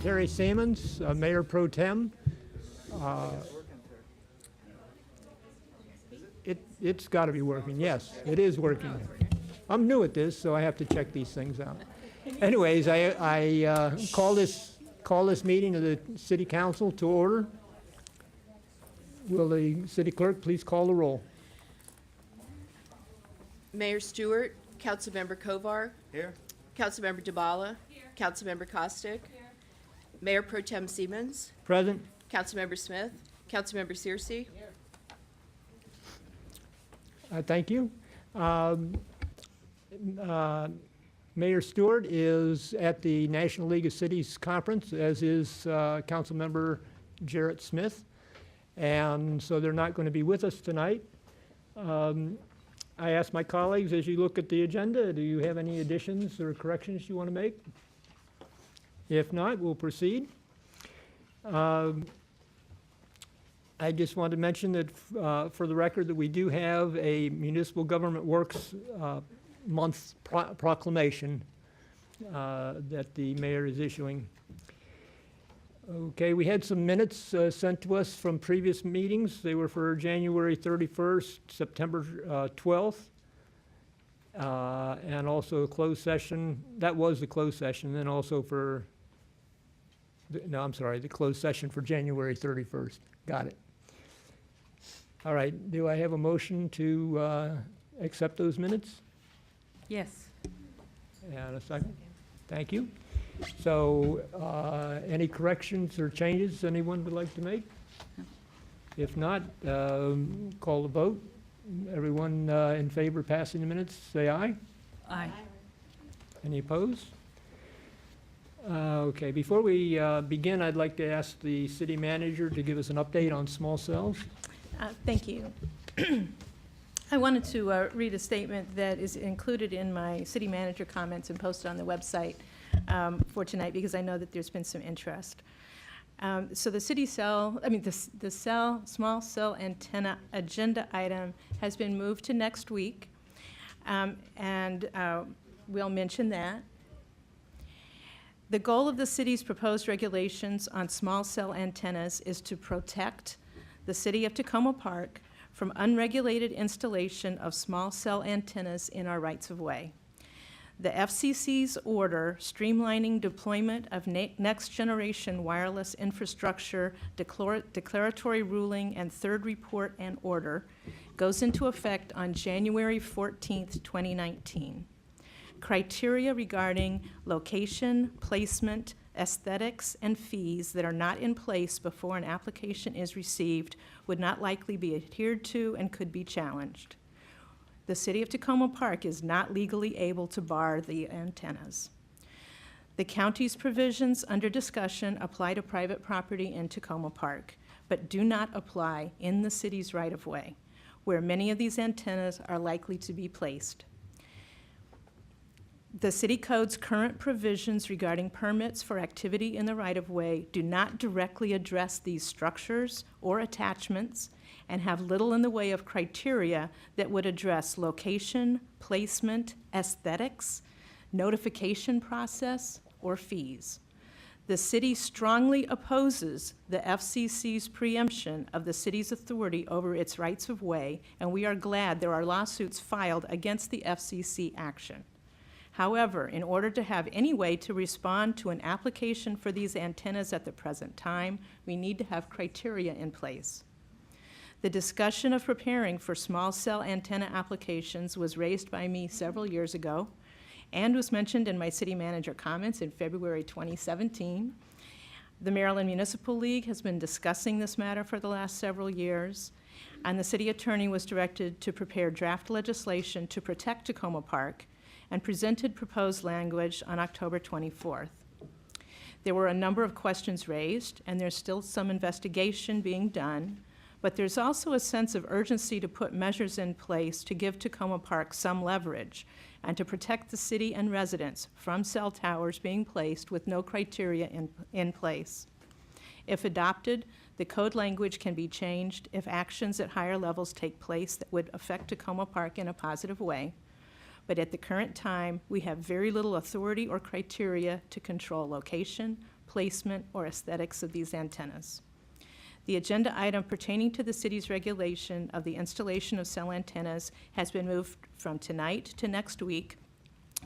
Terry Siemens, Mayor Pro Tem. It's got to be working. Yes, it is working. I'm new at this, so I have to check these things out. Anyways, I call this meeting of the City Council to order. Will the City Clerk please call the roll? Mayor Stewart, Councilmember Kovar. Here. Councilmember DeBala. Here. Councilmember Costick. Here. Mayor Pro Tem Siemens. Present. Councilmember Smith. Councilmember Searcy. Thank you. Mayor Stewart is at the National League of Cities Conference, as is Councilmember Jarrett Smith, and so they're not going to be with us tonight. I asked my colleagues, as you look at the agenda, do you have any additions or corrections you want to make? If not, we'll proceed. I just want to mention that for the record that we do have a Municipal Government Works Month proclamation that the mayor is issuing. Okay, we had some minutes sent to us from previous meetings. They were for January 31st, September 12th, and also a closed session. That was the closed session, and then also for, the closed session for January 31st. Got it. All right, do I have a motion to accept those minutes? Yes. And a second? Thank you. So, any corrections or changes anyone would like to make? If not, call the vote. Everyone in favor of passing the minutes, say aye. Aye. Any opposed? Okay, before we begin, I'd like to ask the city manager to give us an update on small cells. Thank you. I wanted to read a statement that is included in my city manager comments and posted on the website for tonight, because I know that there's been some interest. So the city cell, the small cell antenna agenda item has been moved to next week, and we'll mention that. The goal of the city's proposed regulations on small cell antennas is to protect the city of Tacoma Park from unregulated installation of small cell antennas in our rights-of-way. The FCC's order streamlining deployment of next-generation wireless infrastructure declaratory ruling and third report and order goes into effect on January 14th, 2019. Criteria regarding location, placement, aesthetics, and fees that are not in place before an application is received would not likely be adhered to and could be challenged. The City of Tacoma Park is not legally able to bar the antennas. The county's provisions under discussion apply to private property in Tacoma Park, but do not apply in the city's right-of-way, where many of these antennas are likely to be placed. The City Code's current provisions regarding permits for activity in the right-of-way do not directly address these structures or attachments and have little in the way of criteria that would address location, placement, aesthetics, notification process, or fees. The city strongly opposes the FCC's preemption of the city's authority over its rights-of-way, and we are glad there are lawsuits filed against the FCC action. However, in order to have any way to respond to an application for these antennas at the present time, we need to have criteria in place. The discussion of preparing for small cell antenna applications was raised by me several years ago and was mentioned in my city manager comments in February 2017. The Maryland Municipal League has been discussing this matter for the last several years, and the city attorney was directed to prepare draft legislation to protect Tacoma Park and presented proposed language on October 24th. There were a number of questions raised, and there's still some investigation being done, but there's also a sense of urgency to put measures in place to give Tacoma Park some leverage and to protect the city and residents from cell towers being placed with no criteria in place. If adopted, the code language can be changed if actions at higher levels take place that would affect Tacoma Park in a positive way. But at the current time, we have very little authority or criteria to control location, placement, or aesthetics of these antennas. The agenda item pertaining to the city's regulation of the installation of cell antennas has been moved from tonight to next week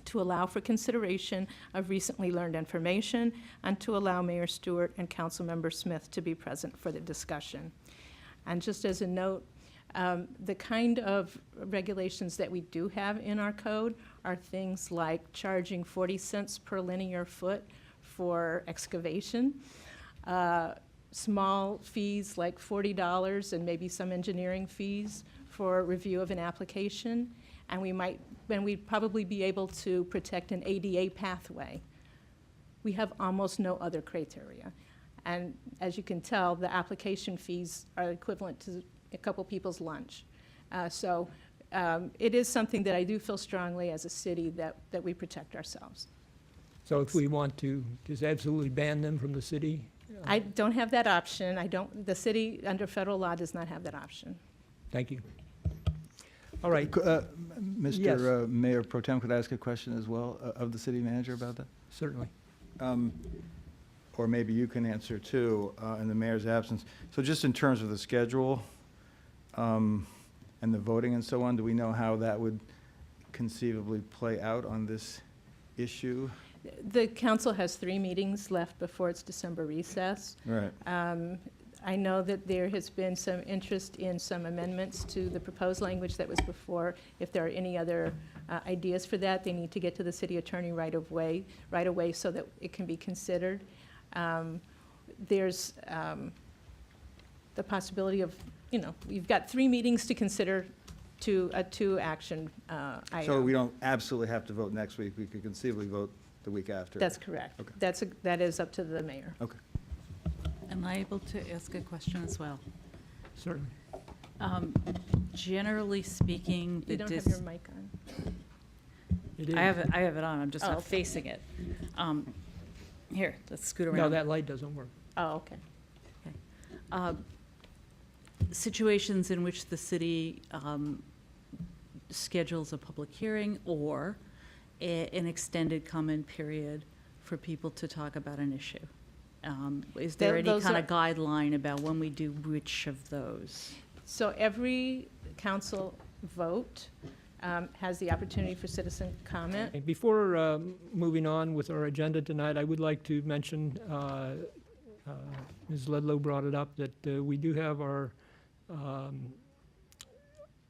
to allow for consideration of recently learned information and to allow Mayor Stewart and Councilmember Smith to be present for the discussion. And just as a note, the kind of regulations that we do have in our code are things like charging 40 cents per linear foot for excavation, small fees like $40 and maybe some engineering fees for review of an application, and we'd probably be able to protect an ADA pathway. We have almost no other criteria. And as you can tell, the application fees are equivalent to a couple people's lunch. So it is something that I do feel strongly as a city that we protect ourselves. So if we want to just absolutely ban them from the city? I don't have that option. The city, under federal law, does not have that option. Thank you. All right. Mr. Yes. Mayor Pro Tem, could I ask a question as well of the city manager about that? Certainly. Or maybe you can answer too, in the mayor's absence. So just in terms of the schedule and the voting and so on, do we know how that would conceivably play out on this issue? The council has 3 meetings left before its December recess. Right. I know that there has been some interest in some amendments to the proposed language that was before. If there are any other ideas for that, they need to get to the city attorney right away so that it can be considered. There's the possibility of, you've got 3 meetings to consider to a 2-action item. So we don't absolutely have to vote next week. We could conceivably vote the week after. That's correct. Okay. That is up to the mayor. Okay. Am I able to ask a question as well? Certainly. Generally speaking, You don't have your mic on. It is. I have it on, I'm just Oh, not okay. facing it. Here, let's scoot No, around. that light doesn't work. Oh, okay. Situations in which the city schedules a public hearing or an extended comment period for people to talk about an issue. Is there any Those kind are- of guideline about when we do which of those? So every council vote has the opportunity for citizen comment. And before moving on with our agenda tonight, I would like to mention, Ms. Ledlow brought it up, that we do have our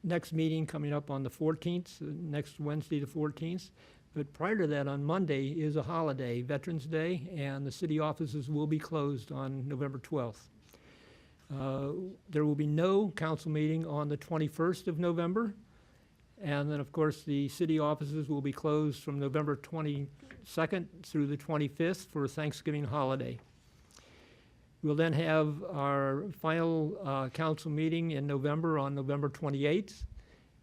next meeting coming up on the 14th, next Wednesday, the 14th. But prior to that, on Monday is a holiday, Veterans Day, and the city offices will be closed on November 12th. There will be no council meeting on the 21st of November. And then, of course, the city offices will be closed from November 22nd through the 25th for Thanksgiving holiday. We'll then have our final council meeting in November on November 28th.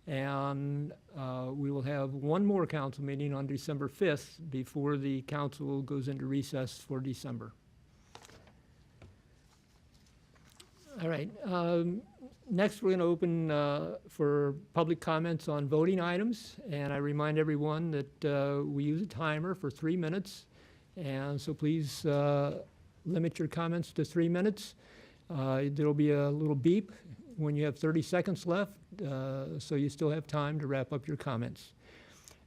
And we will have one more council meeting on December 5th before the council goes into recess for December. All right. Next, we're going to open for public comments on voting items. And I remind everyone that we use a timer for 3 minutes. And so please limit your comments to 3 minutes. There'll be a little beep when you have 30 seconds left, so you still have time to wrap up your comments.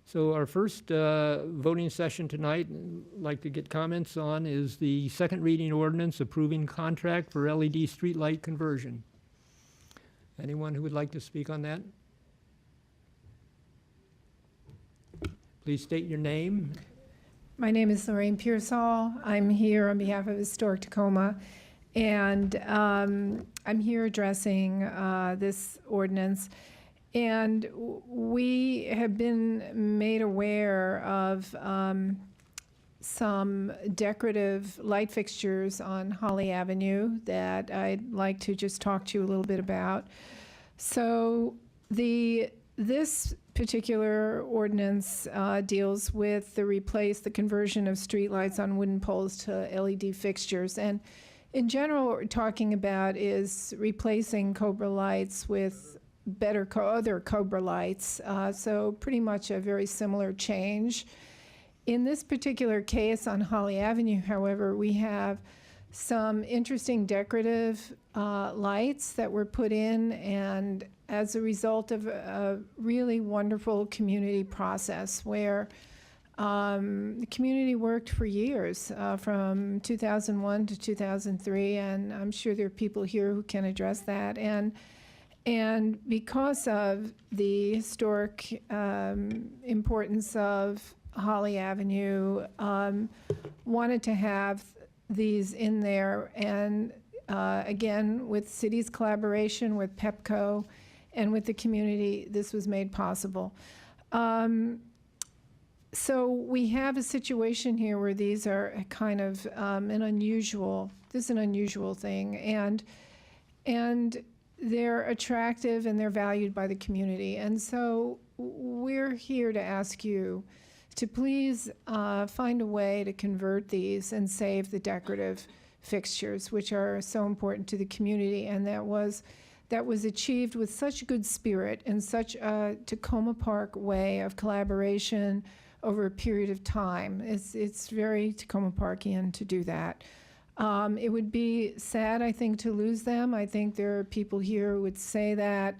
So our first voting session tonight, I'd like to get comments on, is the second reading ordinance approving contract for LED streetlight conversion. Anyone who would like to speak on that? Please state your name. My name is Lorraine Pearsall. I'm here on behalf of Historic Tacoma, and I'm here addressing this ordinance. And we have been made aware of some decorative light fixtures on Holly Avenue that I'd like to just talk to you a little bit about. So this particular ordinance deals with the conversion of streetlights on wooden poles to LED fixtures. And in general, what we're talking about is replacing Cobra lights with other Cobra lights. So pretty much a very similar change. In this particular case on Holly Avenue, however, we have some interesting decorative lights that were put in, and as a result of a really wonderful community process where the community worked for years, from 2001 to 2003, and I'm sure there are people here who can address that. And because of the historic importance of Holly Avenue, wanted to have these in there. And again, with city's collaboration with Pepco and with the community, this was made possible. So we have a situation here where these are a kind of this is an unusual thing. And they're attractive and they're valued by the community. And so we're here to ask you to please find a way to convert these and save the decorative fixtures, which are so important to the community. And that was achieved with such good spirit and such a Tacoma Park way of collaboration over a period of time. It's very Tacoma Parkian to do that. It would be sad, I think, to lose them. I think there are people here who would say that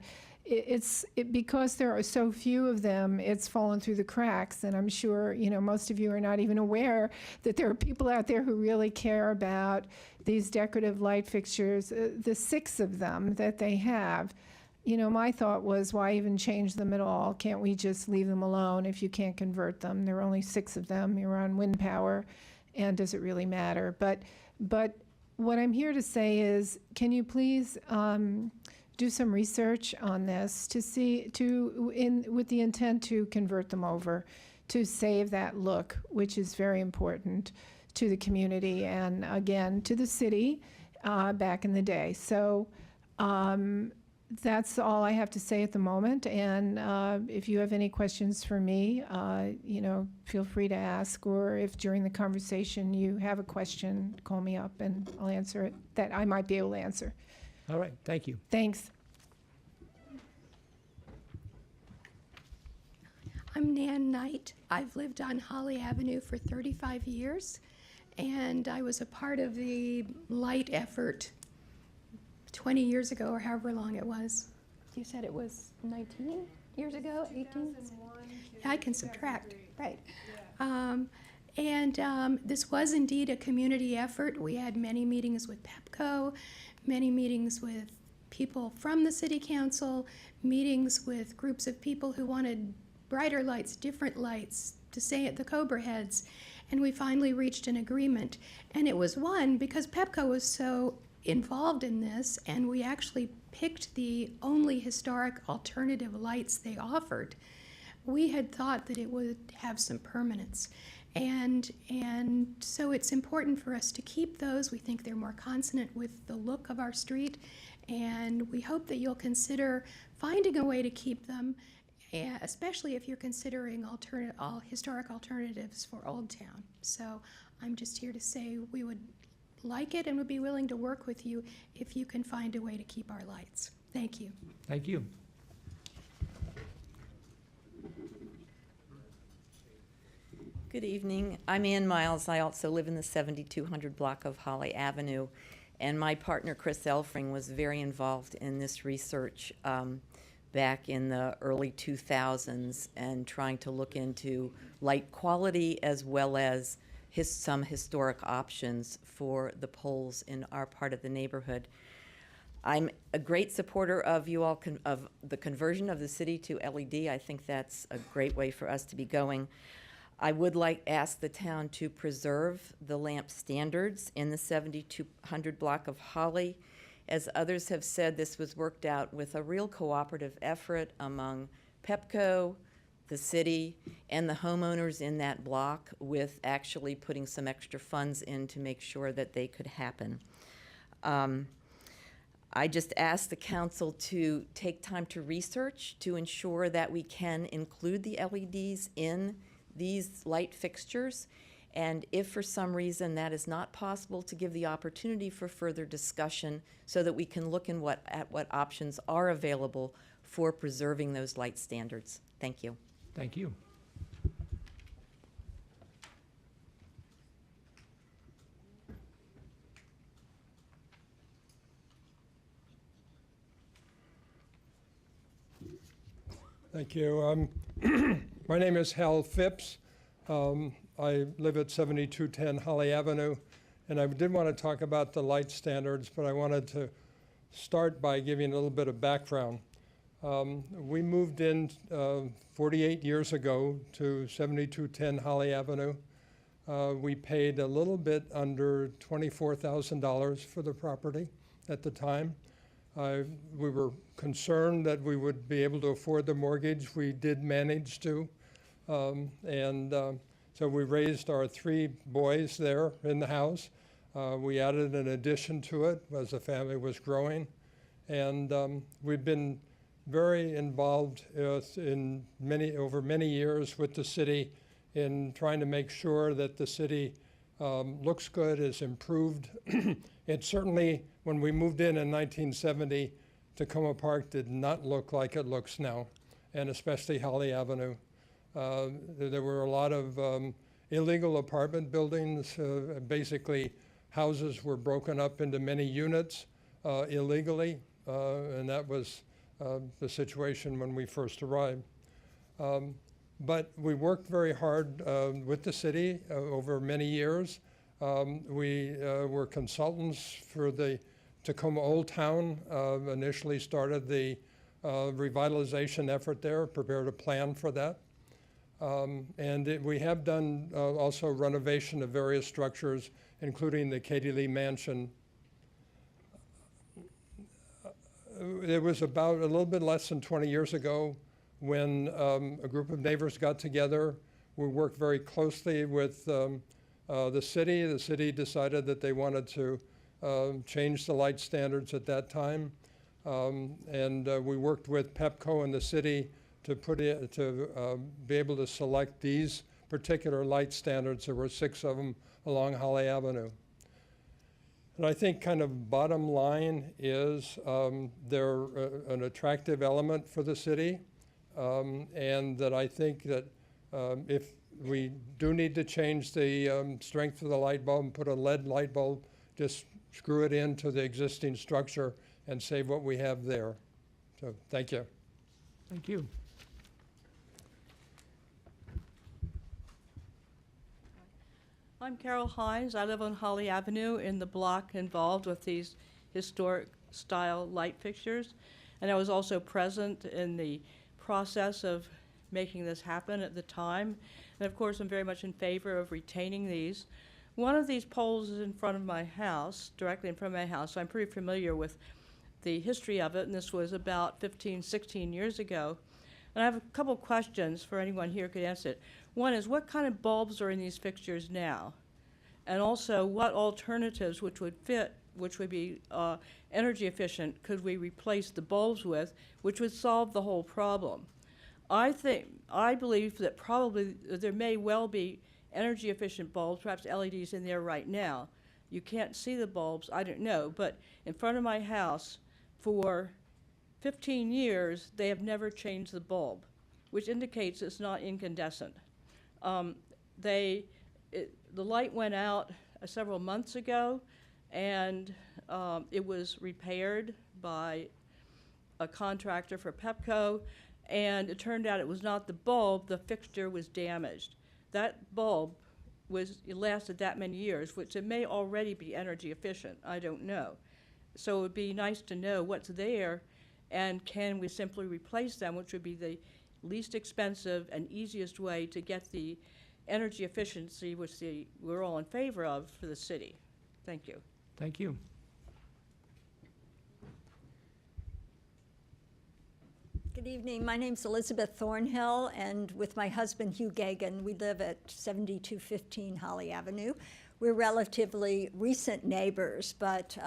because there are so few of them, it's fallen through the cracks. And I'm sure, most of you are not even aware that there are people out there who really care about these decorative light fixtures, the 6 of them that they have. My thought was, why even change them at all? Can't we just leave them alone if you can't convert them? There are only 6 of them. You're on wind power, and does it really matter? But what I'm here to say is, can you please do some research on this with the intent to convert them over, to save that look, which is very important to the community and again to the city back in the day. So that's all I have to say at the moment. And if you have any questions for me, feel free to ask, or if during the conversation you have a question, call me up and I'll answer it, that I might be able to answer. All right, thank you. Thanks. I'm Nan Knight. I've lived on Holly Avenue for 35 years, and I was a part of the light effort 20 years ago, or however long it was. You said it was 19 years ago, 18? I can subtract, right. This was indeed a community effort. We had many meetings with Pepco, many meetings with people from the city council, meetings with groups of people who wanted brighter lights, different lights, to say at the Cobra Heads, and we finally reached an agreement. And it was won because Pepco was so involved in this, and we actually picked the only historic alternative lights they offered. We had thought that it would have some permanence. And so it's important for us to keep those. We think they're more consonant with the look of our street, and we hope that you'll consider finding a way to keep them, especially if you're considering historic alternatives for Old Town. So I'm just here to say we would like it and would be willing to work with you if you can find a way to keep our lights. Thank you. Thank you. Good evening. I'm Ann Miles. I also live in the 7200 block of Holly Avenue, and my partner Chris Elfring was very involved in this research back in the early 2000s and trying to look into light quality as well as some historic options for the poles in our part of the neighborhood. I'm a great supporter of you all of the conversion of the city to LED. I think that's a great way for us to be going. I would ask the town to preserve the lamp standards in the 7200 block of Holly. As others have said, this was worked out with a real cooperative effort among Pepco, the city, and the homeowners in that block, with actually putting some extra funds in to make sure that they could happen. I just ask the council to take time to research to ensure that we can include the LEDs in these light fixtures, and if for some reason that is not possible, to give the opportunity for further discussion so that we can look at what options are available for preserving those light standards. Thank you. Thank you. Thank you. My name is Hal Phipps. I live at 7210 Holly Avenue, and I did want to talk about the light standards, but I wanted to start by giving a little bit of background. We moved in 48 years ago to 7210 Holly Avenue. We paid a little bit under $24,000 for the property at the time. We were concerned that we would be able to afford the mortgage. We did manage to. So we raised our 3 boys there in the house. We added an addition to it as the family was growing. And we've been very involved over many years with the city in trying to make sure that the city looks good, is improved. It certainly, when we moved in 1970, Tacoma Park did not look like it looks now, and especially Holly Avenue. There were a lot of illegal apartment buildings. Basically, houses were broken up into many units illegally, and that was the situation when we first arrived. But we worked very hard with the city over many years. We were consultants for the Tacoma Old Town, initially started the revitalization effort there, prepared a plan for that. We have done also renovation of various structures, including the Katie Lee Mansion. It was about a little bit less than 20 years ago when a group of neighbors got together. We worked very closely with the city. The city decided that they wanted to change the light standards at that time. We worked with Pepco and the city to be able to select these particular light standards. There were 6 of them along Holly Avenue. And I think kind of bottom line is they're an attractive element for the city, and that I think that if we do need to change the strength of the light bulb and put a LED light bulb, just screw it into the existing structure and save what we have there. So thank you. Thank you. I'm Carol Hines. I live on Holly Avenue in the block involved with these historic style light fixtures. And I was also present in the process of making this happen at the time. And of course, I'm very much in favor of retaining these. One of these poles is in front of my house, directly in front of my house, so I'm pretty familiar with the history of it, and this was about 15, 16 years ago. And I have a couple questions for anyone here who could answer it. One is, what kind of bulbs are in these fixtures now? And also, what alternatives which would fit, which would be energy efficient, could we replace the bulbs with, which would solve the whole problem? I believe that probably there may well be energy efficient bulbs, perhaps LEDs in there right now. You can't see the bulbs, I don't know, but in front of my house for 15 years, they have never changed the bulb, which indicates it's not incandescent. The light went out several months ago, and it was repaired by a contractor for Pepco, and it turned out it was not the bulb, the fixture was damaged. That bulb it lasted that many years, which it may already be energy efficient, I don't know. So it would be nice to know what's there, and can we simply replace them, which would be the least expensive and easiest way to get the energy efficiency which we're all in favor of for the city. Thank you. Thank you. Good evening. My name's Elizabeth Thornhill, and with my husband Hugh Gagan, we live at 7215 Holly Avenue. We're relatively recent neighbors, but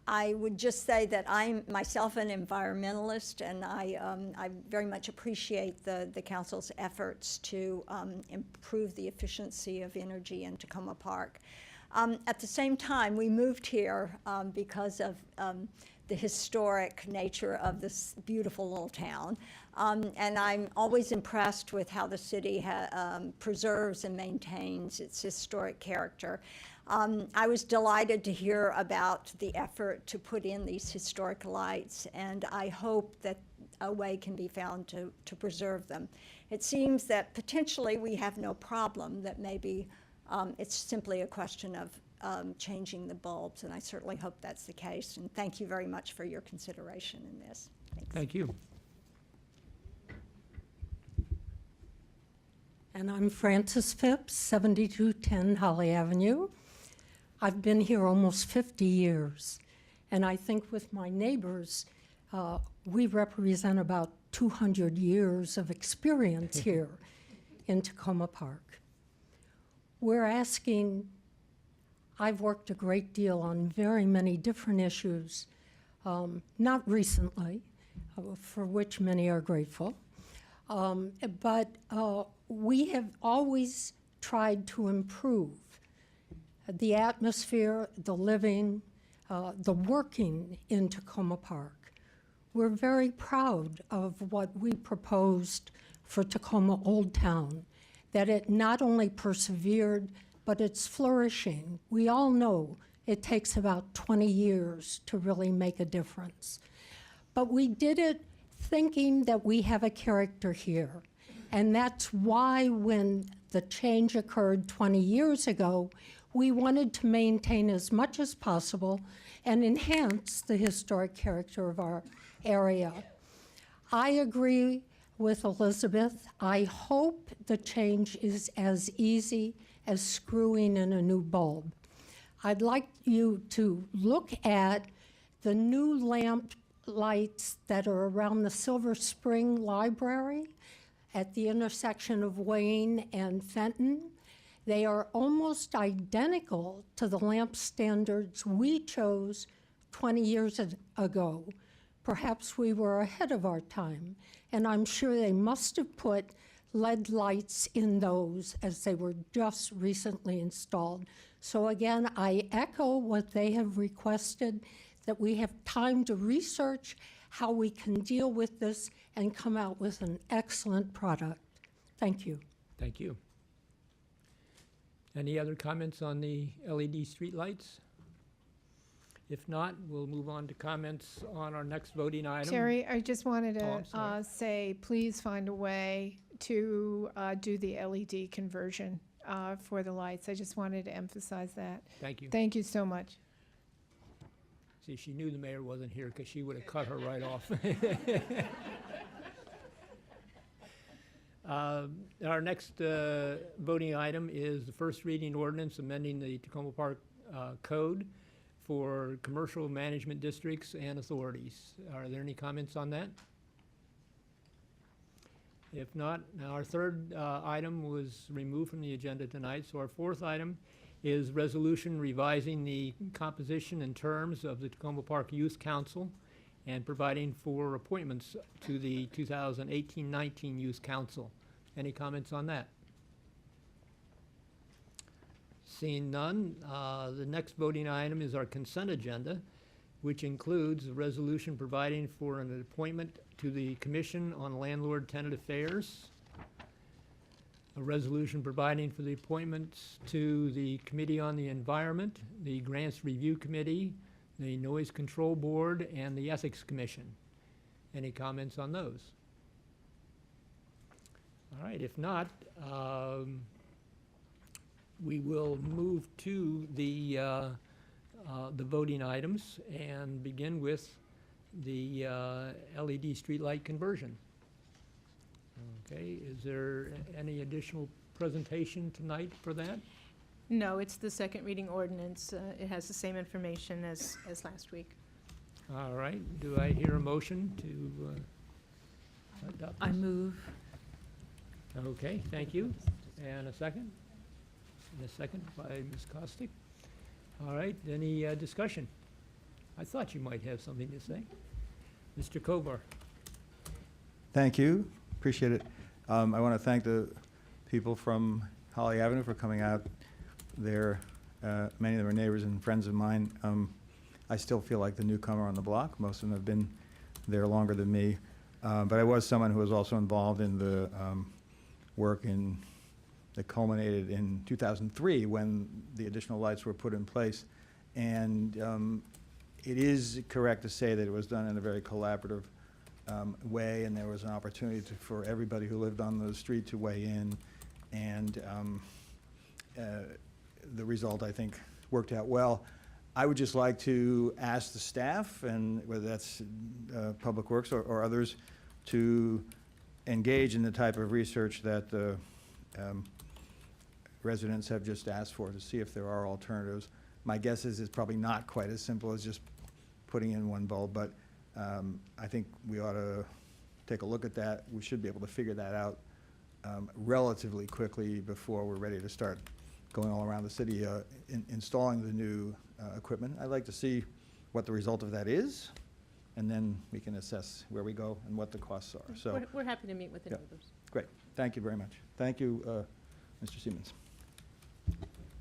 I would just say that I'm myself an environmentalist, and I very much appreciate the council's efforts to improve the efficiency of energy in Tacoma Park. At the same time, we moved here because of the historic nature of this beautiful little town. And I'm always impressed with how the city preserves and maintains its historic character. I was delighted to hear about the effort to put in these historic lights, and I hope that a way can be found to preserve them. It seems that potentially we have no problem, that maybe it's simply a question of changing the bulbs, and I certainly hope that's the case. And thank you very much for your consideration in this. Thanks. Thank you. And I'm Frances Phipps, 7210 Holly Avenue. I've been here almost 50 years, and I think with my neighbors, we represent about 200 years of experience here in Tacoma Park. We're asking, I've worked a great deal on very many different issues, not recently, for which many are grateful, but we have always tried to improve the atmosphere, the living, the working in Tacoma Park. We're very proud of what we proposed for Tacoma Old Town, that it not only persevered, but it's flourishing. We all know it takes about 20 years to really make a difference. But we did it thinking that we have a character here. And that's why when the change occurred 20 years ago, we wanted to maintain as much as possible and enhance the historic character of our area. I agree with Elizabeth. I hope the change is as easy as screwing in a new bulb. I'd like you to look at the new lamp lights that are around the Silver Spring Library at the intersection of Wayne and Fenton. They are almost identical to the lamp standards we chose 20 years ago. Perhaps we were ahead of our time, and I'm sure they must have put LED lights in those as they were just recently installed. So again, I echo what they have requested, that we have time to research how we can deal with this and come out with an excellent product. Thank you. Thank you. Any other comments on the LED streetlights? If not, we'll move on to comments on our next voting item. Terry, I just wanted Oh, I'm to sorry. say, please find a way to do the LED conversion for the lights. I just wanted to emphasize that. Thank you. Thank you so much. See, she knew the mayor wasn't here because she would have cut her right off. Our next voting item is the first reading ordinance amending the Tacoma Park Code for commercial management districts and authorities. Are there any comments on that? If not, our third item was removed from the agenda tonight, so our fourth item is resolution revising the composition and terms of the Tacoma Park Youth Council and providing for appointments to the 2018-19 Youth Council. Any comments on that? Seeing none, the next voting item is our consent agenda, which includes a resolution providing for an appointment to the Commission on Landlord-Tenant Affairs, a resolution providing for the appointments to the Committee on the Environment, the Grants Review Committee, the Noise Control Board, and the Ethics Commission. Any comments on those? All right, if not, we will move to the voting items and begin with the LED streetlight conversion. Okay, is there any additional presentation tonight for that? No, it's the second reading ordinance. It has the same information as last week. All right, do I hear a motion to adopt I this? move. Okay, thank you. And a second? And a second by Ms. Costick. All right, any discussion? I thought you might have something to say. Mr. Kovar. Thank you, appreciate it. I want to thank the people from Holly Avenue for coming out there. Many of them are neighbors and friends of mine. I still feel like the newcomer on the block. Most of them have been there longer than me. But I was someone who was also involved in the work that culminated in 2003 when the additional lights were put in place. And it is correct to say that it was done in a very collaborative weigh, and there was an opportunity for everybody who lived on the street to weigh in. And the result, I think, worked out well. I would just like to ask the staff, and whether that's Public Works or others, to engage in the type of research that the residents have just asked for, to see if there are alternatives. My guess is it's probably not quite as simple as just putting in one bulb, but I think we ought to take a look at that. We should be able to figure that out relatively quickly before we're ready to start going all around the city installing the new equipment. I'd like to see what the result of that is, and then we can assess where we go and what the costs are. So, We're happy to meet with the Yeah. neighbors. great. Thank you very much. Thank you, Mr. Siemens.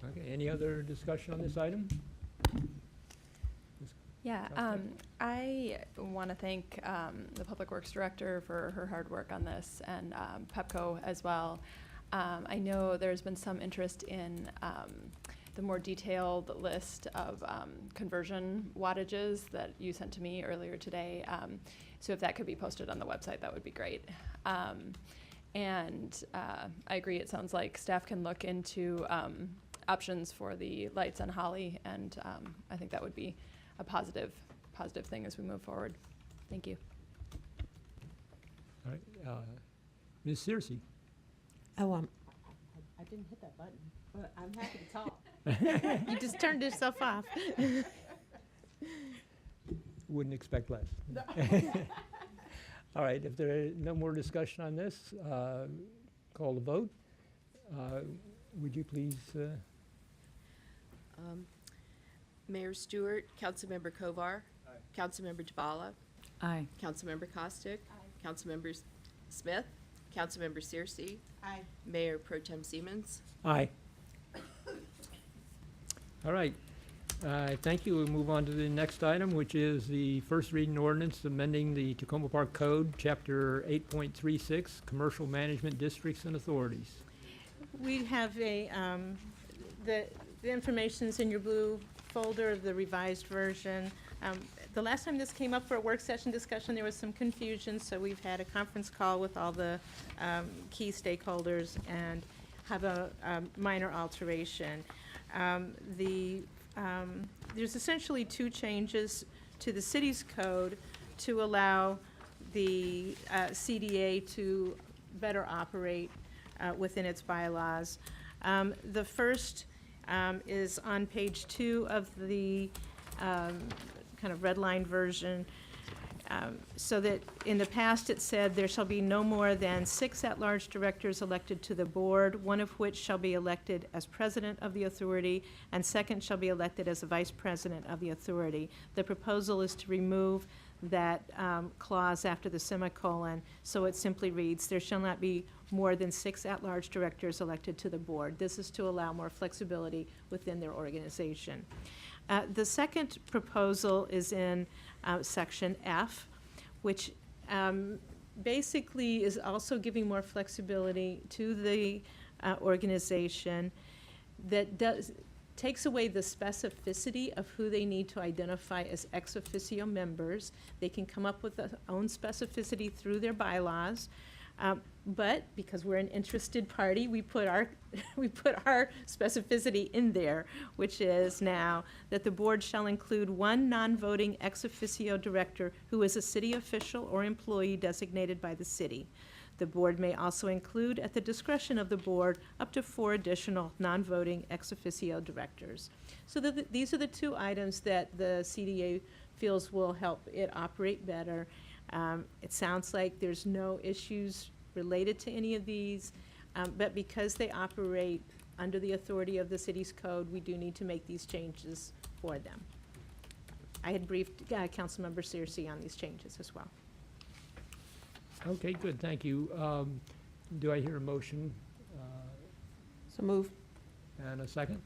Okay, any other discussion on this item? Yeah, I want to thank the Public Works Director for her hard work on this, and Pepco as well. I know there's been some interest in the more detailed list of conversion wattages that you sent to me earlier today. So if that could be posted on the website, that would be great. And I agree, it sounds like staff can look into options for the lights on Holly, and I think that would be a positive thing as we move forward. Thank you. All right, Ms. Searcy? Oh, I didn't hit that button, but I'm happy to talk. You just turned yourself off. Wouldn't expect less. All right, if there are no more discussion on this, call the vote. Would you please? Mayor Stewart, Councilmember Kovar. Aye. Councilmember Dvala. Aye. Councilmember Costick. Aye. Councilmember Smith. Councilmember Searcy. Aye. Mayor Pro Tem Siemens. Aye. All right. Thank you. We'll move on to the next item, which is the first reading ordinance amending the Tacoma Park Code, Chapter 8.36, Commercial Management Districts and Authorities. We have the information's in your blue folder of the revised version. The last time this came up for a work session discussion, there was some confusion, so we've had a conference call with all the key stakeholders and have a minor alteration. There's essentially two changes to the city's code to allow the CDA to better operate within its bylaws. The first is on page 2 of the kind of red line version, so that in the past it said there shall be no more than 6 at-large directors elected to the board, one of which shall be elected as president of the authority, and second shall be elected as the vice president of the authority. The proposal is to remove that clause after the semicolon, so it simply reads, there shall not be more than 6 at-large directors elected to the board. This is to allow more flexibility within their organization. The second proposal is in section F, which basically is also giving more flexibility to the organization that takes away the specificity of who they need to identify as ex officio members. They can come up with their own specificity through their bylaws. But because we're an interested party, we put our specificity in there, which is now that the board shall include one non-voting ex officio director who is a city official or employee designated by the city. The board may also include, at the discretion of the board, up to 4 additional non-voting ex officio directors. So these are the two items that the CDA feels will help it operate better. It sounds like there's no issues related to any of these, but because they operate under the authority of the city's code, we do need to make these changes for them. I had briefed Councilmember Searcy on these changes as well. Okay, good, thank you. Do I hear a motion? So move. And a second?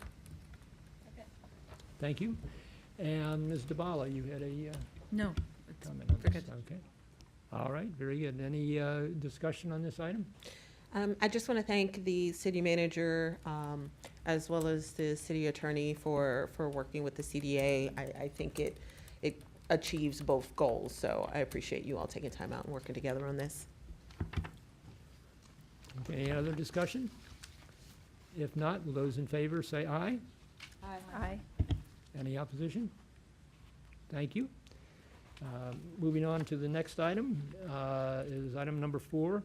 Second. Thank you. And Ms. Dvala, you had a No. comment on we're this? good. Okay. All right, very good. Any discussion on this item? I just want to thank the city manager as well as the city attorney for working with the CDA. I think it achieves both goals. So I appreciate you all taking time out and working together on this. Okay, any other discussion? If not, will those in favor say aye? Aye. Any opposition? Thank you. Moving on to the next item is item number 4,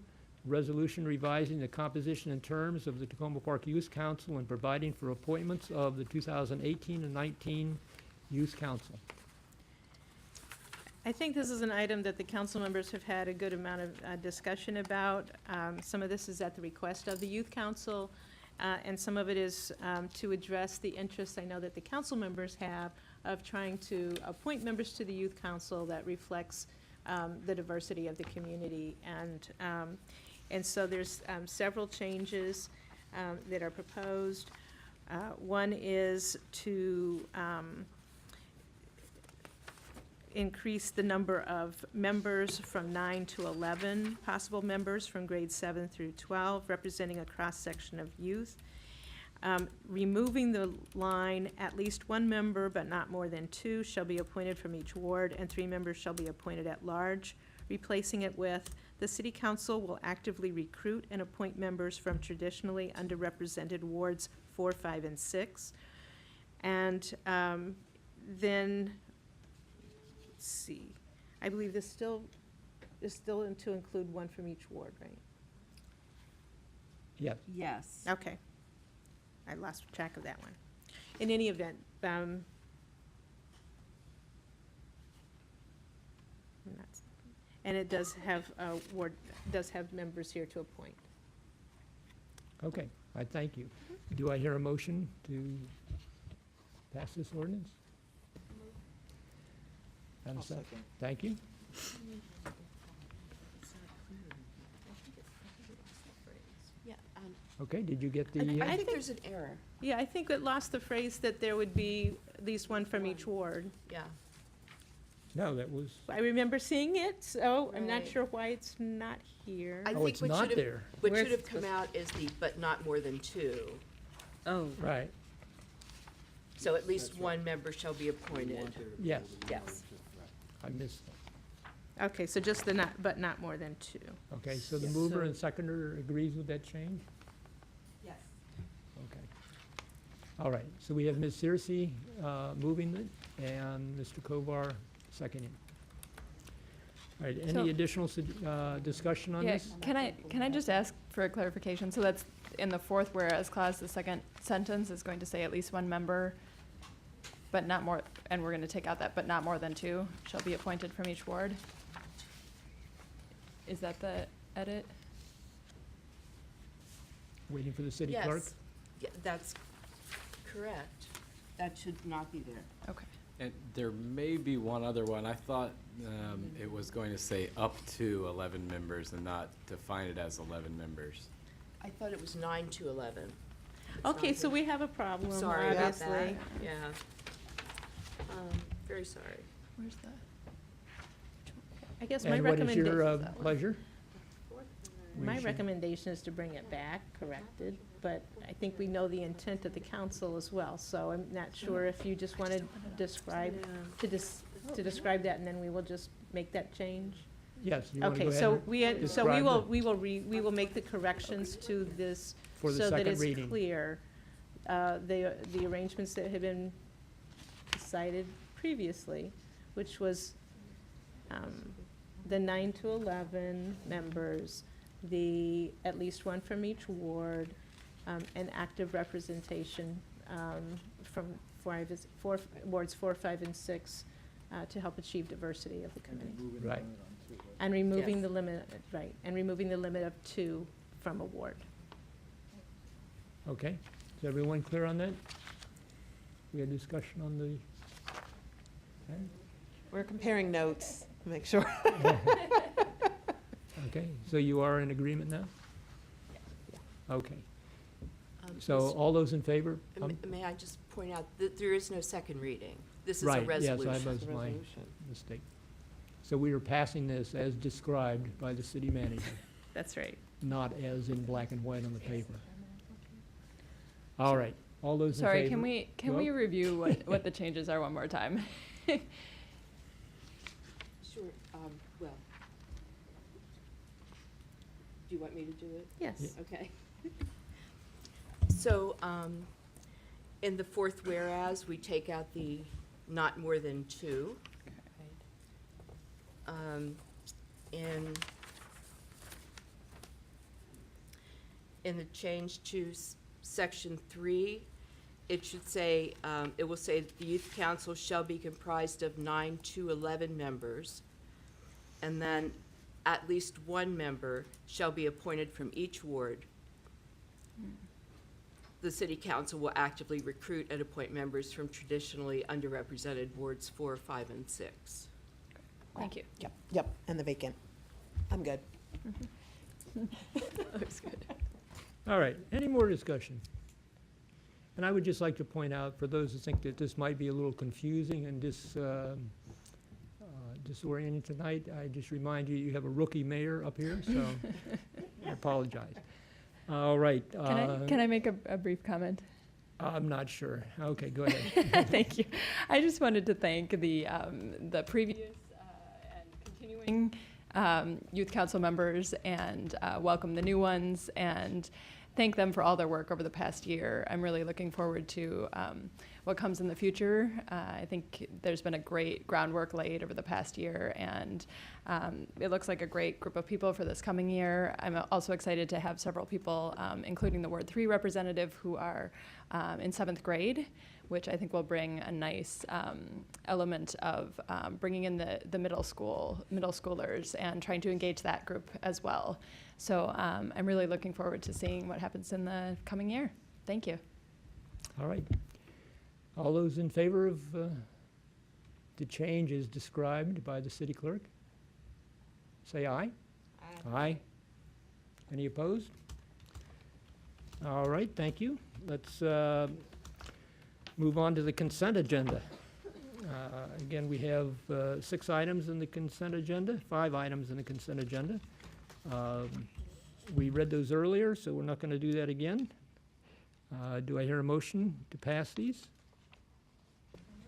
resolution revising the composition and terms of the Tacoma Park Youth Council and providing for appointments of the 2018 and 19 Youth Council. I think this is an item that the council members have had a good amount of discussion about. Some of this is at the request of the Youth Council, and some of it is to address the interests I know that the council members have of trying to appoint members to the Youth Council that reflects the diversity of the community. And so there's several changes that are proposed. One is to increase the number of members from 9 to 11 possible members from grades 7 through 12, representing a cross-section of youth. Removing the line, at least one member, but not more than 2, shall be appointed from each ward, and 3 members shall be appointed at large. Replacing it with, the city council will actively recruit and appoint members from traditionally underrepresented wards 4, 5, and 6. And then, let's see, I believe this still to include 1 from each ward, right? Yes. Yes. Okay. I lost track of that one. In any event, and it does have members here to appoint. Okay, I thank you. Do I hear a motion to pass this ordinance? And a second. Thank you. Yeah, Okay, did you get the? I think there's an error. Yeah, I think it lost the phrase that there would be at least 1 from each ward. Yeah. No, that was, I remember seeing it, so I'm not Right. sure why it's not here. I oh, think it's what not should have, there. what Where's should have the- come out is the, but not more than 2. Oh, Right, So at least 1 member shall be appointed. yes, Yes. I missed that. Okay, so just the not, but not more than 2. Okay, so the Yes. mover So- and seconder agrees with that change? Yes. Okay. All right, so we have Ms. Searcy moving it and Mr. Kovar seconding. All right, So- any additional discussion on Yeah, this? can I just ask for a clarification? So that's in the 4th whereas clause, the second sentence is going to say at least 1 member, but not more, and we're going to take out that, but not more than 2 shall be appointed from each ward? Is that the edit? Waiting for the city clerk? Yes. Yeah, that's correct. That should not be there. Okay. And there may be one other one. I thought it was going to say up to 11 members and not define it as 11 members. I thought it was 9 to 11. Okay, so we have a problem, Sorry about that. obviously. Yeah. Very sorry. Where's the? I guess my And what is your recommendation, pleasure? my We should- recommendation is to bring it back corrected, but I think we know the intent of the council as well, so I'm not sure if you just want to describe, to describe that, and then we will just make that change. Yes, you want to go Okay, ahead so and we describe will, the- we will make the corrections to this For the so that second it's reading. clear. The arrangements that have been decided previously, which was the 9 to 11 members, the at least 1 from each ward, and active representation from wards 4, 5, and 6 to help achieve diversity of the community. Right. And removing Yes. the limit, right, and removing the limit of 2 from a ward. Okay, is everyone clear on that? We had discussion on the, okay? We're comparing notes, to make sure. Okay, so you are in agreement now? Okay, so Ms. all those in favor? May I just point out that there is no second reading? This is a Right, resolution. yes, that was my mistake. So we are passing this as described by the city manager, That's right. not as in black and white on the paper. All right, all those in favor? Sorry, can we Well- review what the changes are one more time? Do you want me to do it? Yes. Okay. So, in the fourth whereas, we take out the not more than two. In the change to section 3, it should say, it will say that the youth council shall be comprised of 9 to 11 members, and then at least one member shall be appointed from each ward. The city council will actively recruit and appoint members from traditionally underrepresented wards 4, 5, and 6. Thank you. Yep, and the vacant. I'm good. Looks good. All right, any more discussion? And I would just like to point out, for those who think that this might be a little confusing and disorienting tonight, I just remind you, you have a rookie mayor up here, so I apologize. All right. Can I make a brief comment? I'm not sure. Okay, go ahead. Thank you. I just wanted to thank the previous and continuing youth council members and welcome the new ones and thank them for all their work over the past year. I'm really looking forward to what comes in the future. I think there's been a great groundwork laid over the past year, and it looks like a great group of people for this coming year. I'm also excited to have several people, including the Ward 3 representative, who are in 7th grade, which I think will bring a nice element of bringing in the middle schoolers and trying to engage that group as well. So I'm really looking forward to seeing what happens in the coming year. Thank you. All right. All those in favor of the change as described by the city clerk? Say aye. Aye. Aye. Any opposed? All right, thank you. Let's move on to the consent agenda. Again, we have 6 items in the consent agenda, 5 items in the consent agenda. We read those earlier, so we're not going to do that again. Do I hear a motion to pass these?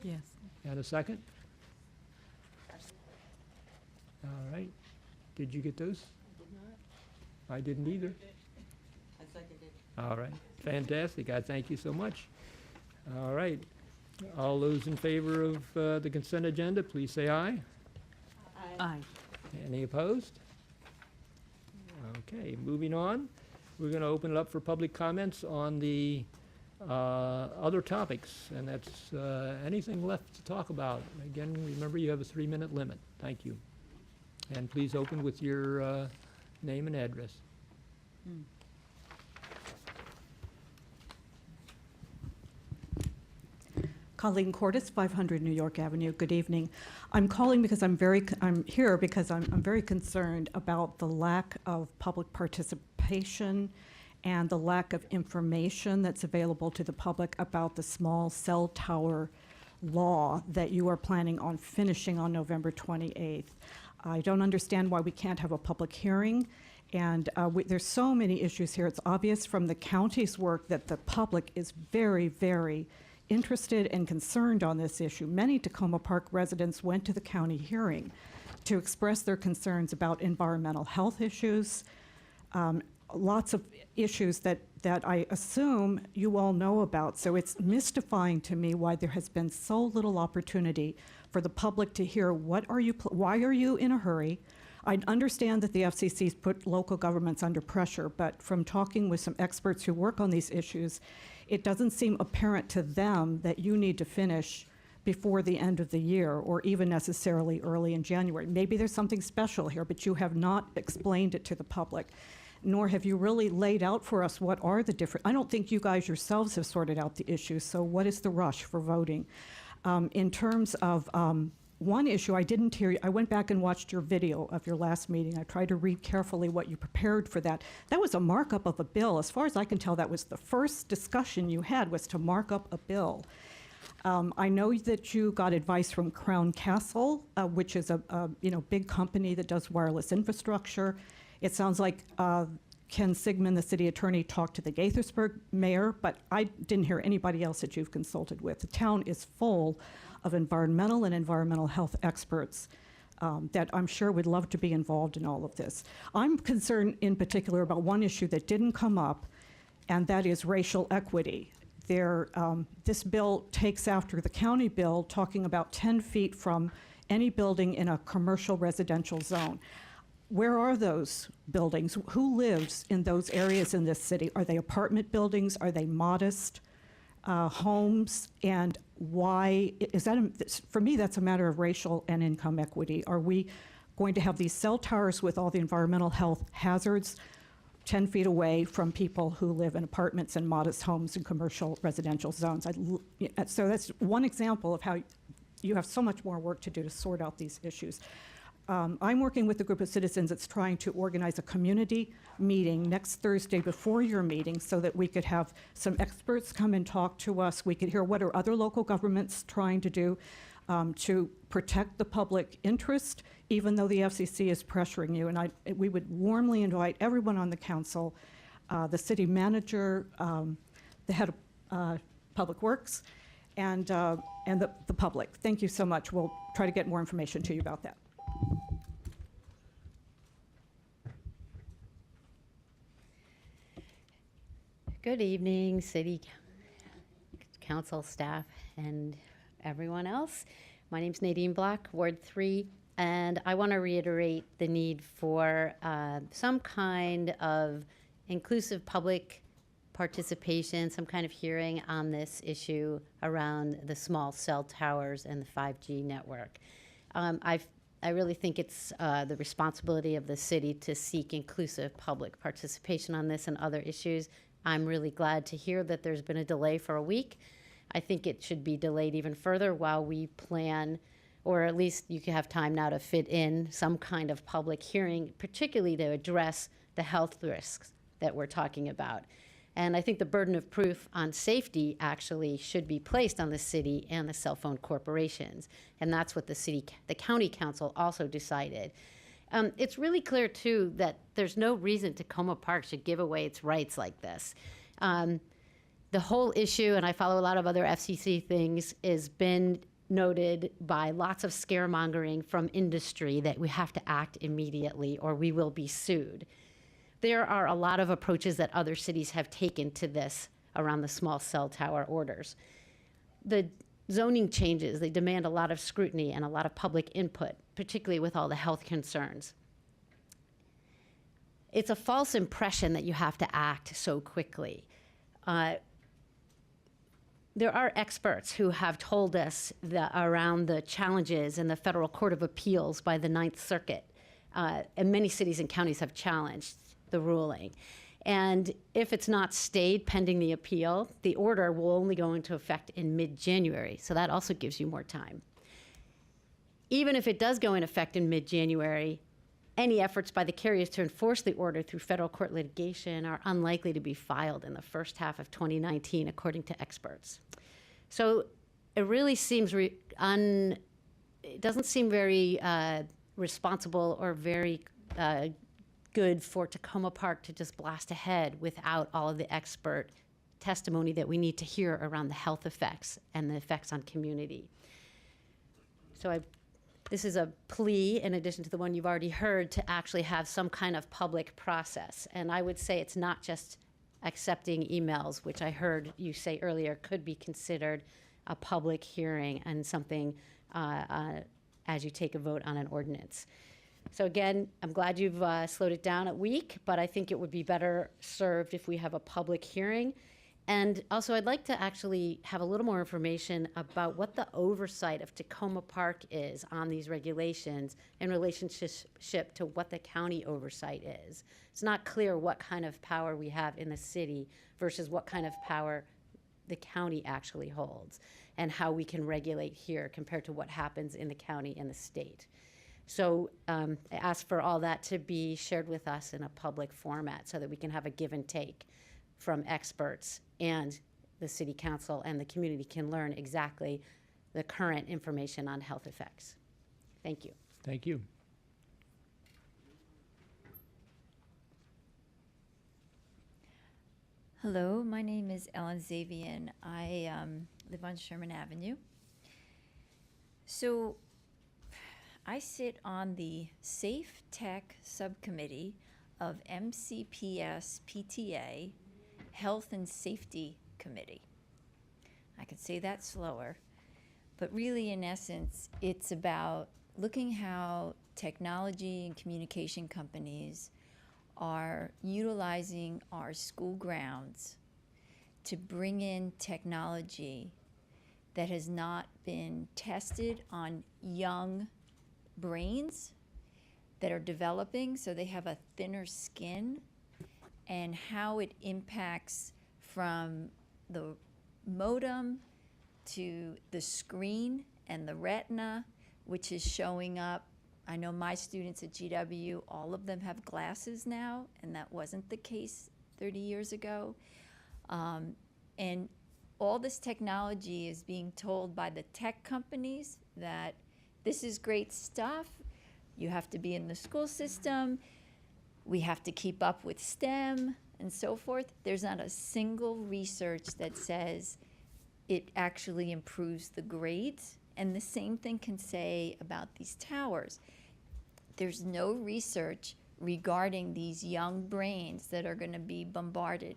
Yes. And a second? All right. Did you get those? I didn't either. I seconded. All right. Fantastic. I thank you so much. All right. All those in favor of the consent agenda, please say aye. Aye. Any opposed? Okay, moving on. We're going to open it up for public comments on the other topics, and that's anything left to talk about. Again, remember you have a 3-minute limit. Thank you. And please open with your name and address. Colleen Cordes, 500 New York Avenue. Good evening. I'm calling because I'm here because I'm very concerned about the lack of public participation and the lack of information that's available to the public about the small cell tower law that you are planning on finishing on November 28th. I don't understand why we can't have a public hearing. And there's so many issues here. It's obvious from the county's work that the public is very, very interested and concerned on this issue. Many Tacoma Park residents went to the county hearing to express their concerns about environmental health issues, lots of issues that I assume you all know about. So it's mystifying to me why there has been so little opportunity for the public to hear why are you in a hurry? I understand that the FCC's put local governments under pressure, but from talking with some experts who work on these issues, it doesn't seem apparent to them that you need to finish before the end of the year or even necessarily early in January. Maybe there's something special here, but you have not explained it to the public, nor have you really laid out for us what are the different, I don't think you guys yourselves have sorted out the issues, so what is the rush for voting? In terms of one issue, I didn't hear, I went back and watched your video of your last meeting. I tried to read carefully what you prepared for that. That was a markup of a bill. As far as I can tell, that was the first discussion you had, was to mark up a bill. I know that you got advice from Crown Castle, which is a big company that does wireless infrastructure. It sounds like Ken Sigmund, the city attorney, talked to the Gaithersburg mayor, but I didn't hear anybody else that you've consulted with. The town is full of environmental and environmental health experts. that I'm sure would love to be involved in all of this. I'm concerned in particular about one issue that didn't come up, and that is racial equity. This bill takes after the county bill talking about 10 feet from any building in a commercial residential zone. Where are those buildings? Who lives in those areas in this city? Are they apartment buildings? Are they modest homes? And why is that? For me, that's a matter of racial and income equity. Are we going to have these cell towers with all the environmental health hazards 10 feet away from people who live in apartments and modest homes in commercial residential zones? So that's one example of how you have so much more work to do to sort out these issues. I'm working with a group of citizens that's trying to organize a community meeting next Thursday before your meeting so that we could have some experts come and talk to us. We could hear what are other local governments trying to do to protect the public interest, even though the FCC is pressuring you. And we would warmly invite everyone on the council, the city manager, the head of Public Works, and the public. Thank you so much. We'll try to get more information to you about that. Good evening, City Council staff and everyone else. My name's Nadine Black, Ward 3, and I want to reiterate the need for some kind of inclusive public participation, some kind of hearing on this issue around the small cell towers and the 5G network. I really think it's the responsibility of the city to seek inclusive public participation on this and other issues. I'm really glad to hear that there's been a delay for a week. I think it should be delayed even further while we plan, or at least you can have time now to fit in some kind of public hearing, particularly to address the health risks that we're talking about. And I think the burden of proof on safety actually should be placed on the city and the cell phone corporations. And that's what the county council also decided. It's really clear, too, that there's no reason Tacoma Park should give away its rights like this. The whole issue, and I follow a lot of other FCC things, has been noted by lots of scaremongering from industry that we have to act immediately or we will be sued. There are a lot of approaches that other cities have taken to this around the small cell tower orders. The zoning changes, they demand a lot of scrutiny and a lot of public input, particularly with all the health concerns. It's a false impression that you have to act so quickly. There are experts who have told us that around the challenges in the Federal Court of Appeals by the Ninth Circuit, and many cities and counties have challenged the ruling. And if it's not stayed pending the appeal, the order will only go into effect in mid-January, so that also gives you more time. Even if it does go into effect in mid-January, any efforts by the carriers to enforce the order through federal court litigation are unlikely to be filed in the first half of 2019, according to experts. So it really seems, it doesn't seem very responsible or very good for Tacoma Park to just blast ahead without all of the expert testimony that we need to hear around the health effects and the effects on community. So this is a plea, in addition to the one you've already heard, to actually have some kind of public process. And I would say it's not just accepting emails, which I heard you say earlier could be considered a public hearing and something as you take a vote on an ordinance. So again, I'm glad you've slowed it down a week, but I think it would be better served if we have a public hearing. And also, I'd like to actually have a little more information about what the oversight of Tacoma Park is on these regulations in relationship to what the county oversight is. It's not clear what kind of power we have in the city versus what kind of power the county actually holds and how we can regulate here compared to what happens in the county and the state. So I ask for all that to be shared with us in a public format so that we can have a give and take from experts, and the city council and the community can learn exactly the current information on health effects. Thank you. Thank you. Hello, my name is Ellen Zavian. I live on Sherman Avenue. So I sit on the Safe Tech Subcommittee of MCPS PTA Health and Safety Committee. I could say that slower, but really in essence, it's about looking how technology and communication companies are utilizing our school grounds to bring in technology that has not been tested on young brains that are developing, so they have a thinner skin, and how it impacts from the modem to the screen and the retina, which is showing up. I know my students at GW, all of them have glasses now, and that wasn't the case 30 years ago. And all this technology is being told by the tech companies that this is great stuff. You have to be in the school system. We have to keep up with STEM and so forth. There's not a single research that says it actually improves the grades. And the same thing can say about these towers. There's no research regarding these young brains that are going to be bombarded.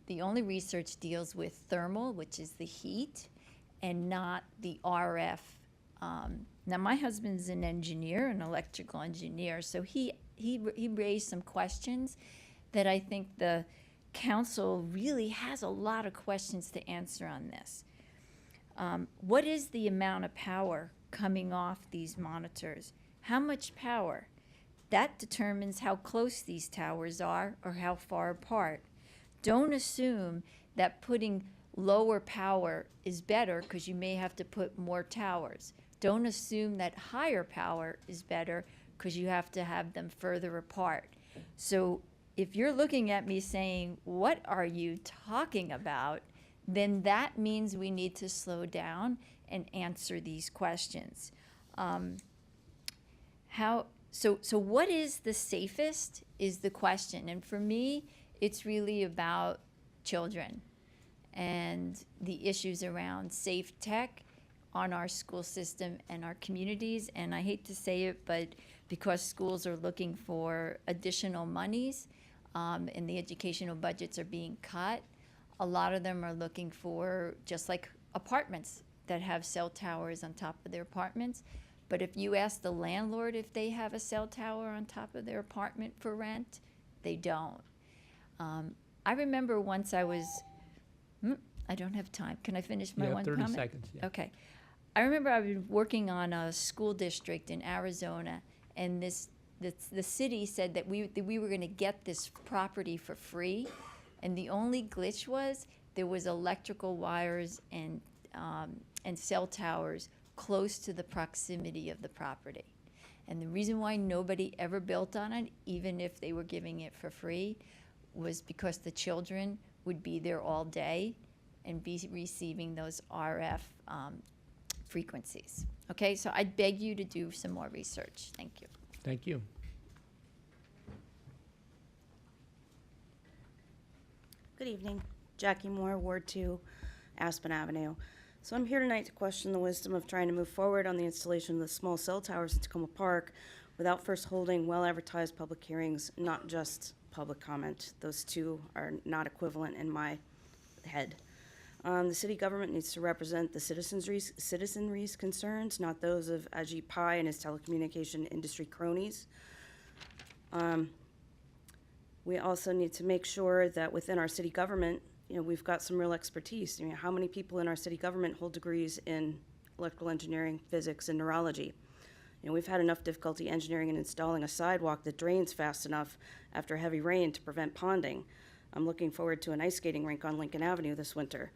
The only research deals with thermal, which is the heat, and not the RF. Now, my husband's an engineer, an electrical engineer, so he raised some questions that I think the council really has a lot of questions to answer on this. What is the amount of power coming off these monitors? How much power? That determines how close these towers are or how far apart. Don't assume that putting lower power is better because you may have to put more towers. Don't assume that higher power is better because you have to have them further apart. So if you're looking at me saying, what are you talking about? Then that means we need to slow down and answer these questions. So what is the safest is the question. And for me, it's really about children and the issues around safe tech on our school system and our communities. And I hate to say it, but because schools are looking for additional monies and the educational budgets are being cut, a lot of them are looking for just like apartments that have cell towers on top of their apartments. But if you ask the landlord if they have a cell tower on top of their apartment for rent, they don't. I remember once I was, I don't have time. Can I finish my one 30 comment? seconds, yeah. Okay. I remember I was working on a school district in Arizona, and the city said that we were going to get this property for free, and the only glitch was there was electrical wires and cell towers close to the proximity of the property. And the reason why nobody ever built on it, even if they were giving it for free, was because the children would be there all day and be receiving those RF frequencies. Okay, so I beg you to do some more research. Thank you. Thank you. Good evening. Jackie Moore, Ward 2, Aspen Avenue. So I'm here tonight to question the wisdom of trying to move forward on the installation of the small cell towers in Tacoma Park without first holding well-advertised public hearings, not just public comment. Those two are not equivalent in my head. The city government needs to represent the citizenry's concerns, not those of Ajit Pai and his telecommunication industry cronies. We also need to make sure that within our city government, we've got some real expertise. How many people in our city government hold degrees in electrical engineering, physics, and neurology? We've had enough difficulty engineering and installing a sidewalk that drains fast enough after heavy rain to prevent ponding. I'm looking forward to an ice skating rink on Lincoln Avenue this winter.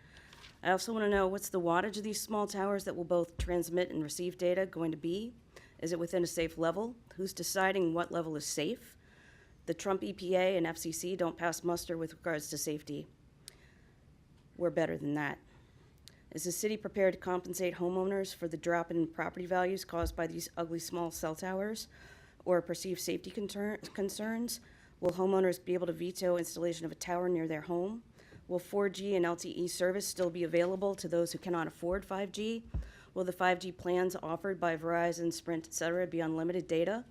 I also want to know, what's the wattage of these small towers that will both transmit and receive data going to be? Is it within a safe level? Who's deciding what level is safe? The Trump EPA and FCC don't pass muster with regards to safety. We're better than that. Is the city prepared to compensate homeowners for the drop in property values caused by these ugly small cell towers or perceived safety concerns? Will homeowners be able to veto installation of a tower near their home? Will 4G and LTE service still be available to those who cannot afford 5G? Will the 5G plans offered by Verizon, Sprint, et cetera, be unlimited data?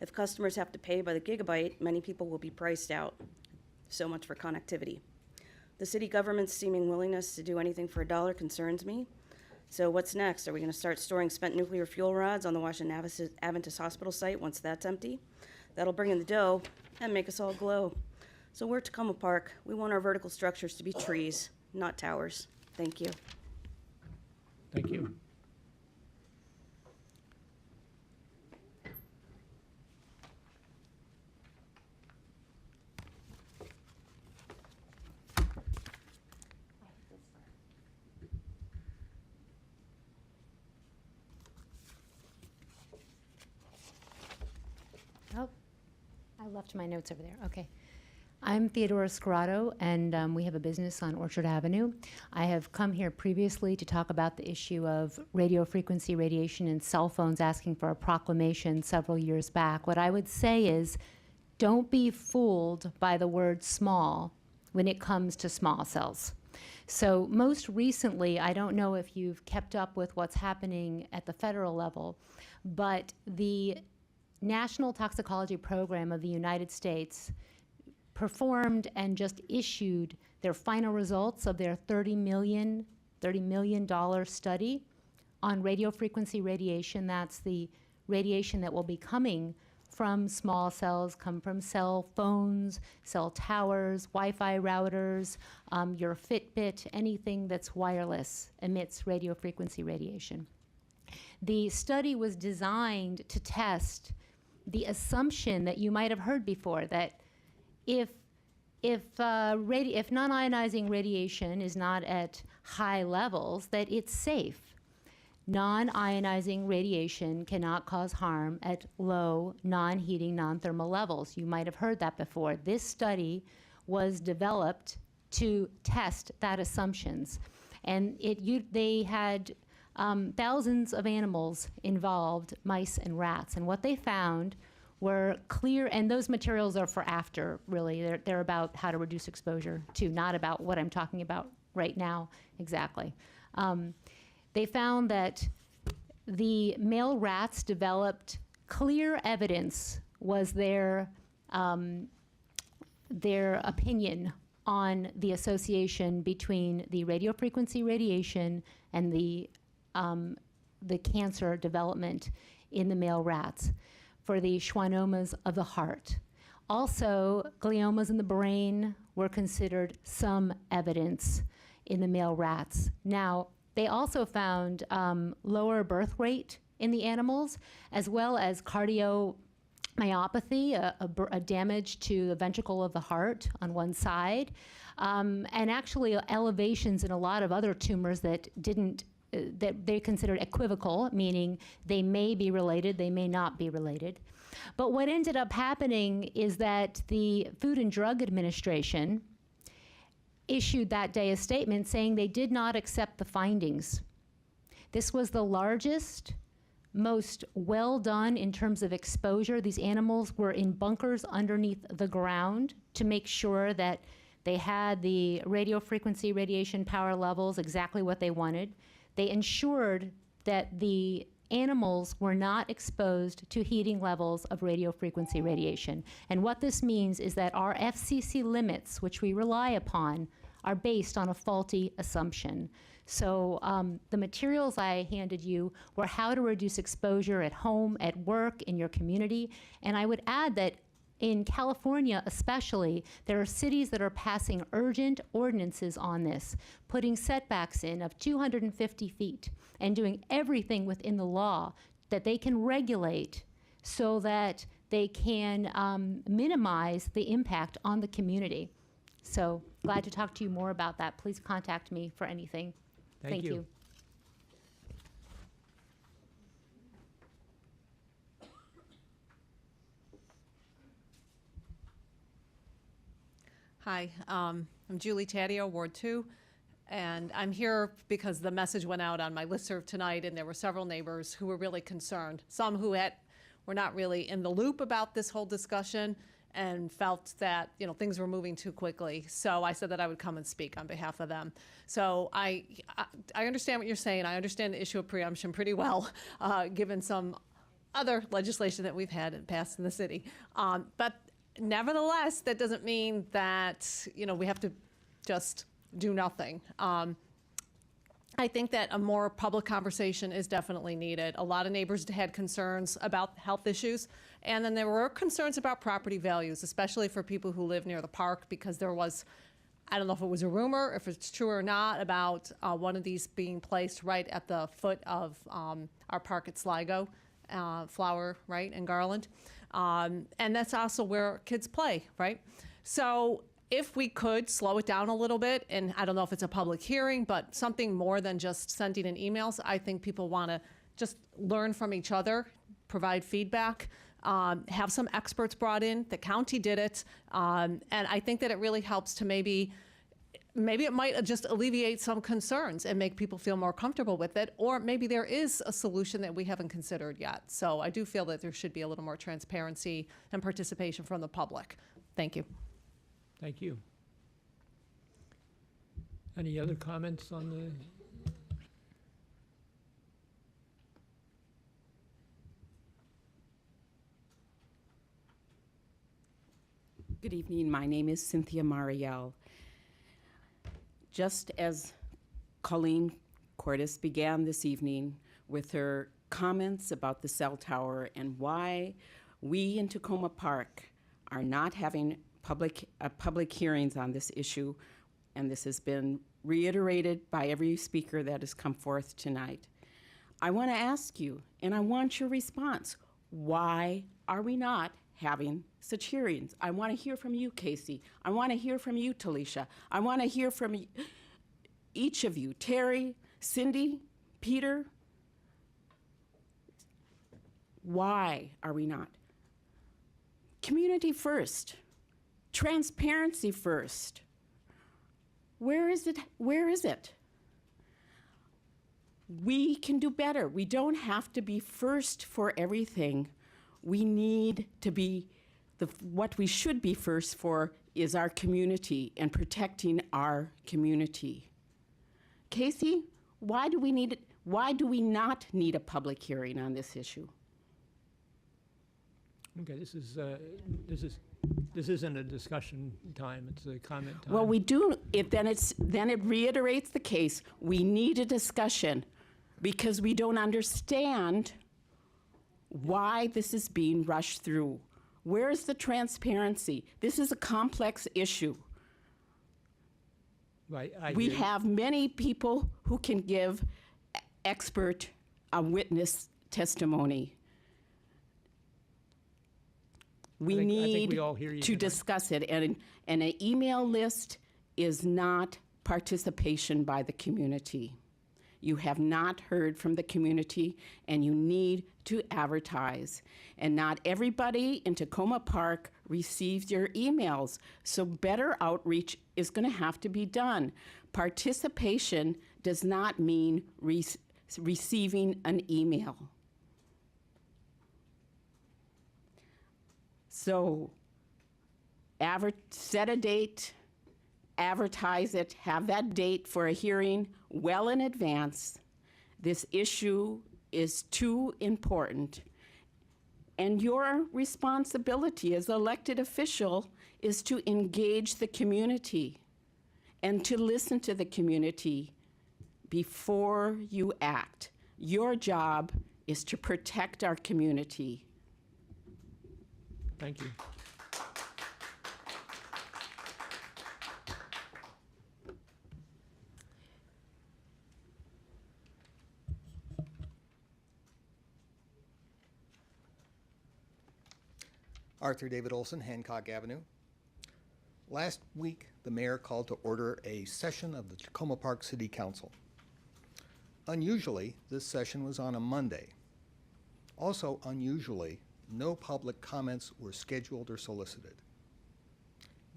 If customers have to pay by the gigabyte, many people will be priced out. So much for connectivity. The city government's seeming willingness to do anything for a dollar concerns me. So what's next? Are we going to start storing spent nuclear fuel rods on the Washington Adventist Hospital site once that's empty? That'll bring in the dough and make us all glow. So we're Tacoma Park. We want our vertical structures to be trees, not towers. Thank you. Thank you. Oh, I left my notes over there. Okay. I'm Theodora Scorado, and we have a business on Orchard Avenue. I have come here previously to talk about the issue of radio frequency radiation and cell phones, asking for a proclamation several years back. What I would say is, don't be fooled by the word small when it comes to small cells. So most recently, I don't know if you've kept up with what's happening at the federal level, but the National Toxicology Program of the United States performed and just issued their final results of their $30 million study on radio frequency radiation. That's the radiation that will be coming from small cells, come from cell phones, cell towers, Wi-Fi routers, your Fitbit, anything that's wireless emits radio frequency radiation. The study was designed to test the assumption that you might have heard before, that if non-ionizing radiation is not at high levels, that it's safe. Non-ionizing radiation cannot cause harm at low, non-heating, non-thermal levels. You might have heard that before. This study was developed to test that assumptions. And they had thousands of animals involved, mice and rats. And what they found were clear, and those materials are for after, really. They're about how to reduce exposure to, not about what I'm talking about right now exactly. They found that the male rats developed clear evidence, was their opinion on the association between the radiofrequency radiation and the cancer development in the male rats for the schwannomas of the heart. Also, gliomas in the brain were considered some evidence in the male rats. Now, they also found lower birth rate in the animals, as well as cardiomyopathy, a damage to the ventricle of the heart on one side, and actually elevations in a lot of other tumors that they considered equivocal, meaning they may be related, they may not be related. But what ended up happening is that the Food and Drug Administration issued that day a statement saying they did not accept the findings. This was the largest, most well done in terms of exposure. These animals were in bunkers underneath the ground to make sure that they had the radio frequency radiation power levels exactly what they wanted. They ensured that the animals were not exposed to heating levels of radio frequency radiation. And what this means is that our FCC limits, which we rely upon, are based on a faulty assumption. So the materials I handed you were how to reduce exposure at home, at work, in your community. And I would add that in California especially, there are cities that are passing urgent ordinances on this, putting setbacks in of 250 feet and doing everything within the law that they can regulate so that they can minimize the impact on the community. So glad to talk to you more about that. Please contact me for anything. Thank you. Hi, I'm Julie Taddeo, Ward 2, and I'm here because the message went out on my listserv tonight, and there were several neighbors who were really concerned. Some who were not really in the loop about this whole discussion, and felt that, things were moving too quickly. So I said that I would come and speak on behalf of them. So I understand what you're saying. I understand the issue of preemption pretty well, given some other legislation that we've had and passed in the city. But nevertheless, that doesn't mean that, we have to just do nothing. I think that a more public conversation is definitely needed. A lot of neighbors had concerns about health issues, and then there were concerns about property values, especially for people who live near the park, because there was, I don't know if it was a rumor, if it's true or not, about one of these being placed right at the foot of our park at Sligo, Flower, right, and Garland. And that's also where kids play, right? So if we could slow it down a little bit, and I don't know if it's a public hearing, but something more than just sending in emails, I think people want to just learn from each other, provide feedback, have some experts brought in. The county did it, and I think that it really helps to maybe it might just alleviate some concerns and make people feel more comfortable with it, or maybe there is a solution that we haven't considered yet. So I do feel that there should be a little more transparency and participation from the public. Thank you. Thank you. Any other comments on the? Good evening. My name is Cynthia Marielle. Just as Colleen Cordes began this evening with her comments about the cell tower and why we in Tacoma Park are not having public hearings on this issue, and this has been reiterated by every speaker that has come forth tonight. I want to ask you, and I want your response, why are we not having such hearings? I want to hear from you, Casey. I want to hear from you, Talisha. I want to hear from each of you, Terry, Cindy, Peter. Why are we not? Community first. Transparency first. Where is it? Where is it? We can do better. We don't have to be first for everything. We need to be, what we should be first for is our community and protecting our community. Casey, why do we not need a public hearing on this issue? Okay, this isn't a discussion time, it's a comment time. Well, we do, then it reiterates the case. We need a discussion because we don't understand why this is being rushed through. Where's the transparency? This is a complex issue. Right, We have many people who can give expert witness testimony. We I think need we all hear you to tonight. discuss it, and an email list is not participation by the community. You have not heard from the community, and you need to advertise. And not everybody in Tacoma Park receives your emails, so better outreach is going to have to be done. Participation does not mean receiving an email. So set a date, advertise it, have that date for a hearing well in advance. This issue is too important. And your responsibility as elected official is to engage the community and to listen to the community before you act. Your job is to protect our community. Thank you. Arthur David Olson, Hancock Avenue. Last week, the mayor called to order a session of the Tacoma Park City Council. Unusually, this session was on a Monday. Also unusually, no public comments were scheduled or solicited.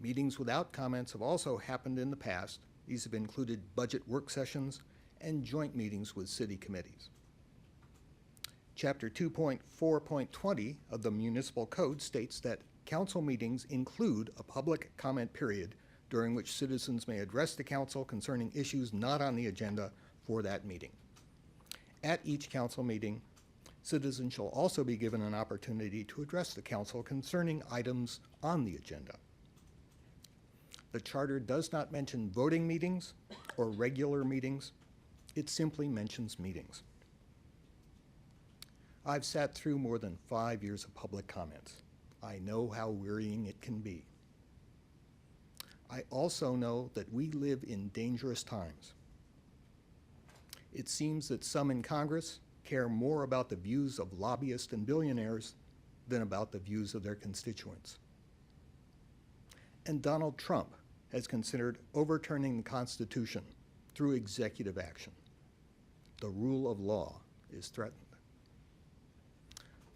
Meetings without comments have also happened in the past. These have included budget work sessions and joint meetings with city committees. Chapter 2.4.20 of the Municipal Code states that council meetings include a public comment period during which citizens may address the council concerning issues not on the agenda for that meeting. At each council meeting, citizens shall also be given an opportunity to address the council concerning items on the agenda. The charter does not mention voting meetings or regular meetings. It simply mentions meetings. I've sat through more than 5 years of public comments. I know how wearying it can be. I also know that we live in dangerous times. It seems that some in Congress care more about the views of lobbyists and billionaires than about the views of their constituents. And Donald Trump has considered overturning the Constitution through executive action. The rule of law is threatened.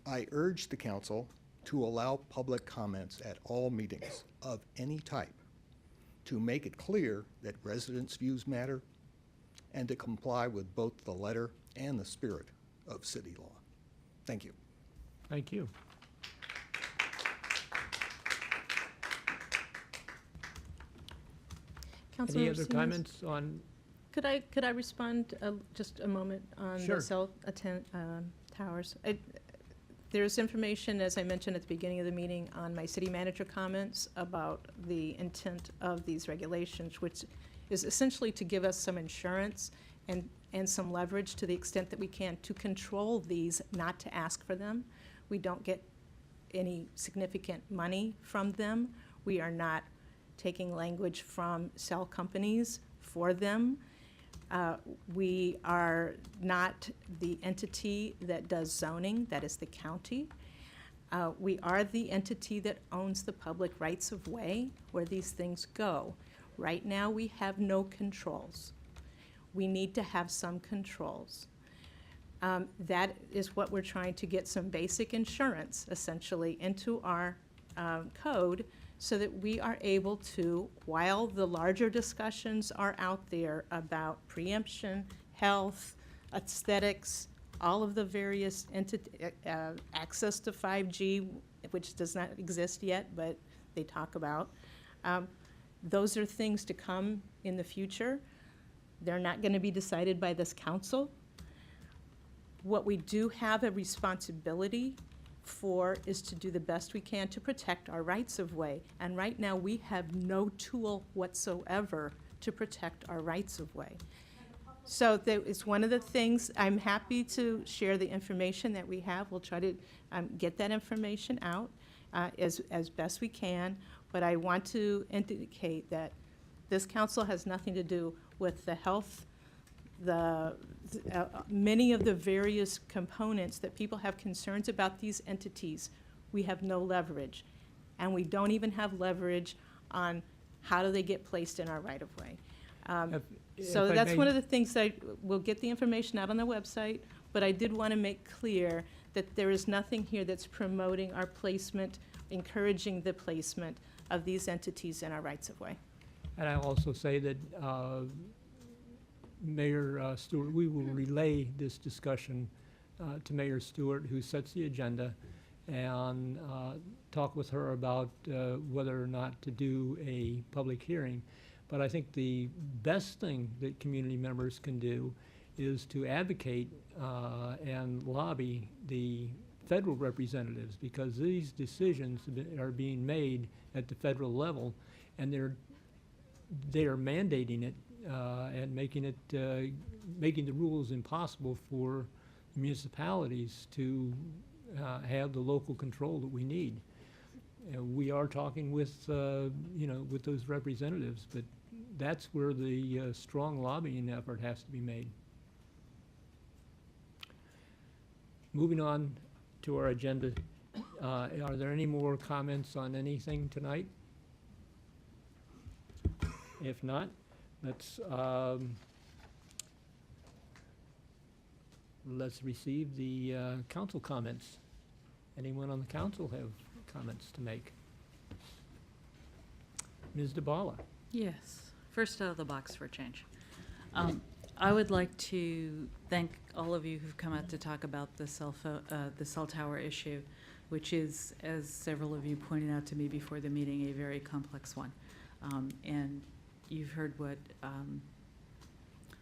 I urge the council to allow public comments at all meetings of any type, to make it clear that residents' views matter, and to comply with both the letter and the spirit of city law. Thank you. Thank you. Any Councilmember other Siemens? comments on, Could I respond just a moment on Sure. the cell towers? There's information, as I mentioned at the beginning of the meeting, on my city manager comments about the intent of these regulations, which is essentially to give us some insurance and some leverage to the extent that we can to control these, not to ask for them. We don't get any significant money from them. We are not taking language from cell companies for them. We are not the entity that does zoning, that is the county. We are the entity that owns the public rights of way where these things go. Right now, we have no controls. We need to have some controls. That is what we're trying to get some basic insurance, essentially, into our code so that we are able to, while the larger discussions are out there about preemption, health, aesthetics, all of the various access to 5G, which does not exist yet, but they talk about, those are things to come in the future. They're not going to be decided by this council. What we do have a responsibility for is to do the best we can to protect our rights of way. And right now, we have no tool whatsoever to protect our rights of way. So it's one of the things, I'm happy to share the information that we have. We'll try to get that information out as best we can. But I want to indicate that this council has nothing to do with the health, many of the various components that people have concerns about these entities. We have no leverage. And we don't even have leverage on how do they get placed in our right-of-way. So if I that's may- one of the things that we'll get the information out on the website, but I did want to make clear that there is nothing here that's promoting our placement, encouraging the placement of these entities in our rights-of-way. and I'll also say that Mayor Stewart, we will relay this discussion to Mayor Stewart, who sets the agenda, and talk with her about whether or not to do a public hearing. But I think the best thing that community members can do is to advocate and lobby the federal representatives, because these decisions are being made at the federal level, and they are mandating it and making the rules impossible for municipalities to have the local control that we need. We are talking with with those representatives, but that's where the strong lobbying effort has to be made. Moving on to our agenda, are there any more comments on anything tonight? If not, let's receive the council comments. Anyone on the council have comments to make? Ms. DeBala. Yes, first out of the box for a change. I would like to thank all of you who've come out to talk about the cell tower issue. which is, as several of you pointed out to me before the meeting, a very complex one. And you've heard what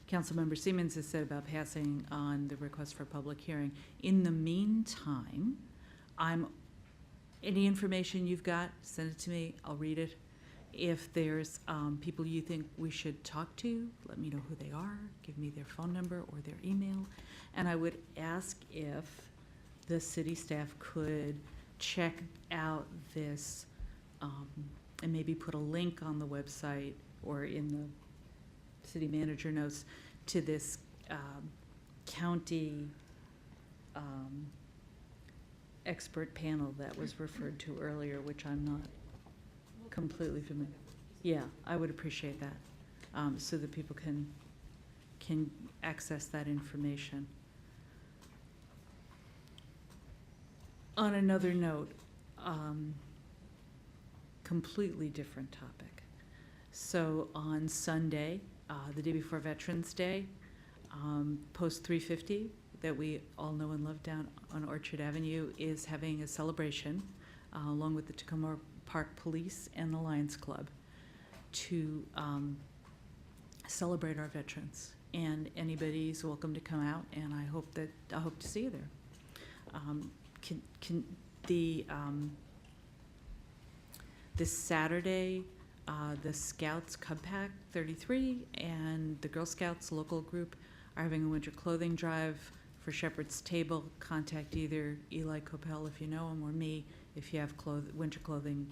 Councilmember Siemens has said about passing on the request for public hearing. In the meantime, any information you've got, send it to me, I'll read it. If there's people you think we should talk to, let me know who they are, give me their phone number or their email. And I would ask if the city staff could check out this and maybe put a link on the website or in the city manager notes to this county expert panel that was referred to earlier, which I'm not completely familiar. Yeah, I would appreciate that, so that people can access that information. On another note, completely different topic. So on Sunday, the day before Veterans Day, Post 350 that we all know and love down on Orchard Avenue is having a celebration along with the Tacoma Park Police and the Lions Club to celebrate our veterans. And anybody's welcome to come out, and I hope to see you there. This Saturday, the Scouts Cub Pack 33 and the Girl Scouts local group are having a winter clothing drive for Shepherd's Table. Contact either Eli Coppell if you know him, or me if you have winter clothing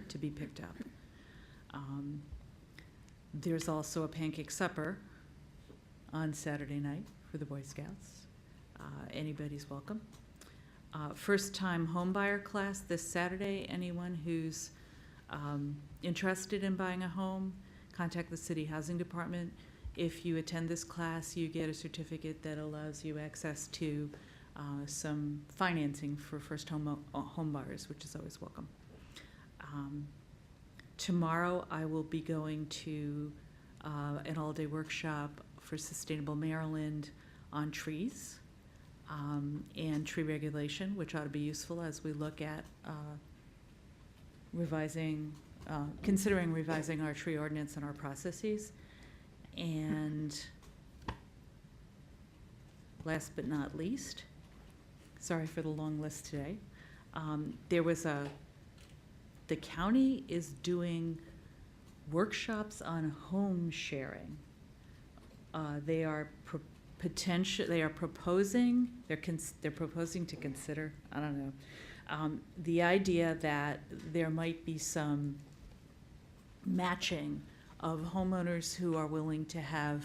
to be picked up. There's also a pancake supper on Saturday night for the Boy Scouts. Anybody's welcome. First-time homebuyer class this Saturday. Anyone who's interested in buying a home, contact the City Housing Department. If you attend this class, you get a certificate that allows you access to some financing for first home buyers, which is always welcome. Tomorrow, I will be going to an all-day workshop for Sustainable Maryland on trees and tree regulation, which ought to be useful as we look at considering revising our tree ordinance and our processes. And last but not least, sorry for the long list today, the county is doing workshops on home sharing. They are proposing to consider, I don't know, the idea that there might be some matching of homeowners who are willing to have,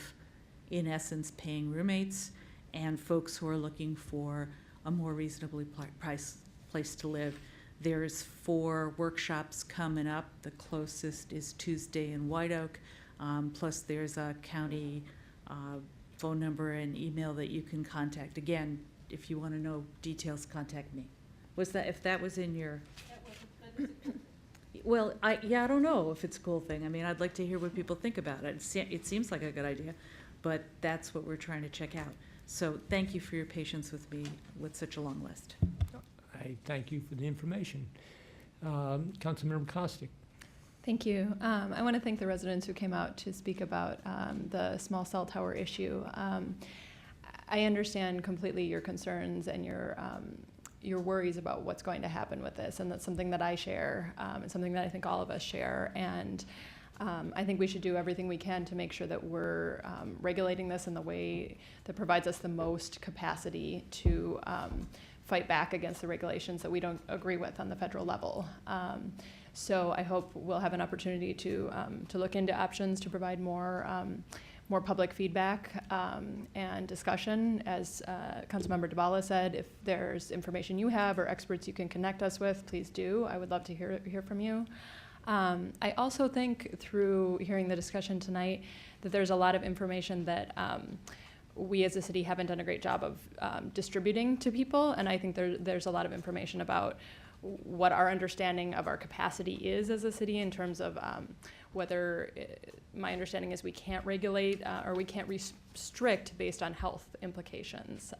in essence, paying roommates, and folks who are looking for a more reasonably priced place to live. There's 4 workshops coming up. The closest is Tuesday in White Oak. Plus there's a county phone number and email that you can contact. Again, if you want to know details, contact me. If that was in your... Well, I don't know if it's a cool thing. I mean, I'd like to hear what people think about it. It seems like a good idea, but that's what we're trying to check out. So thank you for your patience with me with such a long list. I thank you for the information. Councilmember Costick. Thank you. I want to thank the residents who came out to speak about the small cell tower issue. I understand completely your concerns and your worries about what's going to happen with this, and that's something that I share, and something that I think all of us share. And I think we should do everything we can to make sure that we're regulating this in the way that provides us the most capacity to fight back against the regulations that we don't agree with on the federal level. So I hope we'll have an opportunity to look into options to provide more public feedback and discussion. As Councilmember DeBala said, if there's information you have or experts you can connect us with, please do. I would love to hear from you. I also think through hearing the discussion tonight that there's a lot of information that we as a city haven't done a great job of distributing to people, and I think there's a lot of information about what our understanding of our capacity is as a city in terms of whether, my understanding is we can't regulate or we can't restrict based on health implications.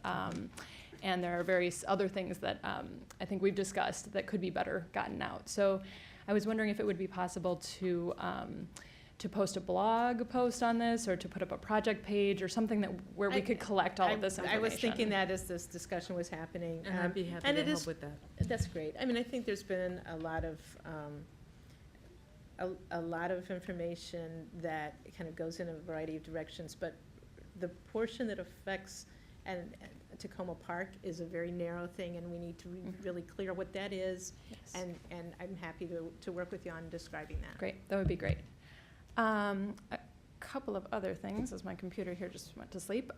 And there are various other things that I think we've discussed that could be better gotten out. So I was wondering if it would be possible to post a blog post on this, or to put up a project page or something where we could collect all of this information. I was thinking that as this discussion was happening. And I'd be happy and to it help is- with that. That's great. I mean, I think there's been a lot of information that kind of goes in a variety of directions, but the portion that affects and Tacoma Park is a very narrow thing, and we need to be really clear what that is. Yes. And I'm happy to work with you on describing that. Great, that would be great. A couple of other things, as my computer here just went to sleep.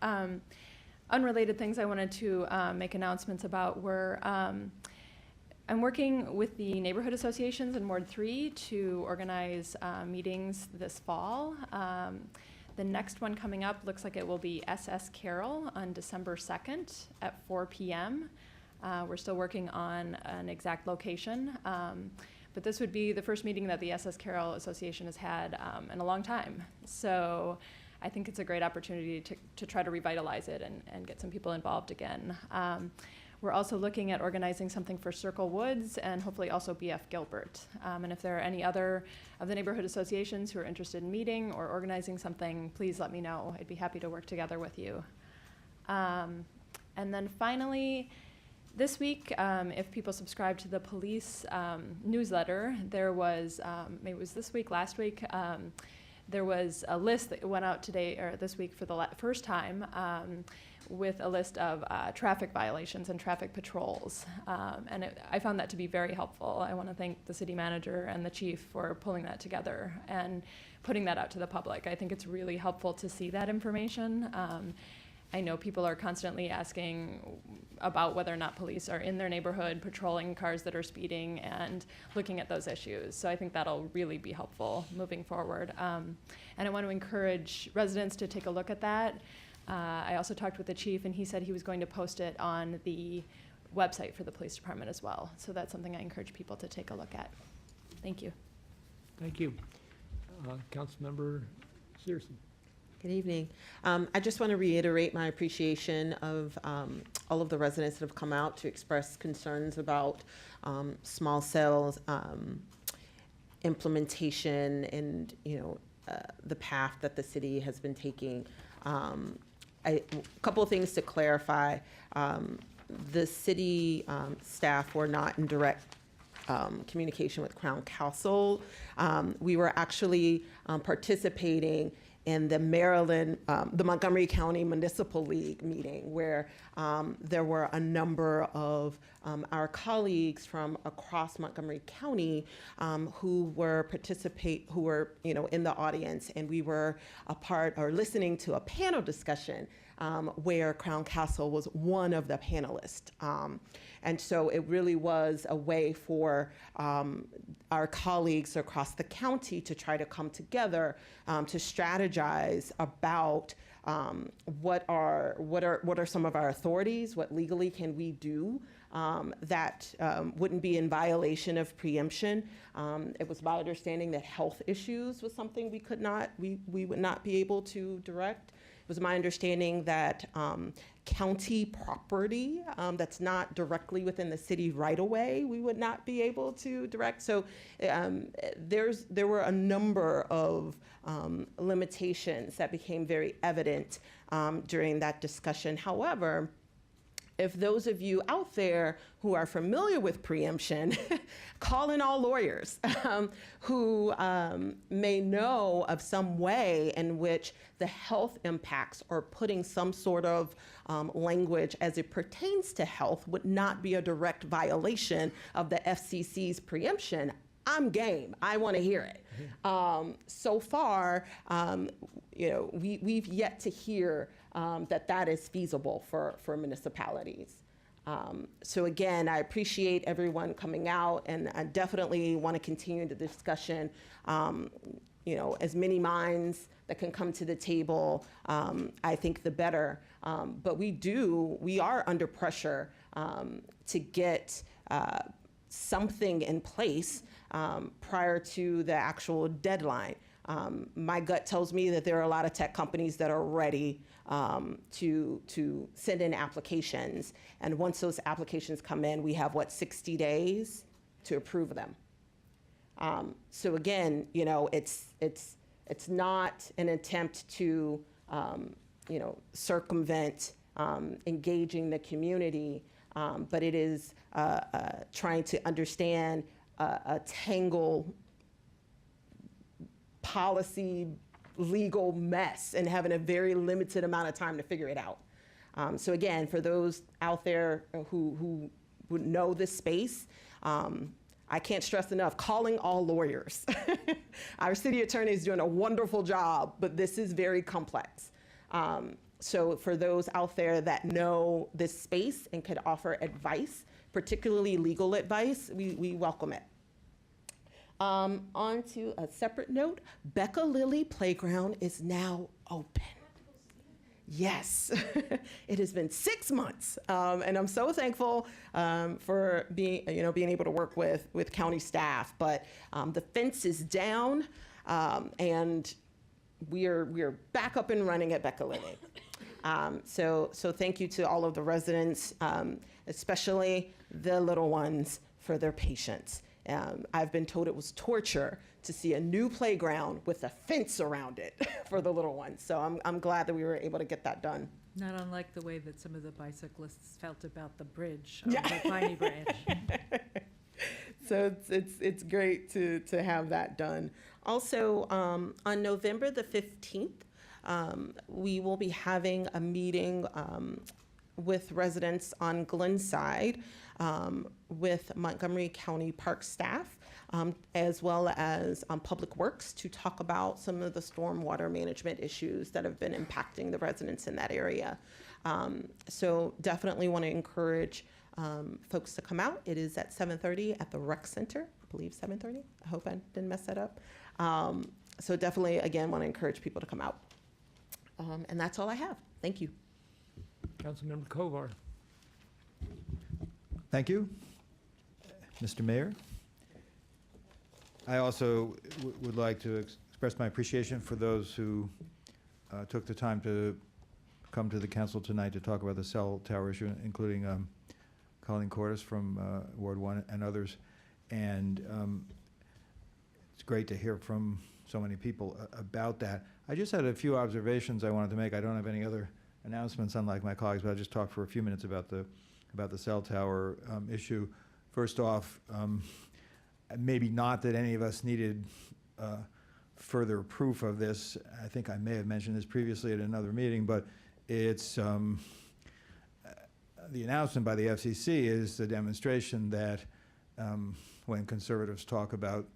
Unrelated things I wanted to make announcements about were I'm working with the neighborhood associations in Ward 3 to organize meetings this fall. The next one coming up looks like it will be SS Carroll on December 2nd at 4 p.m. We're still working on an exact location. But this would be the first meeting that the SS Carroll Association has had in a long time. So I think it's a great opportunity to try to revitalize it and get some people involved again. We're also looking at organizing something for Circle Woods and hopefully also BF Gilbert. And if there are any other of the neighborhood associations who are interested in meeting or organizing something, please let me know. I'd be happy to work together with you. And then finally, this week, if people subscribe to the police newsletter, there was, maybe it was this week, last week, there was a list that went out today or this week for the first time with a list of traffic violations and traffic patrols. And I found that to be very helpful. I want to thank the city manager and the chief for pulling that together and putting that out to the public. I think it's really helpful to see that information. I know people are constantly asking about whether or not police are in their neighborhood patrolling cars that are speeding and looking at those issues. So I think that'll really be helpful moving forward. And I want to encourage residents to take a look at that. I also talked with the chief, and he said he was going to post it on the website for the police department as well. So that's something I encourage people to take a look at. Thank you. Thank you. Councilmember Searson. Good evening. I just want to reiterate my appreciation of all of the residents that have come out to express concerns about small cells implementation and, the path that the city has been taking. A couple of things to clarify. The city staff were not in direct communication with Crown Council. We were actually participating in the the Montgomery County Municipal League meeting, where there were a number of our colleagues from across Montgomery County who were in the audience, and we were a part or listening to a panel discussion where Crown Castle was one of the panelists. And so it really was a way for our colleagues across the county to try to come together to strategize about what are some of our authorities, what legally can we do that wouldn't be in violation of preemption. It was my understanding that health issues was something we would not be able to direct. It was my understanding that county property that's not directly within the city right away, we would not be able to direct. So there were a number of limitations that became very evident during that discussion. However, if those of you out there who are familiar with preemption, call in all lawyers who may know of some way in which the health impacts or putting some sort of language as it pertains to health would not be a direct violation of the FCC's preemption. I'm game. I want to hear it. So far, we've yet to hear that is feasible for municipalities. So again, I appreciate everyone coming out, and I definitely want to continue the discussion. As many minds that can come to the table, I think the better. But we are under pressure to get something in place prior to the actual deadline. My gut tells me that there are a lot of tech companies that are ready to send in applications. And once those applications come in, we have, 60 days to approve them. So again, it's not an attempt to, circumvent engaging the community, but it is trying to understand a tangled policy, legal mess and having a very limited amount of time to figure it out. So again, for those out there who would know this space, I can't stress enough, calling all lawyers. Our city attorney is doing a wonderful job, but this is very complex. So for those out there that know this space and could offer advice, particularly legal advice, we welcome it. On to a separate note, Becca Lilly Playground is now open. Yes, it has been 6 months, and I'm so thankful for being able to work with county staff. But the fence is down, and we are back up and running at Becca Lilly. So thank you to all of the residents, especially the little ones, for their patience. I've been told it was torture to see a new playground with a fence around it for the little ones. So I'm glad that we were able to get that done. Not unlike the way that some of the bicyclists felt about the bridge, the Piney Branch. So it's great to have that done. Also, on November the 15th, we will be having a meeting with residents on Glenside, with Montgomery County Park staff, as well as Public Works, to talk about some of the stormwater management issues that have been impacting the residents in that area. So definitely want to encourage folks to come out. It is at 7:30 at the Rec Center, I believe 7:30. I hope I didn't mess that up. So definitely, again, want to encourage people to come out. And that's all I have. Thank you. Councilmember Kovar. Thank you, Mr. Mayor. I also would like to express my appreciation for those who took the time to come to the council tonight to talk about the cell tower issue, including Colleen Cordes from Ward 1 and others. And it's great to hear from so many people about that. I just had a few observations I wanted to make. I don't have any other announcements, unlike my colleagues, but I'll just talk for a few minutes about the cell tower issue. First off, maybe not that any of us needed further proof of this. I think I may have mentioned this previously at another meeting, but it's the announcement by the FCC is the demonstration that when conservatives talk about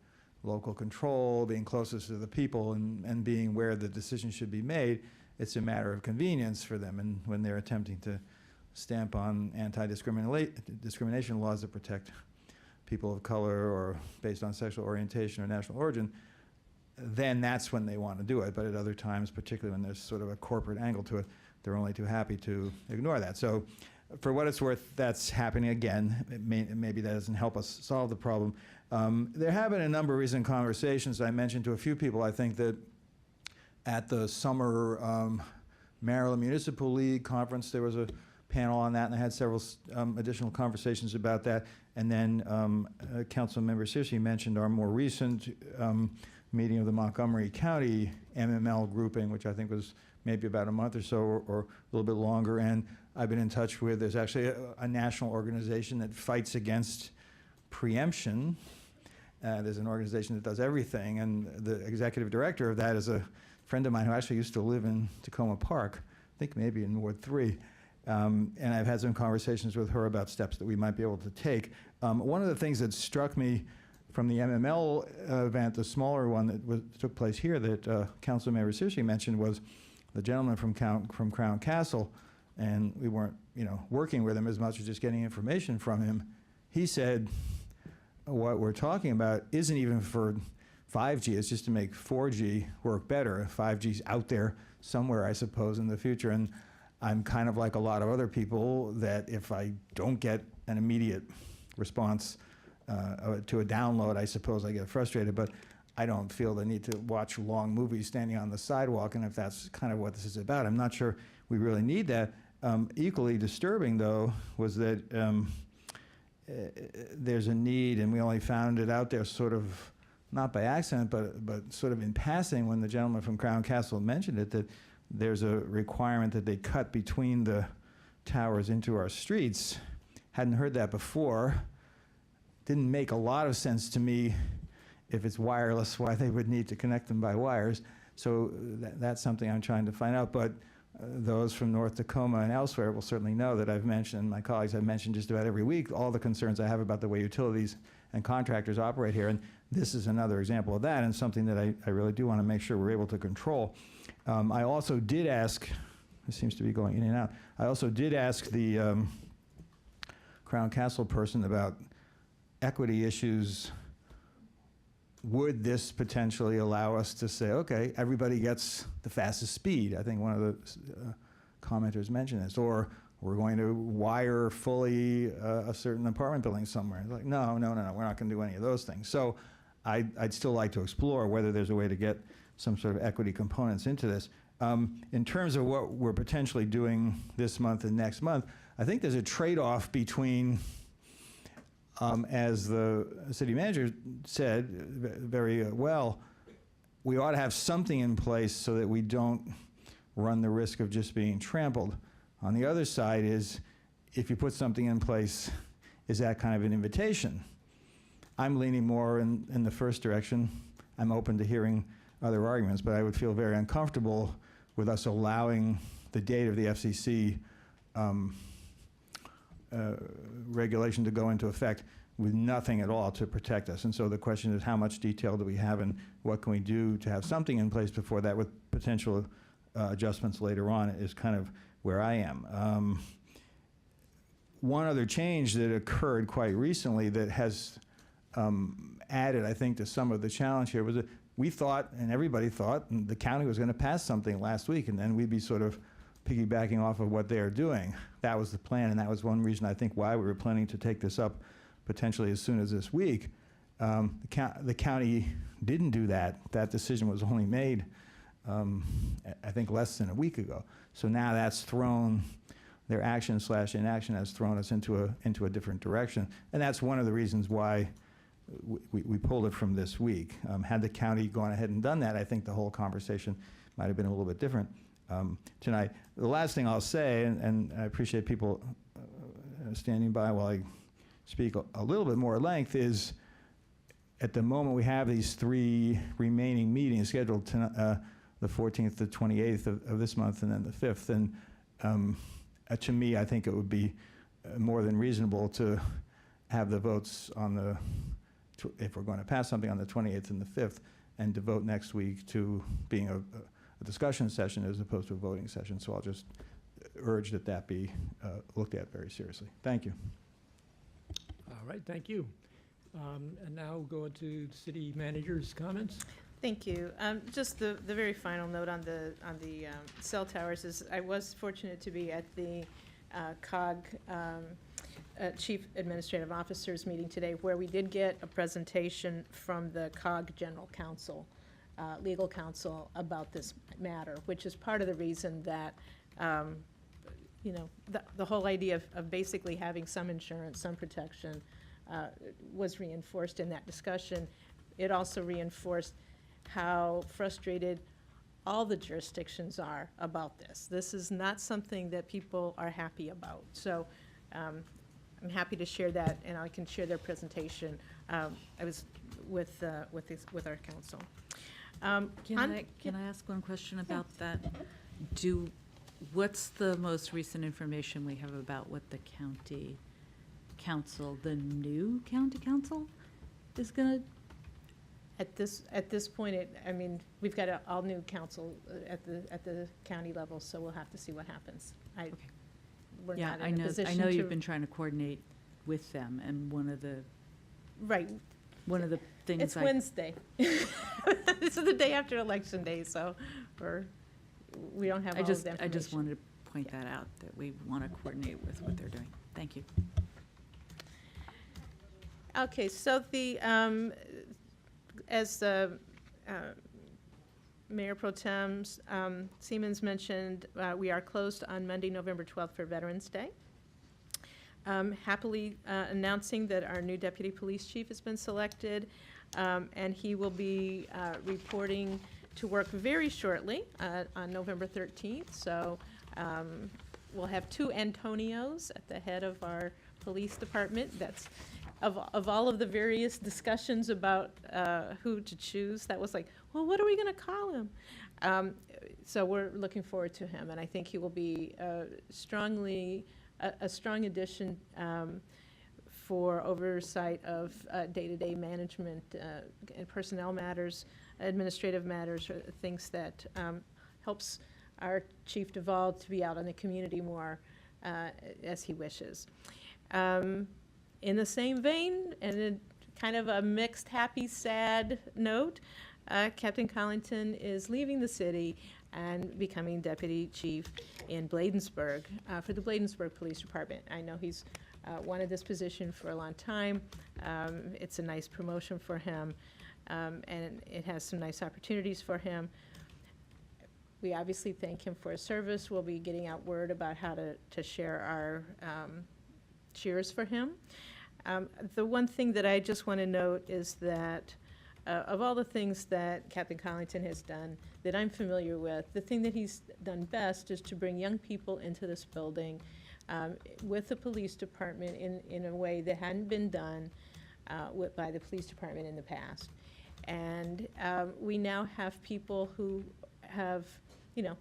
local control, being closest to the people, and being where the decision should be made, it's a matter of convenience for them. And when they're attempting to stamp on anti-discrimination laws that protect people of color or based on sexual orientation or national origin, then that's when they want to do it. But at other times, particularly when there's sort of a corporate angle to it, they're only too happy to ignore that. So for what it's worth, that's happening again. Maybe that doesn't help us solve the problem. There have been a number of recent conversations. I mentioned to a few people, I think, that at the summer Maryland Municipal League conference, there was a panel on that, and I had several additional conversations about that. And then Councilmember Searcy mentioned our more recent meeting of the Montgomery County MML grouping, which I think was maybe about a month or so, or a little bit longer. And I've been in touch with, there's actually a national organization that fights against preemption. There's an organization that does everything, and the executive director of that is a friend of mine who actually used to live in Tacoma Park, I think maybe in Ward 3. And I've had some conversations with her about steps that we might be able to take. One of the things that struck me from the MML event, the smaller one that took place here that Councilmember Searcy mentioned, was the gentleman from Crown Castle, and we weren't working with him as much as just getting information from him. He said, what we're talking about isn't even for 5G, it's just to make 4G work better. 5G's out there somewhere, I suppose, in the future. And I'm kind of like a lot of other people that if I don't get an immediate response to a download, I suppose I get frustrated, but I don't feel the need to watch long movies standing on the sidewalk, and if that's kind of what this is about, I'm not sure we really need that. Equally disturbing, though, was that there's a need, and we only found it out there sort of, not by accident, but sort of in passing when the gentleman from Crown Castle mentioned it, that there's a requirement that they cut between the towers into our streets. Hadn't heard that before. Didn't make a lot of sense to me. If it's wireless, why they would need to connect them by wires. So that's something I'm trying to find out. But those from North Tacoma and elsewhere will certainly know that I've mentioned, my colleagues have mentioned just about every week, all the concerns I have about the way utilities and contractors operate here. And this is another example of that, and something that I really do want to make sure we're able to control. I also did ask, this seems to be going in and out, I also did ask the Crown Castle person about equity issues. Would this potentially allow us to say, okay, everybody gets the fastest speed? I think one of the commenters mentioned this. Or we're going to wire fully a certain apartment building somewhere. Like, no, we're not going to do any of those things. So I'd still like to explore whether there's a way to get some sort of equity components into this. In terms of what we're potentially doing this month and next month, I think there's a trade-off between as the city manager said very well, we ought to have something in place so that we don't run the risk of just being trampled. On the other side is, if you put something in place, is that kind of an invitation? I'm leaning more in the first direction. I'm open to hearing other arguments, but I would feel very uncomfortable with us allowing the date of the FCC regulation to go into effect with nothing at all to protect us. And so the question is, how much detail do we have, and what can we do to have something in place before that, with potential adjustments later on, is kind of where I am. One other change that occurred quite recently that has added, I think, to some of the challenge here was that we thought, and everybody thought, and the county was going to pass something last week, and then we'd be sort of piggybacking off of what they are doing. That was the plan, and that was one reason I think why we were planning to take this up potentially as soon as this week. The county didn't do that. That decision was only made, I think, less than a week ago. So now that's thrown, their action/inaction has thrown us into a different direction. And that's one of the reasons why we pulled it from this week. Had the county gone ahead and done that, I think the whole conversation might have been a little bit different tonight. The last thing I'll say, and I appreciate people standing by while I speak a little bit more at length, is at the moment we have these 3 remaining meetings scheduled to, the 14th, the 28th of this month, and then the 5th. And to me, I think it would be more than reasonable to have the votes on the, if we're going to pass something on the 28th and the 5th, and to vote next week to being a discussion session as opposed to a voting session. So I'll just urge that that be looked at very seriously. Thank you. All right, thank you. And now we'll go to city manager's comments. Thank you. Just the very final note on the cell towers is, I was fortunate to be at the COG Chief Administrative Officers meeting today, where we did get a presentation from the COG General Counsel, legal counsel, about this matter, which is part of the reason that the whole idea of basically having some insurance, some protection, was reinforced in that discussion. It also reinforced how frustrated all the jurisdictions are about this. This is not something that people are happy about. So I'm happy to share that, and I can share their presentation. I was with our council. Can I ask one question about that? What's the most recent information we have about what the county council, the new county council, is going to? At this point, we've got an all-new council at the county level, so we'll have to see what happens. We're not in a position I know you've been trying to coordinate with them, and one of the things It's Wednesday. This is the day after Election Day, so we don't have all of the information. I just wanted to point that out, that we want to coordinate with what they're doing. Thank you. Okay, so as the Mayor Pro Tem Siemens mentioned, we are closed on Monday, November 12th for Veterans Day. Happily announcing that our new Deputy Police Chief has been selected, and he will be reporting to work very shortly on November 13th. So we'll have 2 Antonios at the head of our police department. That's of all of the various discussions about who to choose, that was like, well, what are we going to call him? So we're looking forward to him, and I think he will be a strong addition for oversight of day-to-day management and personnel matters, administrative matters, or things that helps our Chief Duvall to be out in the community more as he wishes. In the same vein, and in kind of a mixed happy, sad note, Captain Collington is leaving the city and becoming Deputy Chief in Bladensburg for the Bladensburg Police Department. I know he's wanted this position for a long time. It's a nice promotion for him, and it has some nice opportunities for him. We obviously thank him for his service. We'll be getting out word about how to share our cheers for him. The one thing that I just want to note is that of all the things that Captain Collington has done that I'm familiar with, the thing that he's done best is to bring young people into this building with the police department in a way that hadn't been done by the police department in the past. And we now have people who have,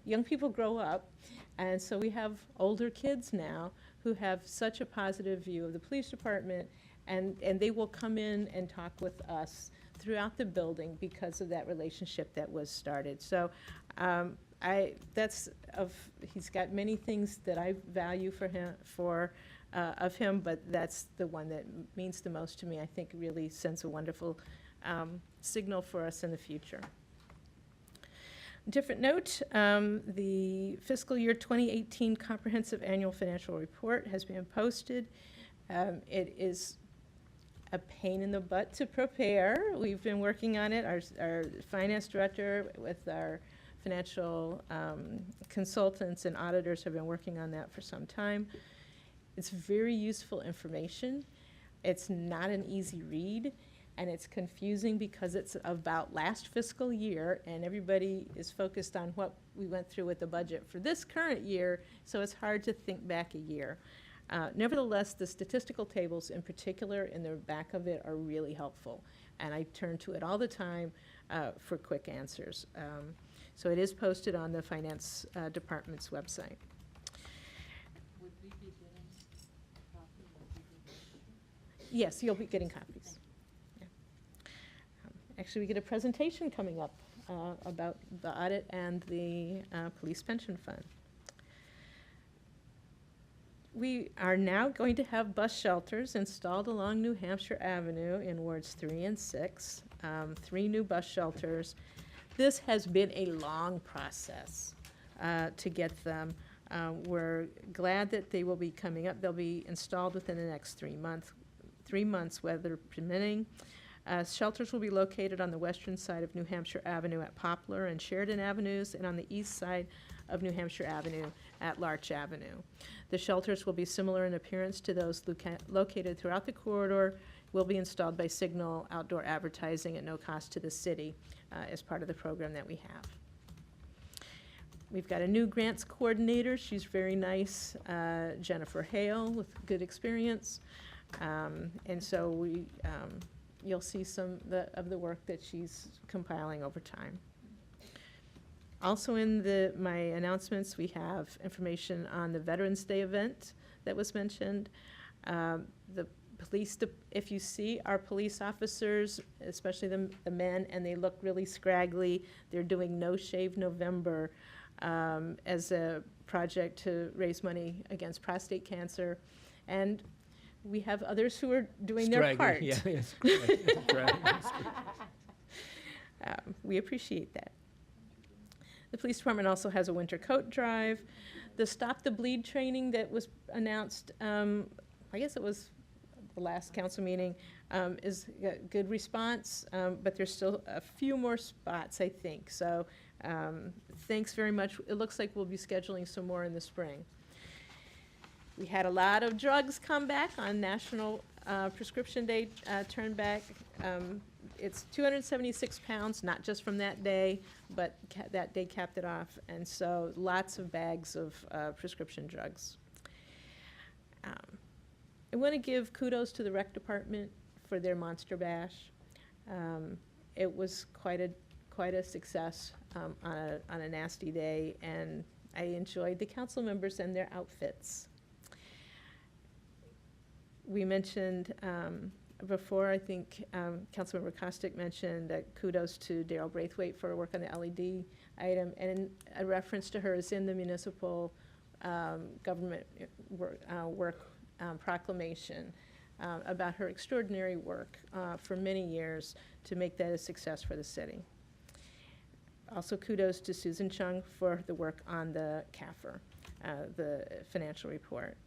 young people grow up, and so we have older kids now who have such a positive view of the police department, and they will come in and talk with us throughout the building because of that relationship that was started. So he's got many things that I value of him, but that's the one that means the most to me. I think really sends a wonderful signal for us in the future. Different note, the fiscal year 2018 Comprehensive Annual Financial Report has been posted. It is a pain in the butt to prepare. We've been working on it. Our finance director with our financial consultants and auditors have been working on that for some time. It's very useful information. It's not an easy read. And it's confusing because it's about last fiscal year, and everybody is focused on what we went through with the budget for this current year, so it's hard to think back a year. Nevertheless, the statistical tables in particular in the back of it are really helpful, and I turn to it all the time for quick answers. So it is posted on the Finance Department's website. Would we be getting copies? Yes, you'll be getting copies. Actually, we get a presentation coming up about the audit and the police pension fund. We are now going to have bus shelters installed along New Hampshire Avenue in wards 3 and 6, 3 new bus shelters. This has been a long process to get them. We're glad that they will be coming up. They'll be installed within the next 3 months, weather permitting. Shelters will be located on the western side of New Hampshire Avenue at Poplar and Sheridan Avenues, and on the east side of New Hampshire Avenue at Larch Avenue. The shelters will be similar in appearance to those located throughout the corridor, will be installed by Signal Outdoor Advertising at no cost to the city as part of the program that we have. We've got a new grants coordinator. She's very nice, Jennifer Hale, with good experience. And so you'll see some of the work that she's compiling over time. Also in my announcements, we have information on the Veterans Day event that was mentioned. The police, if you see our police officers, especially the men, and they look really scraggly, they're doing No Shave November as a project to raise money against prostate cancer. And we have others who are doing their part. Yeah, yes. We appreciate that. The police department also has a winter coat drive. The Stop the Bleed training that was announced, I guess it was the last council meeting, is a good response, but there's still a few more spots, I think. So thanks very much. It looks like we'll be scheduling some more in the spring. We had a lot of drugs come back on National Prescription Day, turn back. It's 276 pounds, not just from that day, but that day capped it off. And so lots of bags of prescription drugs. I want to give kudos to the rec department for their Monster Bash. It was quite a success on a nasty day, and I enjoyed the council members and their outfits. We mentioned before, I think Councilmember Costick mentioned kudos to Daryl Braithwaite for work on the LED item, and a reference to her is in the municipal government work proclamation about her extraordinary work for many years to make that a success for the city. Also kudos to Susan Chung for the work on the CAFR, the financial report.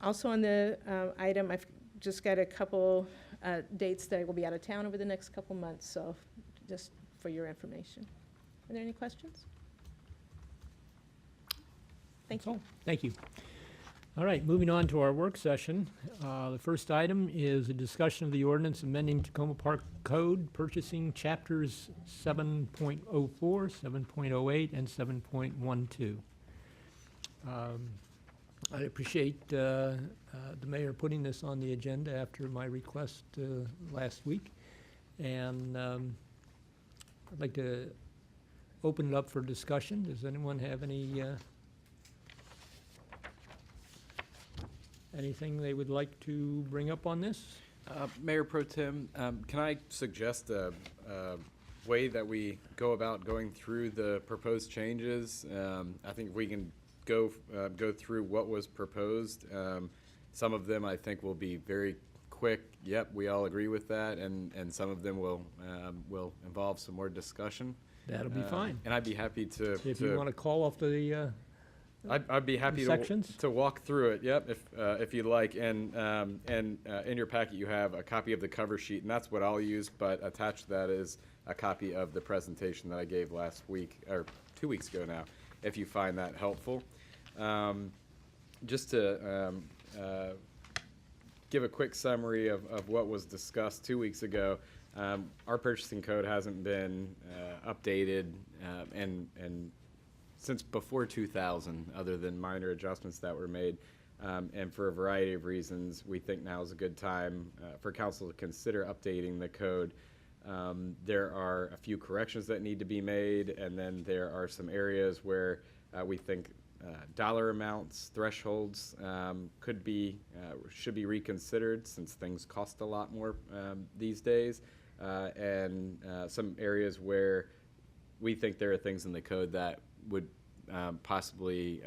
Also on the item, I've just got a couple dates that I will be out of town over the next couple months, so just for your information. Are there any questions? Thank you. Thank you. All right, moving on to our work session. The first item is a discussion of the ordinance amending Tacoma Park Code, purchasing chapters 7.04, 7.08, and 7.12. I appreciate the mayor putting this on the agenda after my request last week. And I'd like to open it up for discussion. Does anyone have anything they would like to bring up on this? Mayor Pro Tem, can I suggest a way that we go about going through the proposed changes? I think we can go through what was proposed. Some of them I think will be very quick. Yep, we all agree with that, and some of them will involve some more discussion. That'll be fine. And I'd be happy to. If you want to call off the I'd be happy to walk through it. Yep, if you'd like. And in your packet you have a copy of the cover sheet, and that's what I'll use. But attached to that is a copy of the presentation that I gave last week or 2 weeks ago now, if you find that helpful. Just to give a quick summary of what was discussed 2 weeks ago. Our purchasing code hasn't been updated and since before 2000, other than minor adjustments that were made. And for a variety of reasons, we think now is a good time for council to consider updating the code. There are a few corrections that need to be made, and then there are some areas where we think dollar amounts, thresholds should be reconsidered, since things cost a lot more these days, and some areas where we think there are things in the code that would possibly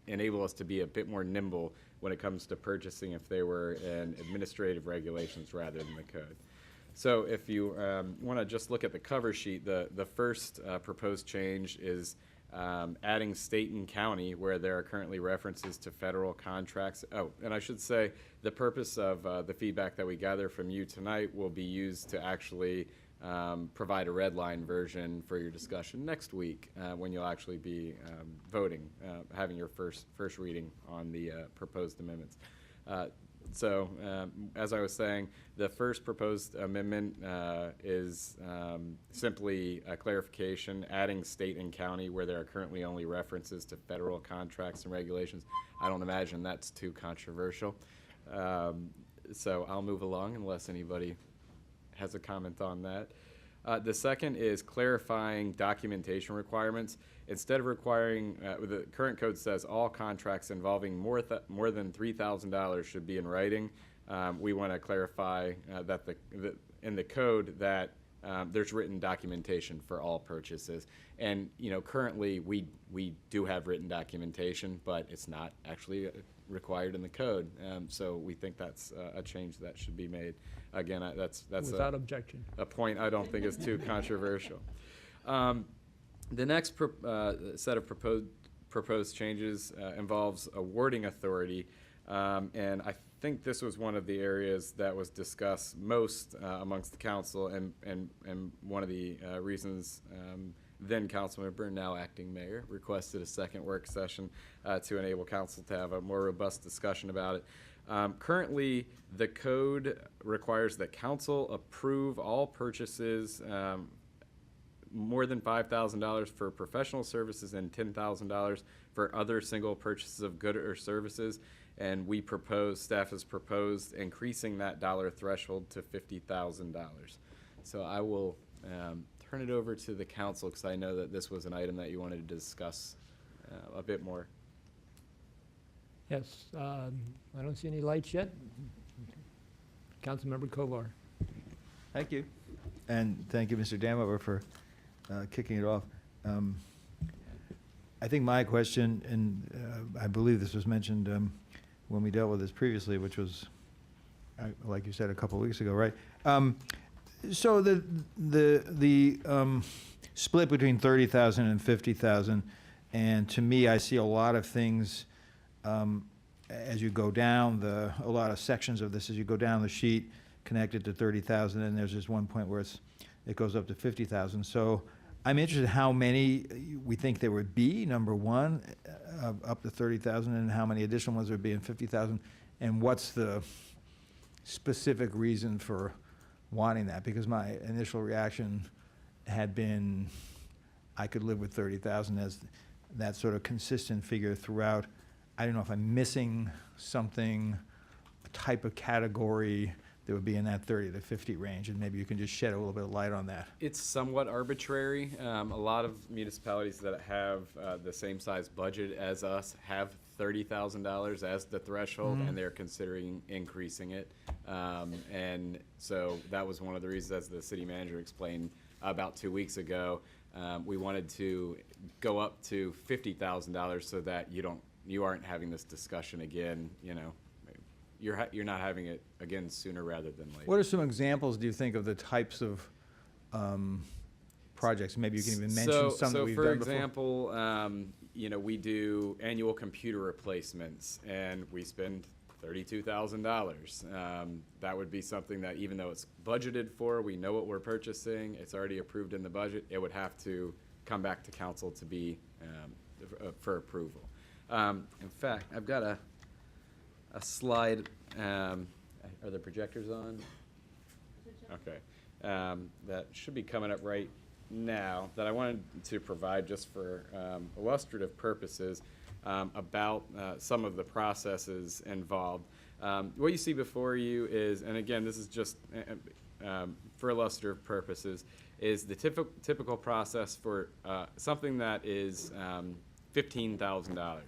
enable us to be a bit more nimble when it comes to purchasing if they were in administrative regulations rather than the code. So if you want to just look at the cover sheet, the first proposed change is adding state and county where there are currently references to federal contracts. Oh, and I should say the purpose of the feedback that we gather from you tonight will be used to actually provide a red line version for your discussion next week when you'll actually be voting, having your first reading on the proposed amendments. So as I was saying, the first proposed amendment is simply a clarification, adding state and county where there are currently only references to federal contracts and regulations. I don't imagine that's too controversial. So I'll move along unless anybody has a comment on that. The second is clarifying documentation requirements. Instead of requiring, the current code says all contracts involving more than $3,000 should be in writing. We want to clarify that in the code that there's written documentation for all purchases. And currently we do have written documentation, but it's not actually required in the code. So we think that's a change that should be made. Again, that's without objection. A point I don't think is too controversial. The next set of proposed changes involves awarding authority, and I think this was one of the areas that was discussed most amongst the council, and one of the reasons then Councilmember, now acting mayor, requested a second work session to enable council to have a more robust discussion about it. Currently, the code requires that council approve all purchases more than $5,000 for professional services and $10,000 for other single purchases of goods or services. And staff has proposed increasing that dollar threshold to $50,000. So I will turn it over to the council, because I know that this was an item that you wanted to discuss a bit more. Yes, I don't see any lights yet. Councilmember Kovar. Thank you. And thank you, Mr. Damover, for kicking it off. I think my question, and I believe this was mentioned when we dealt with this previously, which was, like you said, a couple of weeks ago, right? So the split between 30,000 and 50,000, and to me, I see a lot of things as you go down a lot of sections of this as you go down the sheet connected to 30,000, and there's just one point where it goes up to 50,000. So I'm interested in how many we think there would be, number one, up to 30,000, and how many additional ones there would be in 50,000, and what's the specific reason for wanting that, because my initial reaction had been I could live with 30,000 as that sort of consistent figure throughout. I don't know if I'm missing something, a type of category that would be in that 30 to 50 range, and maybe you can just shed a little bit of light on that. It's somewhat arbitrary. A lot of municipalities that have the same size budget as us have $30,000 as the threshold, and they're considering increasing it. And so that was one of the reasons, as the city manager explained about 2 weeks ago, we wanted to go up to $50,000 so that you aren't having this discussion again. You're not having it again sooner rather than later. What are some examples, do you think, of the types of projects? Maybe you can even mention some that we've done before. So, for example, we do annual computer replacements, and we spend $32,000. That would be something that, even though it's budgeted for, we know what we're purchasing, it's already approved in the budget, it would have to come back to council to be for approval. In fact, I've got a slide. Are the projectors on? Okay. That should be coming up right now, that I wanted to provide just for illustrative purposes about some of the processes involved. What you see before you is, and again, this is just for illustrative purposes, is the typical process for something that is $15,000.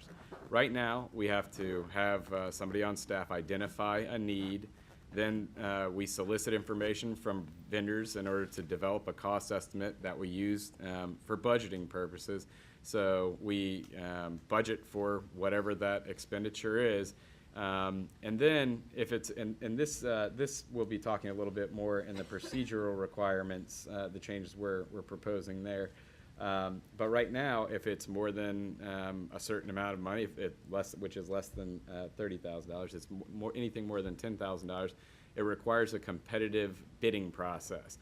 Right now, we have to have somebody on staff identify a need. Then we solicit information from vendors in order to develop a cost estimate that we use for budgeting purposes. So we budget for whatever that expenditure is. And then if it's, and this we'll be talking a little bit more in the procedural requirements, the changes we're proposing there. But right now, if it's more than a certain amount of money, which is less than $30,000, it's anything more than $10,000, it requires a competitive bidding process.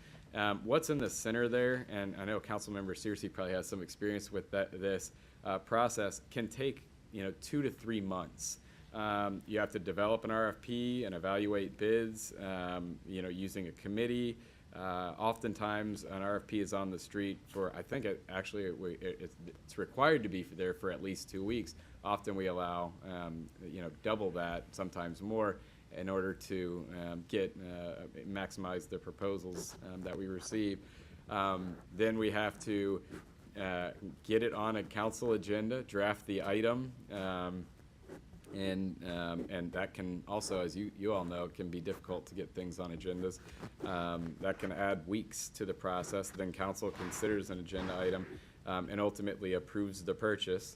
What's in the center there, and I know Councilmember Searcy probably has some experience with this process, can take 2 to 3 months. You have to develop an RFP and evaluate bids, using a committee. Oftentimes, an RFP is on the street for, I think it's required to be there for at least 2 weeks. Often we allow, double that, sometimes more, in order to maximize the proposals that we receive. Then we have to get it on a council agenda, draft the item, and that can also, as you all know, can be difficult to get things on agendas. That can add weeks to the process. Then council considers an agenda item and ultimately approves the purchase.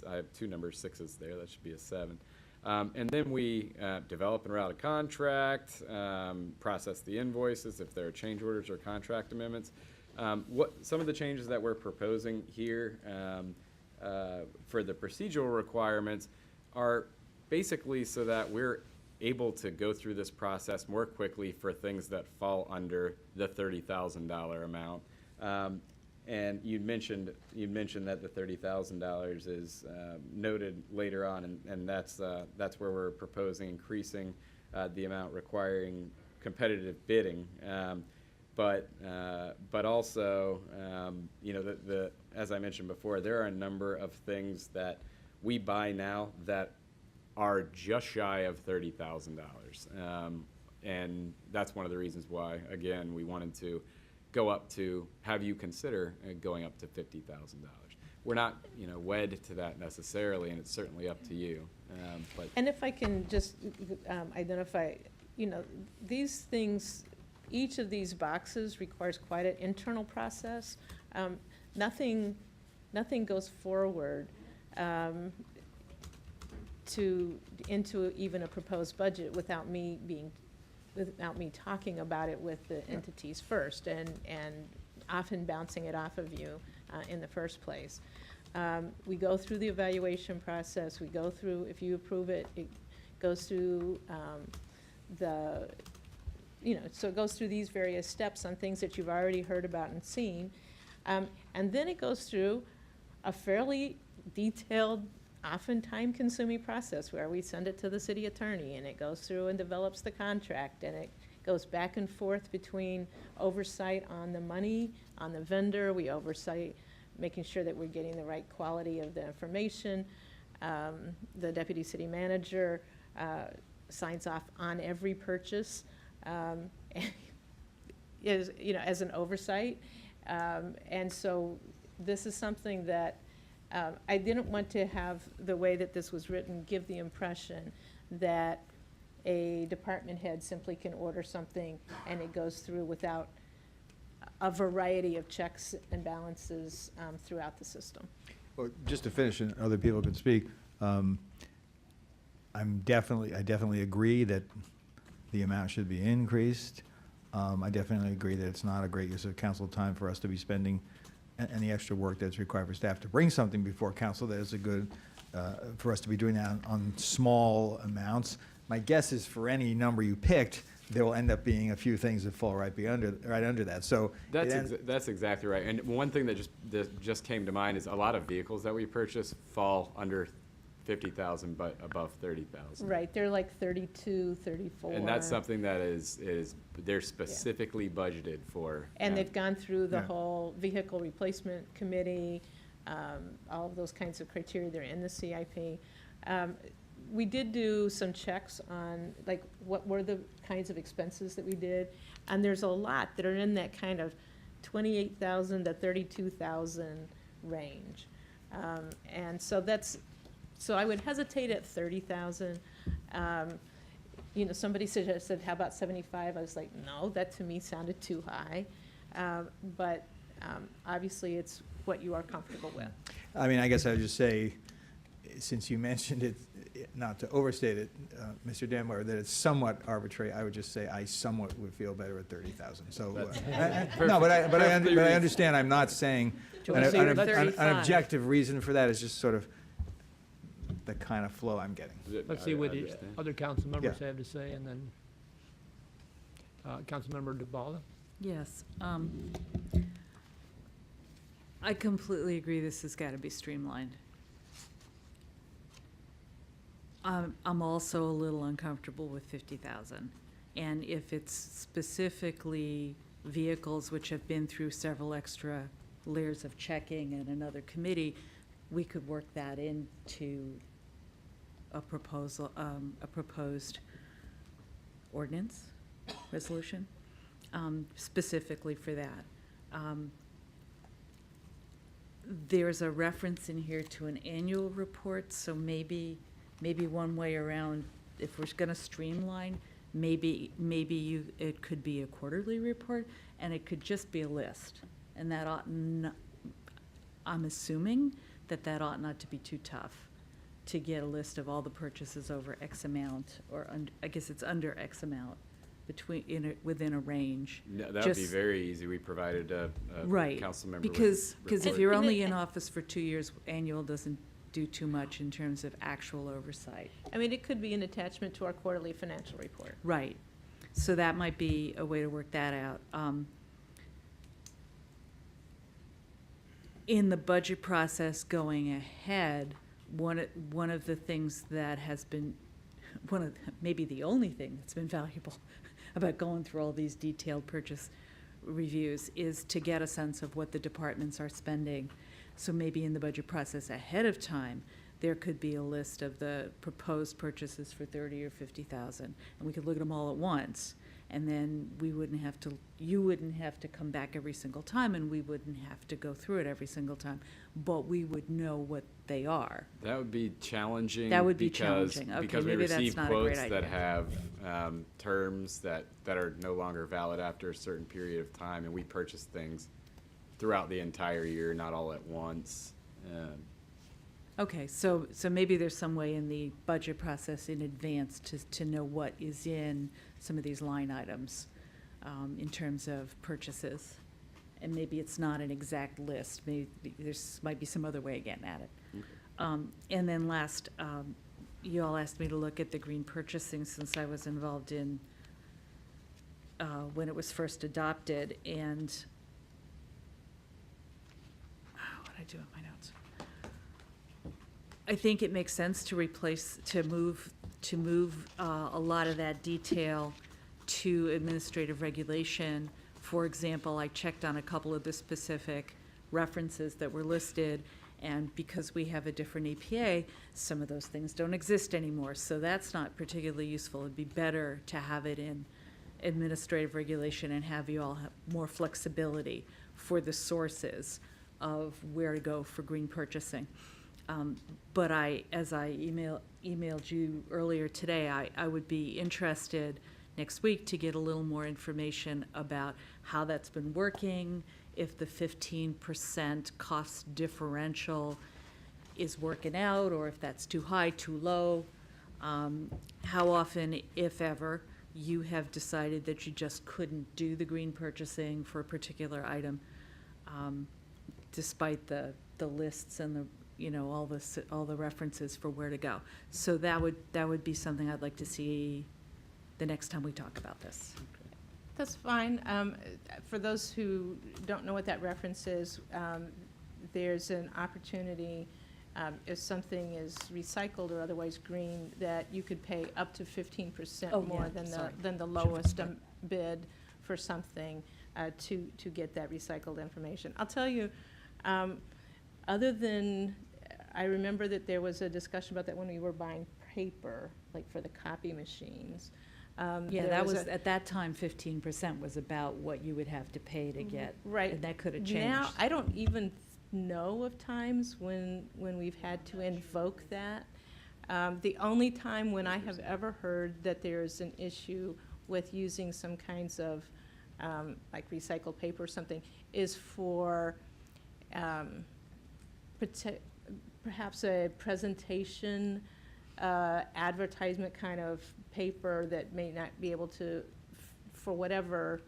I have 2 number 6s there. That should be a 7. And then we develop and route a contract, process the invoices if there are change orders or contract amendments. Some of the changes that we're proposing here for the procedural requirements are basically so that we're able to go through this process more quickly for things that fall under the $30,000 amount. And you mentioned that the $30,000 is noted later on, and that's where we're proposing increasing the amount requiring competitive bidding. But also, you know, as I mentioned before, there are a number of things that we buy now that are just shy of $30,000. And that's one of the reasons why, again, we wanted to go up to, have you consider going up to $50,000. We're not, you know, wed to that necessarily, and it's certainly up to you. But And if I can just identify, you know, these things, each of these boxes requires quite an internal process. Nothing goes forward into even a proposed budget without me talking about it with the entities first, and often bouncing it off of you in the first place. We go through the evaluation process, we go through, if you approve it, it goes through so it goes through these various steps on things that you've already heard about and seen. And then it goes through a fairly detailed, often time-consuming process where we send it to the city attorney, and it goes through and develops the contract, and it goes back and forth between oversight on the money, on the vendor, we oversight making sure that we're getting the right quality of the information. The deputy city manager signs off on every purchase is, you know, as an oversight. And so this is something that I didn't want to have the way that this was written give the impression that a department head simply can order something and it goes through without a variety of checks and balances throughout the system. Well, just to finish, and other people can speak, I definitely agree that the amount should be increased. I definitely agree that it's not a great use of council time for us to be spending any extra work that's required for staff to bring something before council that is a good, for us to be doing that on small amounts. My guess is for any number you picked, there will end up being a few things that fall right under that. So that's exactly right. And one thing that just came to mind is a lot of vehicles that we purchase fall under 50,000 but above 30,000. Right, they're like 32, 34. And that's something that is they're specifically budgeted for. And they've gone through the whole vehicle replacement committee, all of those kinds of criteria, they're in the CIP. We did do some checks on, like, what were the kinds of expenses that we did, and there's a lot that are in that kind of 28,000 to 32,000 range. And so so I would hesitate at 30,000. You know, somebody said, how about 75? I was like, no, that to me sounded too high. But obviously it's what you are comfortable with. I mean, I guess I would just say, since you mentioned it, not to overstate it, Mr. Denmore, that it's somewhat arbitrary, I would just say I somewhat would feel better at 30,000. So, no, but I understand. I'm not saying an objective reason for that is just sort of the kind of flow I'm getting. Let's see what the other council members have to say, and then Councilmember DeBala. Yes. I completely agree this has got to be streamlined. I'm also a little uncomfortable with 50,000. And if it's specifically vehicles which have been through several extra layers of checking and another committee, we could work that into a proposal, a proposed ordinance resolution specifically for that. There's a reference in here to an annual report, so maybe one way around, if we're going to streamline, maybe it could be a quarterly report, and it could just be a list, and that ought not, I'm assuming that ought not to be too tough to get a list of all the purchases over X amount, or I guess it's under X amount, within a range. No, that would be very easy. We provided a right, council member because with if you're only in office for 2 years, annual doesn't do too much in terms of actual oversight. I mean, it could be an attachment to our quarterly financial report. Right. So that might be a way to work that out. In the budget process going ahead, one of the things that has been, maybe the only thing that's been valuable about going through all these detailed purchase reviews is to get a sense of what the departments are spending. So maybe in the budget process ahead of time, there could be a list of the proposed purchases for 30 or 50,000, and we could look at them all at once. And then you wouldn't have to come back every single time, and we wouldn't have to go through it every single time, but we would know what they are. That would be challenging. That would be challenging. Okay, Because we maybe that's receive not a great quotes that idea. have terms that are no longer valid after a certain period of time, and we purchase things throughout the entire year, not all at once. Okay, so maybe there's some way in the budget process in advance to know what is in some of these line items in terms of purchases. And maybe it's not an exact list, maybe might be some other way of getting at it. And then last, you all asked me to look at the green purchasing since I was involved in when it was first adopted, and what did I do with my notes? I think it makes sense to move a lot of that detail to administrative regulation. For example, I checked on a couple of the specific references that were listed, and because we have a different EPA, some of those things don't exist anymore. So that's not particularly useful. It'd be better to have it in administrative regulation and have you all have more flexibility for the sources of where to go for green purchasing. But as I emailed you earlier today, I would be interested next week to get a little more information about how that's been working, if the 15% cost differential is working out, or if that's too high, too low. How often, if ever, you have decided that you just couldn't do the green purchasing for a particular item, despite the lists and all the references for where to go. So that would be something I'd like to see the next time we talk about this. That's fine. For those who don't know what that reference is, there's an opportunity, if something is recycled or otherwise green, that you could pay up to 15% Oh, more yeah, than the lowest bid for something to get that recycled information. I'll tell you, other than, I remember that there was a discussion about that when we were buying paper, like for the copy machines. Yeah, there that was, a- at that time, 15% was about what you would have to pay to get. Right. And that could have Now, changed. I don't even know of times when we've had to invoke that. The only time when I have ever heard that there's an issue with using some kinds of, like recycled paper or something, is for perhaps a presentation, advertisement kind of paper that may not be able to, for whatever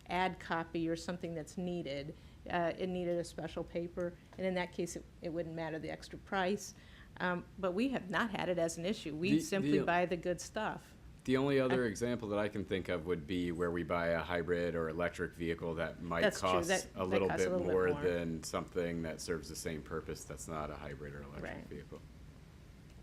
ad copy or something that's needed, it needed a special paper, and in that case, it wouldn't matter the extra price. But we have not had it as an issue. We simply buy the good stuff. The only other example that I can think of would be where we buy a hybrid or electric vehicle that might That's true. cost That a little costs a bit little bit more more. than something that serves the same purpose that's not a hybrid or electric Right. vehicle.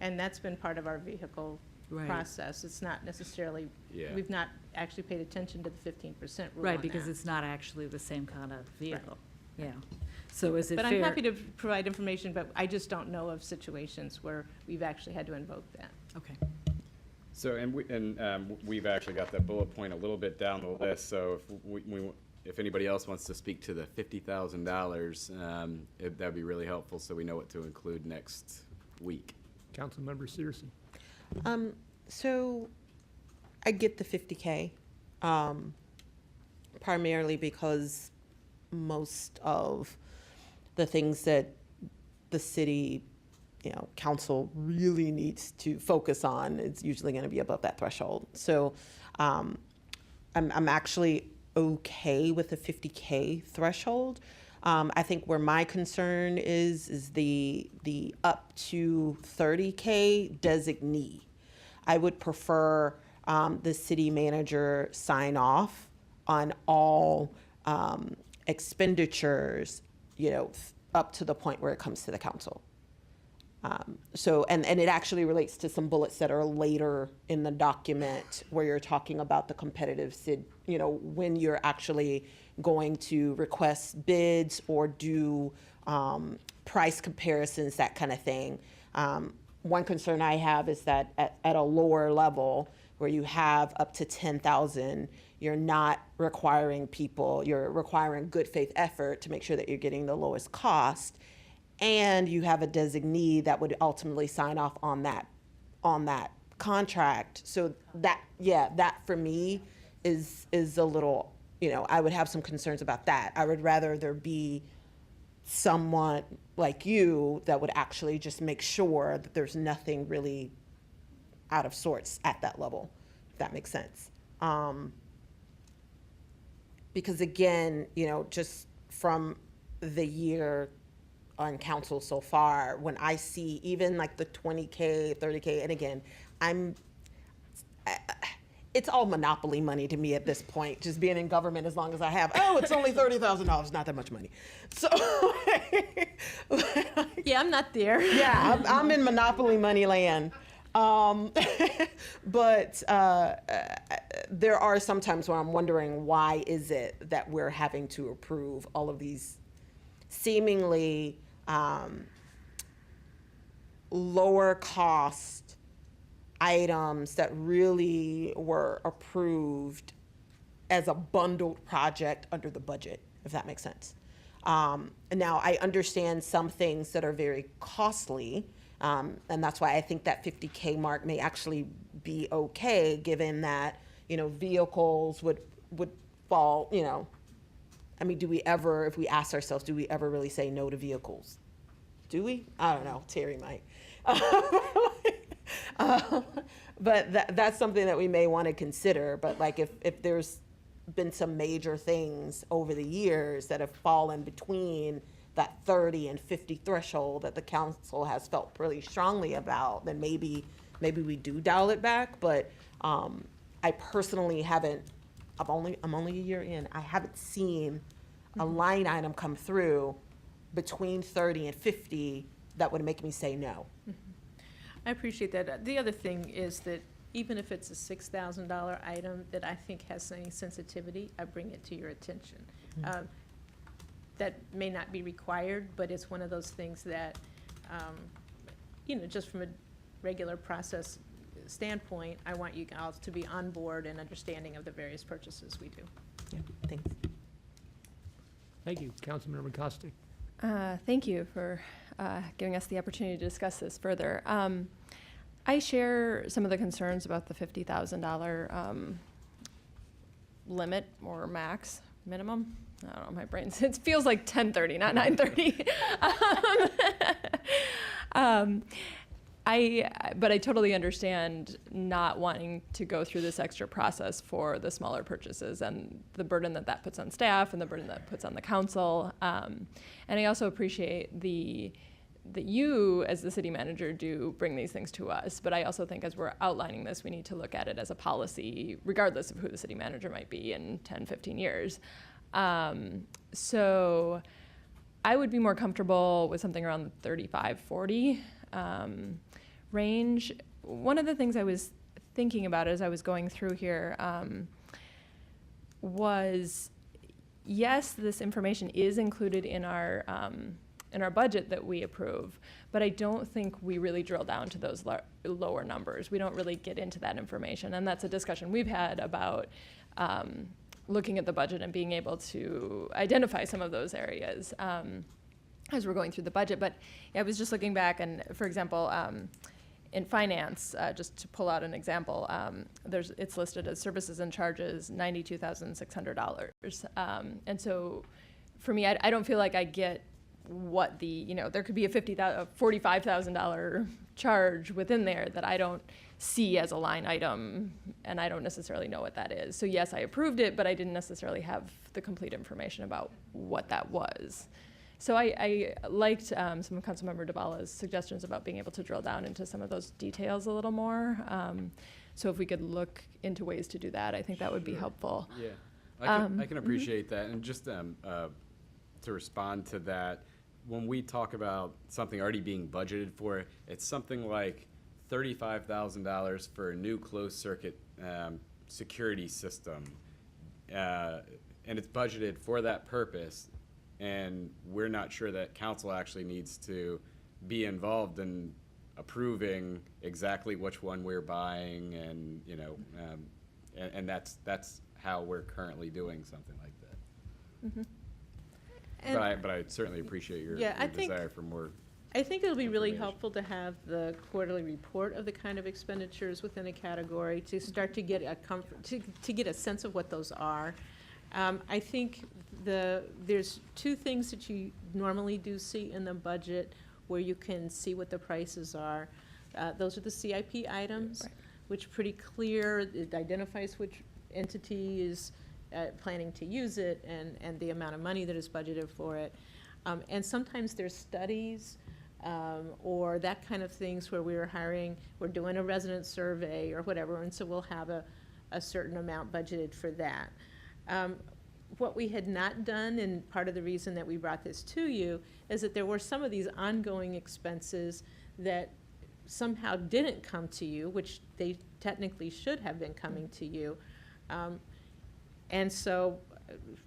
And that's been part of our vehicle Right. process. It's not necessarily, Yeah. we've not actually paid attention to the 15% rule Right, on because that. it's not actually the same kind of vehicle. Yeah. So is it fair? But I'm happy to provide information, but I just don't know of situations where we've actually had to invoke that. Okay. So, we've actually got that bullet point a little bit down the list, so if anybody else wants to speak to the $50,000, that'd be really helpful, so we know what to include next week. Councilmember Searcy. So I get the 50K, primarily because most of the things that the city, council really needs to focus on, it's usually going to be above that threshold. So I'm actually okay with the 50K threshold. I think where my concern is the up to 30K designee. I would prefer the city manager sign off on all expenditures, up to the point where it comes to the council. And it actually relates to some bullets that are later in the document where you're talking about the competitive when you're actually going to request bids or do price comparisons, that kind of thing. One concern I have is that at a lower level where you have up to 10,000, you're not requiring people, you're requiring good faith effort to make sure that you're getting the lowest cost. And you have a designee that would ultimately sign off on that contract. So that for me is a little, I would have some concerns about that. I would rather there be someone like you that would actually just make sure that there's nothing really out of sorts at that level, if that makes sense. Because again, just from the year on council so far, when I see even like the 20K, 30K, and again, it's all monopoly money to me at this point, just being in government as long as I have. Oh, it's only $30,000, not that much money. So, Yeah, I'm not there. yeah, I'm in monopoly money land. But there are some times where I'm wondering, why is it that we're having to approve all of these seemingly lower cost items that really were approved as a bundled project under the budget, if that makes sense. Now, I understand some things that are very costly, and that's why I think that 50K mark may actually be okay, given that, vehicles would fall, I mean, do we ever, if we ask ourselves, do we ever really say no to vehicles? Do we? I don't know. Terry might. But that's something that we may want to consider. But like if there's been some major things over the years that have fallen between that 30 and 50 threshold that the council has felt really strongly about, then maybe we do dial it back. But I personally haven't. I'm only a year in. I haven't seen a line item come through between 30 and 50 that would make me say no. I appreciate that. The other thing is that even if it's a $6,000 item that I think has any sensitivity, I bring it to your attention. That may not be required, but it's one of those things that, just from a regular process standpoint, I want you all to be on board and understanding of the various purchases we do. Yeah, thanks. Thank you. Councilmember Costick. Thank you for giving us the opportunity to discuss this further. I share some of the concerns about the $50,000 limit or max minimum. I don't know, my brain, it feels like 10:30, not 9:30. But I totally understand not wanting to go through this extra process for the smaller purchases and the burden that puts on staff and the burden that puts on the council. And I also appreciate that you, as the city manager, do bring these things to us. But I also think as we're outlining this, we need to look at it as a policy, regardless of who the city manager might be in 10, 15 years. So I would be more comfortable with something around the 35, 40 range. One of the things I was thinking about as I was going through here was, yes, this information is included in our budget that we approve, but I don't think we really drill down to those lower numbers. We don't really get into that information, and that's a discussion we've had about looking at the budget and being able to identify some of those areas as we're going through the budget. But I was just looking back, and for example, in finance, just to pull out an example, it's listed as services and charges, $92,600. And so for me, I don't feel like I get what the, you know, there could be a $45,000 charge within there that I don't see as a line item, and I don't necessarily know what that is. So yes, I approved it, but I didn't necessarily have the complete information about what that was. So I liked some of Councilmember Dabala's suggestions about being able to drill down into some of those details a little more. So if we could look into ways to do that, I think that would be helpful. Yeah, I can appreciate that. And just to respond to that, when we talk about something already being budgeted for, it's something like $35,000 for a new closed circuit security system. And it's budgeted for that purpose. And we're not sure that council actually needs to be involved in approving exactly which one we're buying, and you know, and that's how we're currently doing something like that. But I certainly appreciate your desire for more. I think it'll be really helpful to have the quarterly report of the kind of expenditures within a category to start to get a to get a sense of what those are. I think there's two things that you normally do see in the budget where you can see what the prices are. Those are the CIP items, which are pretty clear. It identifies which entity is planning to use it and the amount of money that is budgeted for it. And sometimes there's studies or that kind of things where we're doing a resident survey or whatever, and so we'll have a certain amount budgeted for that. What we had not done, and part of the reason that we brought this to you, is that there were some of these ongoing expenses that somehow didn't come to you, which they technically should have been coming to you. And so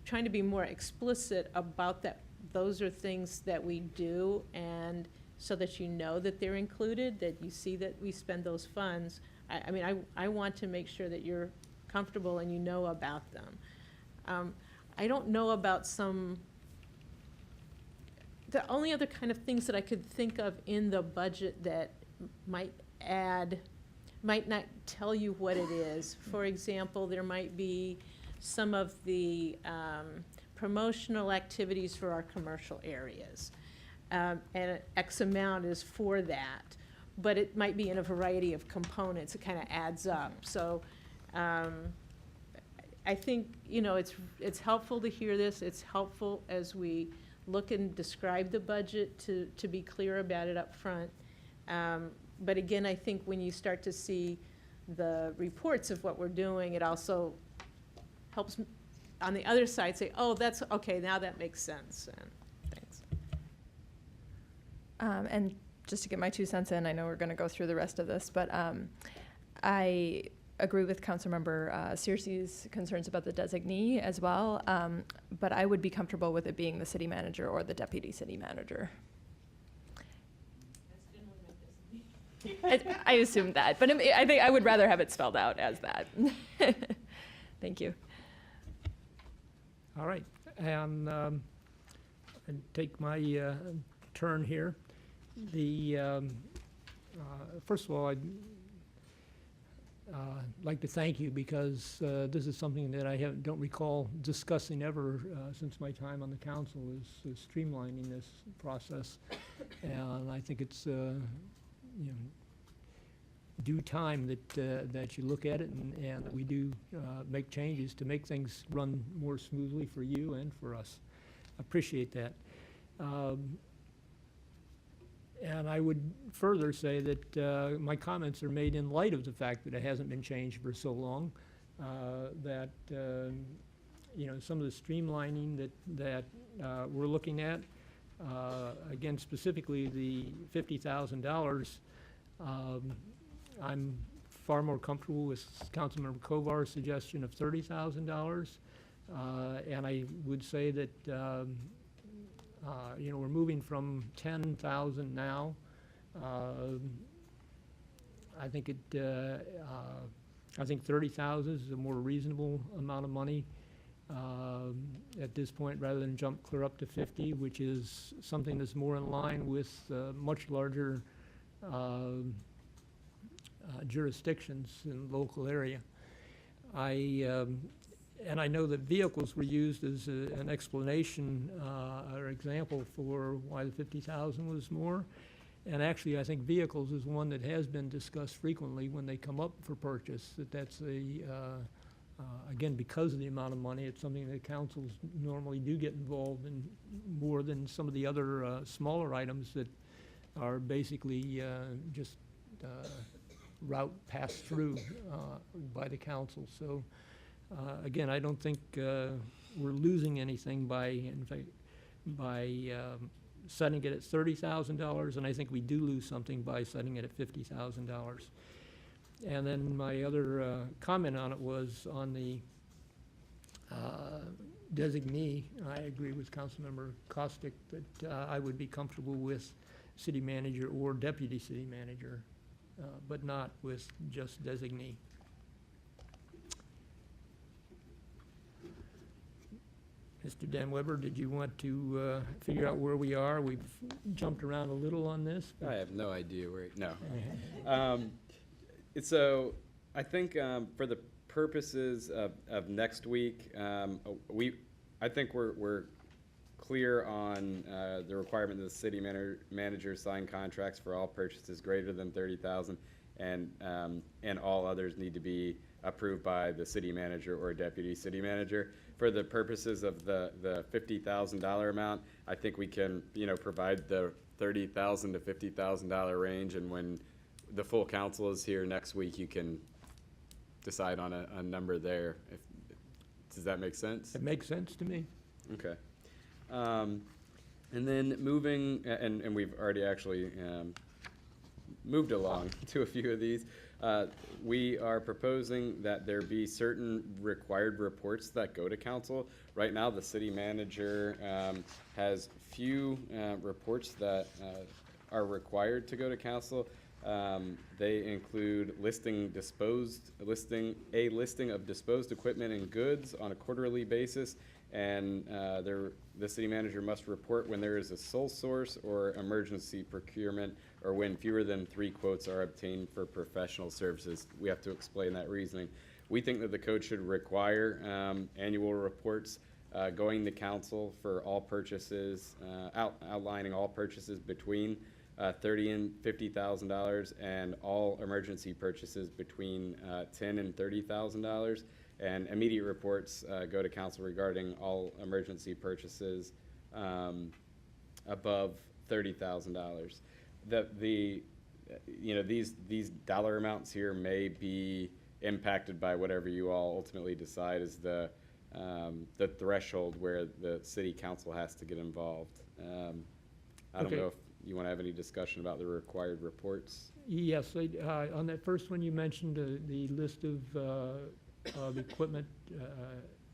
trying to be more explicit about that, those are things that we do, and so that you know that they're included, that you see that we spend those funds. I mean, I want to make sure that you're comfortable and you know about them. I don't know about the only other kind of things that I could think of in the budget that might not tell you what it is. For example, there might be some of the promotional activities for our commercial areas. And X amount is for that, but it might be in a variety of components. It kind of adds up. So I think, you know, it's helpful to hear this. It's helpful as we look and describe the budget to be clear about it up front. But again, I think when you start to see the reports of what we're doing, it also helps on the other side say, oh, that's okay, now that makes sense. And thanks. And just to get my 2 cents in, I know we're going to go through the rest of this, but I agree with Councilmember Searcy's concerns about the designee as well, but I would be comfortable with it being the city manager or the deputy city manager. I assumed that, but I think I would rather have it spelled out as that. Thank you. All right, and I take my turn here. First of all, I'd like to thank you because this is something that I don't recall discussing ever since my time on the council, is streamlining this process. And I think it's you know, due time that you look at it and that we do make changes to make things run more smoothly for you and for us. I appreciate that. And I would further say that my comments are made in light of the fact that it hasn't been changed for so long, that you know, some of the streamlining that we're looking at, again, specifically the $50,000, I'm far more comfortable with Councilmember Kovar's suggestion of $30,000, and I would say that you know, we're moving from 10,000 now. I think 30,000 is a more reasonable amount of money at this point, rather than jump clear up to 50, which is something that's more in line with much larger jurisdictions in the local area. And I know that vehicles were used as an explanation or example for why the 50,000 was more. And actually, I think vehicles is one that has been discussed frequently when they come up for purchase, that's again, because of the amount of money, it's something that councils normally do get involved in more than some of the other smaller items that are basically just route passed through by the council. So again, I don't think we're losing anything by setting it at $30,000, and I think we do lose something by setting it at $50,000. And then my other comment on it was on the designee. I agree with Councilmember Costick that I would be comfortable with city manager or deputy city manager, but not with just designee. Mr. Dan Weber, did you want to figure out where we are? We've jumped around a little on this. I have no idea where, no. So I think for the purposes of next week, I think we're clear on the requirement that the city manager sign contracts for all purchases greater than 30,000, and all others need to be approved by the city manager or deputy city manager. For the purposes of the $50,000 amount, I think we can, provide the $30,000 to $50,000 range, and when the full council is here next week, you can decide on a number there. Does that make sense? It makes sense to me. Okay. And then moving, and we've already actually moved along to a few of these. We are proposing that there be certain required reports that go to council. Right now, the city manager has few reports that are required to go to council. They include a listing of disposed equipment and goods on a quarterly basis, and the city manager must report when there is a sole source or emergency procurement, or when fewer than 3 quotes are obtained for professional services. We have to explain that reasoning. We think that the code should require annual reports going to council for all purchases, outlining all purchases between $30,000 and $50,000, and all emergency purchases between $10,000 and $30,000. And immediate reports go to council regarding all emergency purchases above $30,000. These dollar amounts here may be impacted by whatever you all ultimately decide is the threshold where the city council has to get involved. I don't know if you want to have any discussion about the required reports. Yes, on that first one you mentioned the list of equipment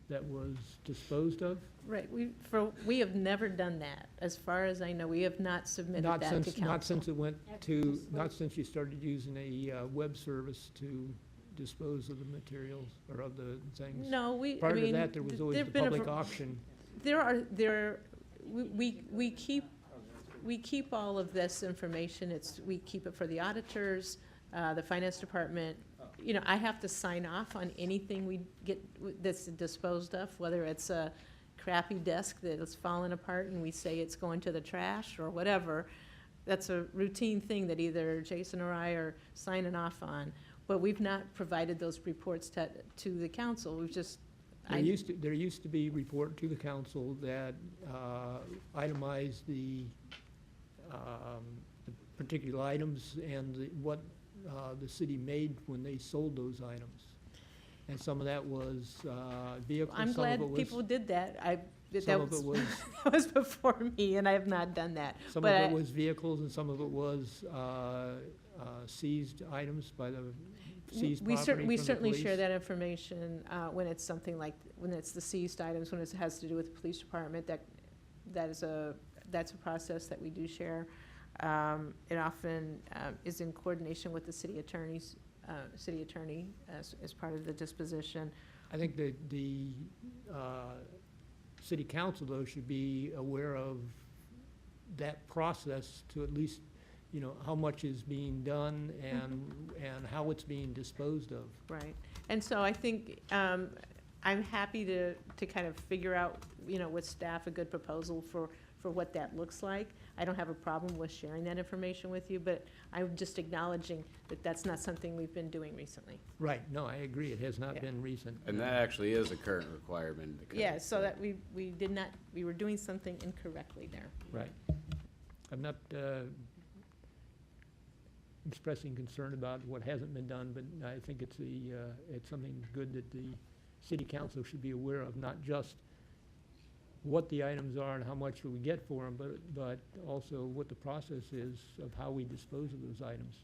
that was disposed of. Right, we have never done that. As far as I know, we have not submitted that to council. Not since it went to, not since you started using a web service to dispose of the materials or of the things. No, Prior to that, there was always the public auction. We keep all of this information. We keep it for the auditors, the finance department. I have to sign off on anything we get that's disposed of, whether it's a crappy desk that is falling apart and we say it's going to the trash or whatever. That's a routine thing that either Jason or I are signing off on. But we've not provided those reports to the council. We've just. There used to be a report to the council that itemized the particular items and what the city made when they sold those items. And some of that was vehicles. I'm glad people did that. That was before me, and I have not done that. Some of it was vehicles, and some of it was seized items by the seized property. We certainly share that information when it's something like when it's the seized items, when it has to do with the police department. That's a process that we do share. It often is in coordination with the city attorney as part of the disposition. I think that the city council, though, should be aware of that process to at least, how much is being done and how it's being disposed of. Right. And so I think I'm happy to kind of figure out, with staff, a good proposal for what that looks like. I don't have a problem with sharing that information with you, but I'm just acknowledging that that's not something we've been doing recently. Right, no, I agree, it has not been recent. And that actually is a current requirement in the code. Yeah, so that we were doing something incorrectly there. Right. I'm not expressing concern about what hasn't been done, but I think it's something good that the city council should be aware of, not just what the items are and how much we get for them, but also what the process is of how we dispose of those items.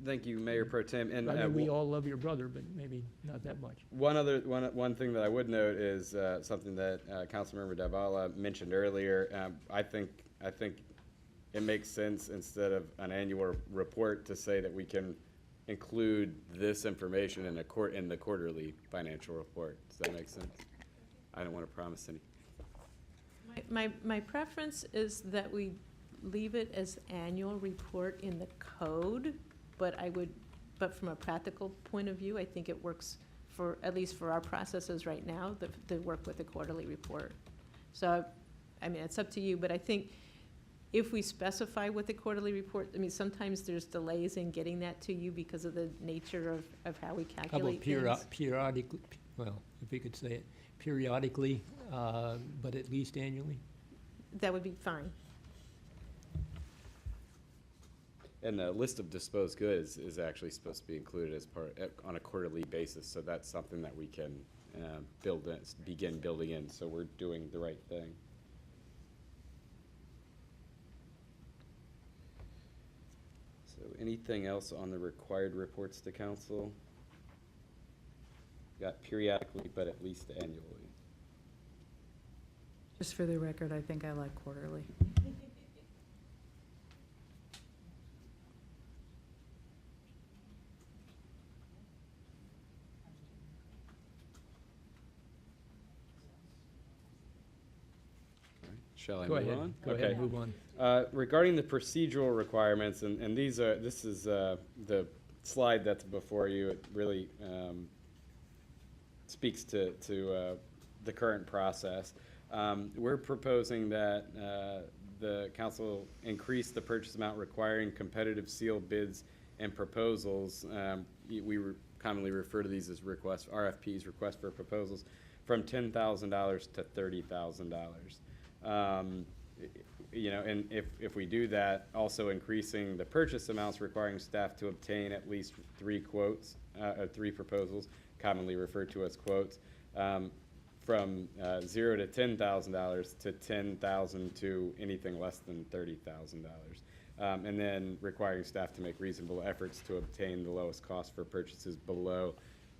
Thank you, Mayor Pro Tem. And I mean, we all love your brother, but maybe not that much. One thing that I would note is something that Councilmember Davala mentioned earlier. I think it makes sense, instead of an annual report, to say that we can include this information in the quarterly financial report. Does that make sense? I don't want to promise any. My preference is that we leave it as annual report in the code, but from a practical point of view, I think it works at least for our processes right now, to work with the quarterly report. So, I mean, it's up to you, but I think if we specify with the quarterly report, I mean, sometimes there's delays in getting that to you because of the nature of how we How about calculate things. periodically, well, if we could say it, periodically, but at least annually? That would be fine. And the list of disposed goods is actually supposed to be included as on a quarterly basis, so that's something that we can begin building in, so we're doing the right thing. So anything else on the required reports to council? Got periodically, but at least annually. Just for the record, I think I like quarterly. Shall I Go move ahead. on? Go ahead, move on. Regarding the procedural requirements, and this is the slide that's before you. It really speaks to the current process. We're proposing that the council increase the purchase amount requiring competitive sealed bids and proposals. We commonly refer to these as RFPs, request for proposals, from $10,000 to $30,000. And if we do that, also increasing the purchase amounts requiring staff to obtain at least 3 quotes, 3 proposals, commonly referred to as quotes, from $0 to $10,000 to $10,000 to anything less than $30,000. And then requiring staff to make reasonable efforts to obtain the lowest cost for purchases below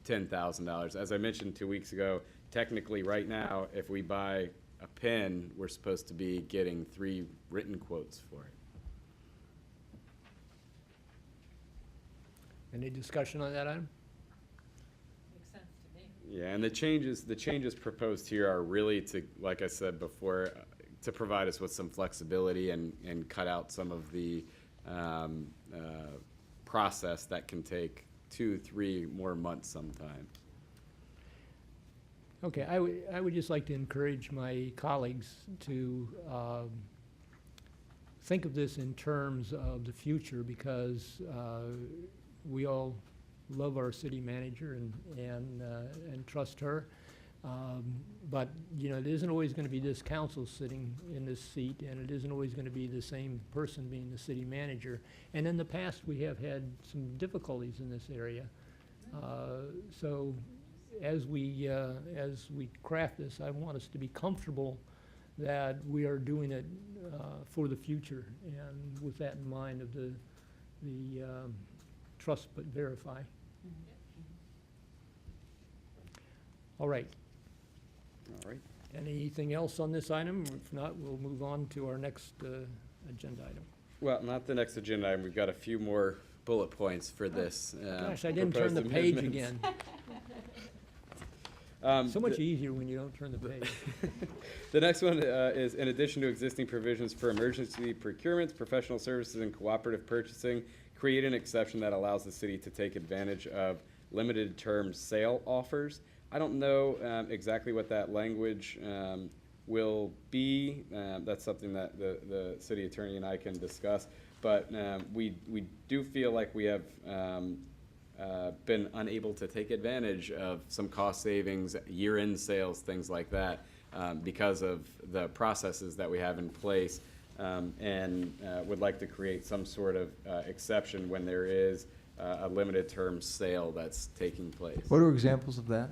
$10,000. As I mentioned 2 weeks ago, technically right now, if we buy a pen, we're supposed to be getting 3 written quotes for it. Any discussion on that item? Makes sense to me. Yeah, and the changes proposed here are really to, like I said before, to provide us with some flexibility and cut out some of the process that can take 2-3 more months sometime. Okay, I would just like to encourage my colleagues to think of this in terms of the future, because we all love our city manager and trust her. But, it isn't always going to be this council sitting in this seat, and it isn't always going to be the same person being the city manager. And in the past, we have had some difficulties in this area. So as we craft this, I want us to be comfortable that we are doing it for the future, and with that in mind of the trust but verify. All right. All right. Anything else on this item? If not, we'll move on to our next agenda item. Well, not the next agenda item. We've got a few more bullet points for this. Gosh, I didn't turn the proposed page amendments. again. So much easier when you don't turn the page. The next one is, in addition to existing provisions for emergency procurements, professional services, and cooperative purchasing, create an exception that allows the city to take advantage of limited term sale offers. I don't know exactly what that language will be. That's something that the city attorney and I can discuss. But we do feel like we have been unable to take advantage of some cost savings, year-end sales, things like that, because of the processes that we have in place, and would like to create some sort of exception when there is a limited term sale that's taking place. What are examples of that?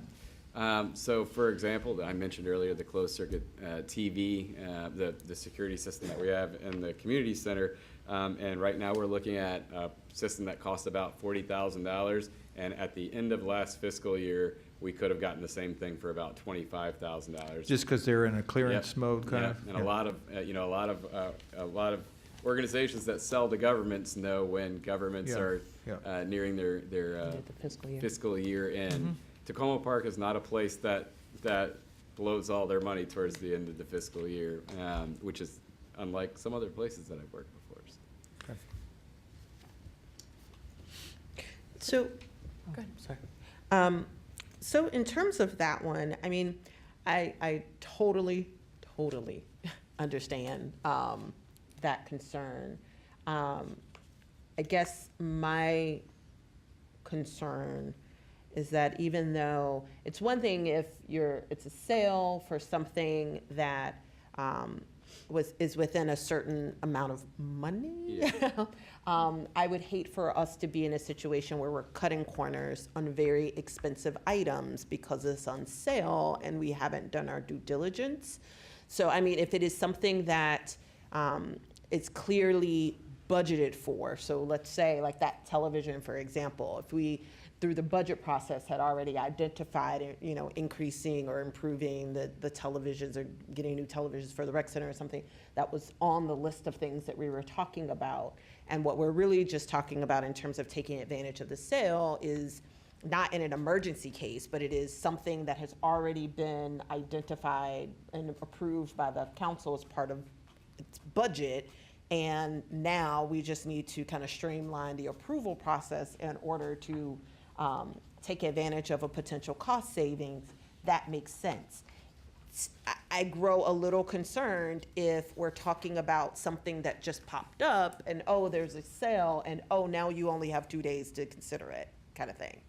So, for example, I mentioned earlier the closed circuit TV, the security system that we have in the community center, and right now we're looking at a system that costs about $40,000, and at the end of last fiscal year, we could have gotten the same thing for about $25,000. Just because they're in a clearance mode, kind of? And a lot of, a lot of organizations that sell to governments know when governments are nearing their fiscal year end. Tacoma Park is not a place that blows all their money towards the end of the fiscal year, which is unlike some other places that I've worked before. So, sorry. So in terms of that one, I mean, I totally understand that concern. I guess my concern is that even though it's one thing if it's a sale for something that is within a certain amount of money, I would hate for us to be in a situation where we're cutting corners on very expensive items because it's on sale and we haven't done our due diligence. So, I mean, if it is something that is clearly budgeted for, so let's say like that television, for example, if we through the budget process had already identified, increasing or improving the televisions or getting new televisions for the rec center or something that was on the list of things that we were talking about. And what we're really just talking about in terms of taking advantage of the sale is not in an emergency case, but it is something that has already been identified and approved by the council as part of its budget. And now we just need to kind of streamline the approval process in order to take advantage of a potential cost savings. That makes sense. I grow a little concerned if we're talking about something that just popped up and, oh, there's a sale and, oh, now you only have 2 days to consider it, kind of thing.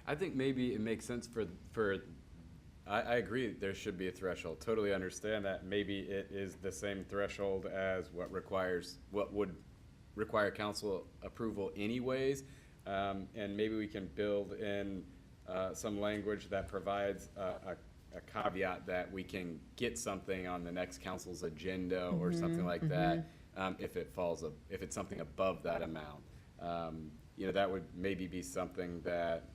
I think maybe it makes sense I agree there should be a threshold. Totally understand that. Maybe it is the same threshold as what would require council approval anyways. And maybe we can build in some language that provides a caveat that we can get something on the next council's agenda or something like that if it's something above that amount. That would maybe be something that,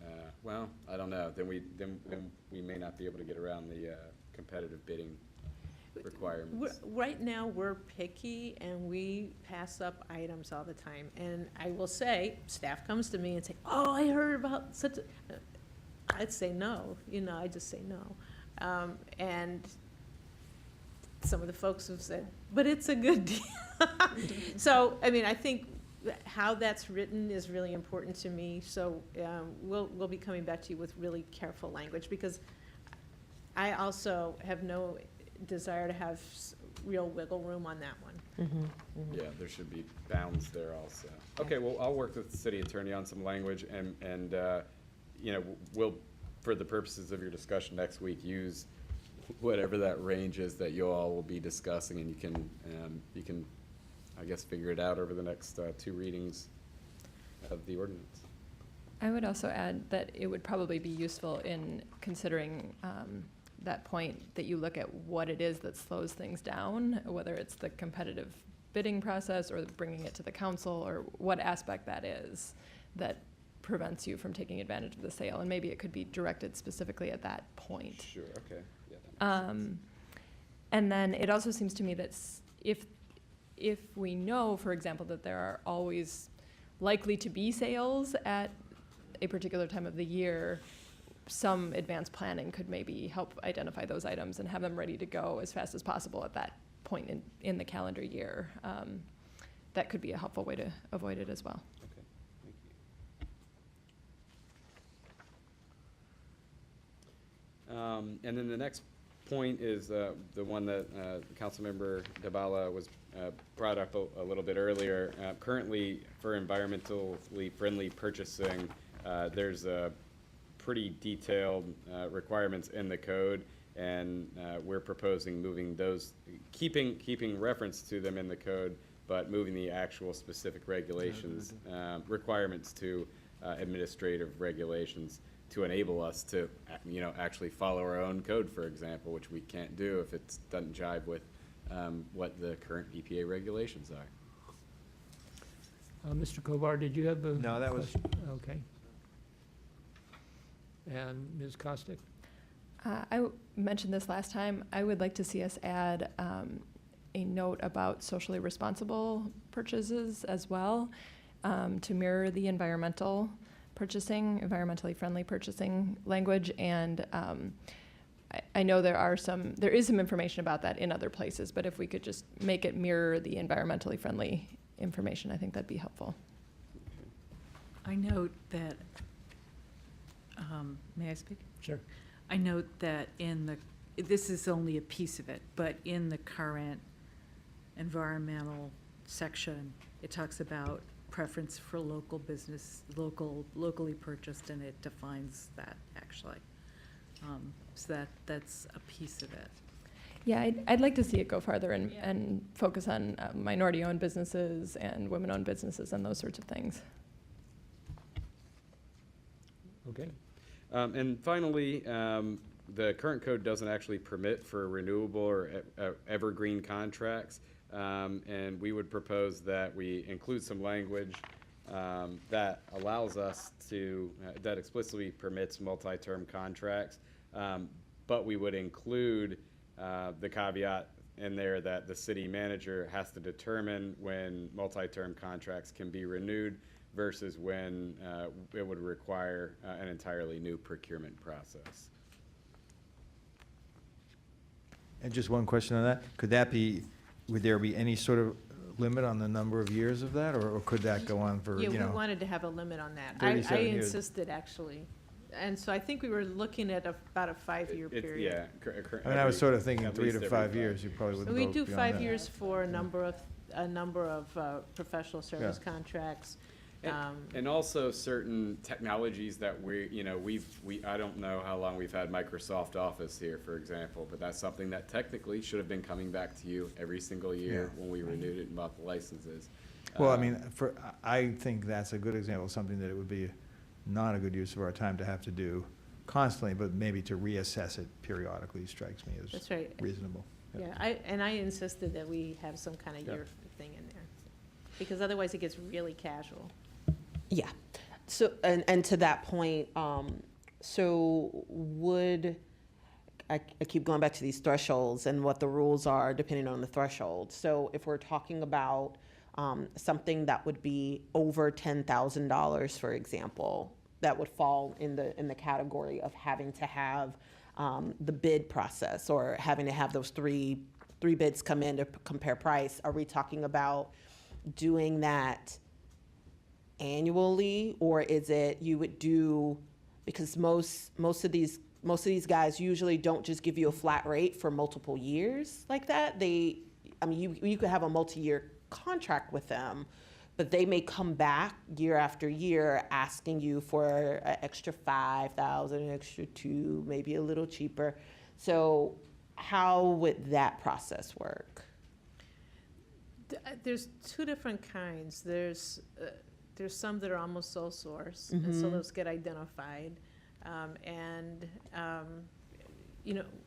I don't know. Then we may not be able to get around the competitive bidding requirements. Right now, we're picky and we pass up items all the time. And I will say, staff comes to me and say, oh, I heard about such a, I'd say no, I just say no. And some of the folks have said, but it's a good deal. So, I mean, I think how that's written is really important to me. So we'll be coming back to you with really careful language because I also have no desire to have real wiggle room on that one. Yeah, there should be bounds there also. Okay, well, I'll work with the city attorney on some language and we'll, for the purposes of your discussion next week, use whatever that range is that you all will be discussing, and you can, I guess, figure it out over the next 2 readings of the ordinance. I would also add that it would probably be useful in considering that point that you look at what it is that slows things down, whether it's the competitive bidding process or bringing it to the council, or what aspect that is that prevents you from taking advantage of the sale. And maybe it could be directed specifically at that point. Sure, okay. Yeah, that makes sense. And then it also seems to me that if we know, for example, that there are always likely to be sales at a particular time of the year, some advanced planning could maybe help identify those items and have them ready to go as fast as possible at that point in the calendar year. That could be a helpful way to avoid it as well. Okay, thank you. And then the next point is the one that Councilmember Dabala was brought up a little bit earlier. Currently, for environmentally friendly purchasing, there's a pretty detailed requirements in the code, and we're proposing moving those, keeping reference to them in the code, but moving the actual specific regulations, requirements to administrative regulations to enable us to, actually follow our own code, for example, which we can't do if it doesn't jive with what the current EPA regulations are. Mr. Kovar, did you have a? No, that was- question? Okay. And Ms. Costick? Mentioned this last time. I would like to see us add a note about socially responsible purchases as well, to mirror the environmentally friendly purchasing language. And I know there is some information about that in other places, but if we could just make it mirror the environmentally friendly information, I think that'd be helpful. I note that, may I speak? Sure. I note that this is only a piece of it, but in the current environmental section, it talks about preference for local business, locally purchased, and it defines that actually. So that's a piece of it. Yeah, I'd like to see it go farther and focus on minority-owned businesses and women-owned businesses and those sorts of things. Okay. And finally, the current code doesn't actually permit for renewable or evergreen contracts. And we would propose that we include some language that allows us to, that explicitly permits multi-term contracts. But we would include the caveat in there that the city manager has to determine when multi-term contracts can be renewed versus when it would require an entirely new procurement process. And just one question on that. Would there be any sort of limit on the number of years of that, or could that go on for, Yeah, we wanted to have a limit on that. I 37 years. insisted, actually. And so I think we were looking at about a 5-year period. I mean, I was sort of thinking 3 to 5 years, you probably wouldn't We go do beyond 5 that. years for a number of professional service contracts. And also certain technologies that I don't know how long we've had Microsoft Office here, for example, but that's something that technically should have been coming back to you every single year when we renewed it and bought the licenses. Well, I mean, I think that's a good example of something that it would be not a good use of our time to have to do constantly, but maybe to reassess it periodically strikes me as That's right. reasonable. Yeah, I insisted that we have some kind of year thing in there, because otherwise it gets really casual. Yeah. So, and to that point, so I keep going back to these thresholds and what the rules are depending on the threshold. So if we're talking about something that would be over $10,000, for example, that would fall in the category of having to have the bid process or having to have those three bids come in to compare price. Are we talking about doing that annually, or is it you would do, because most of these guys usually don't just give you a flat rate for multiple years like that. You could have a multi-year contract with them, but they may come back year after year asking you for an extra $5,000, an extra $2,000, maybe a little cheaper. So how would that process work? There's two different kinds. There's some that are almost sole source, and so those get identified.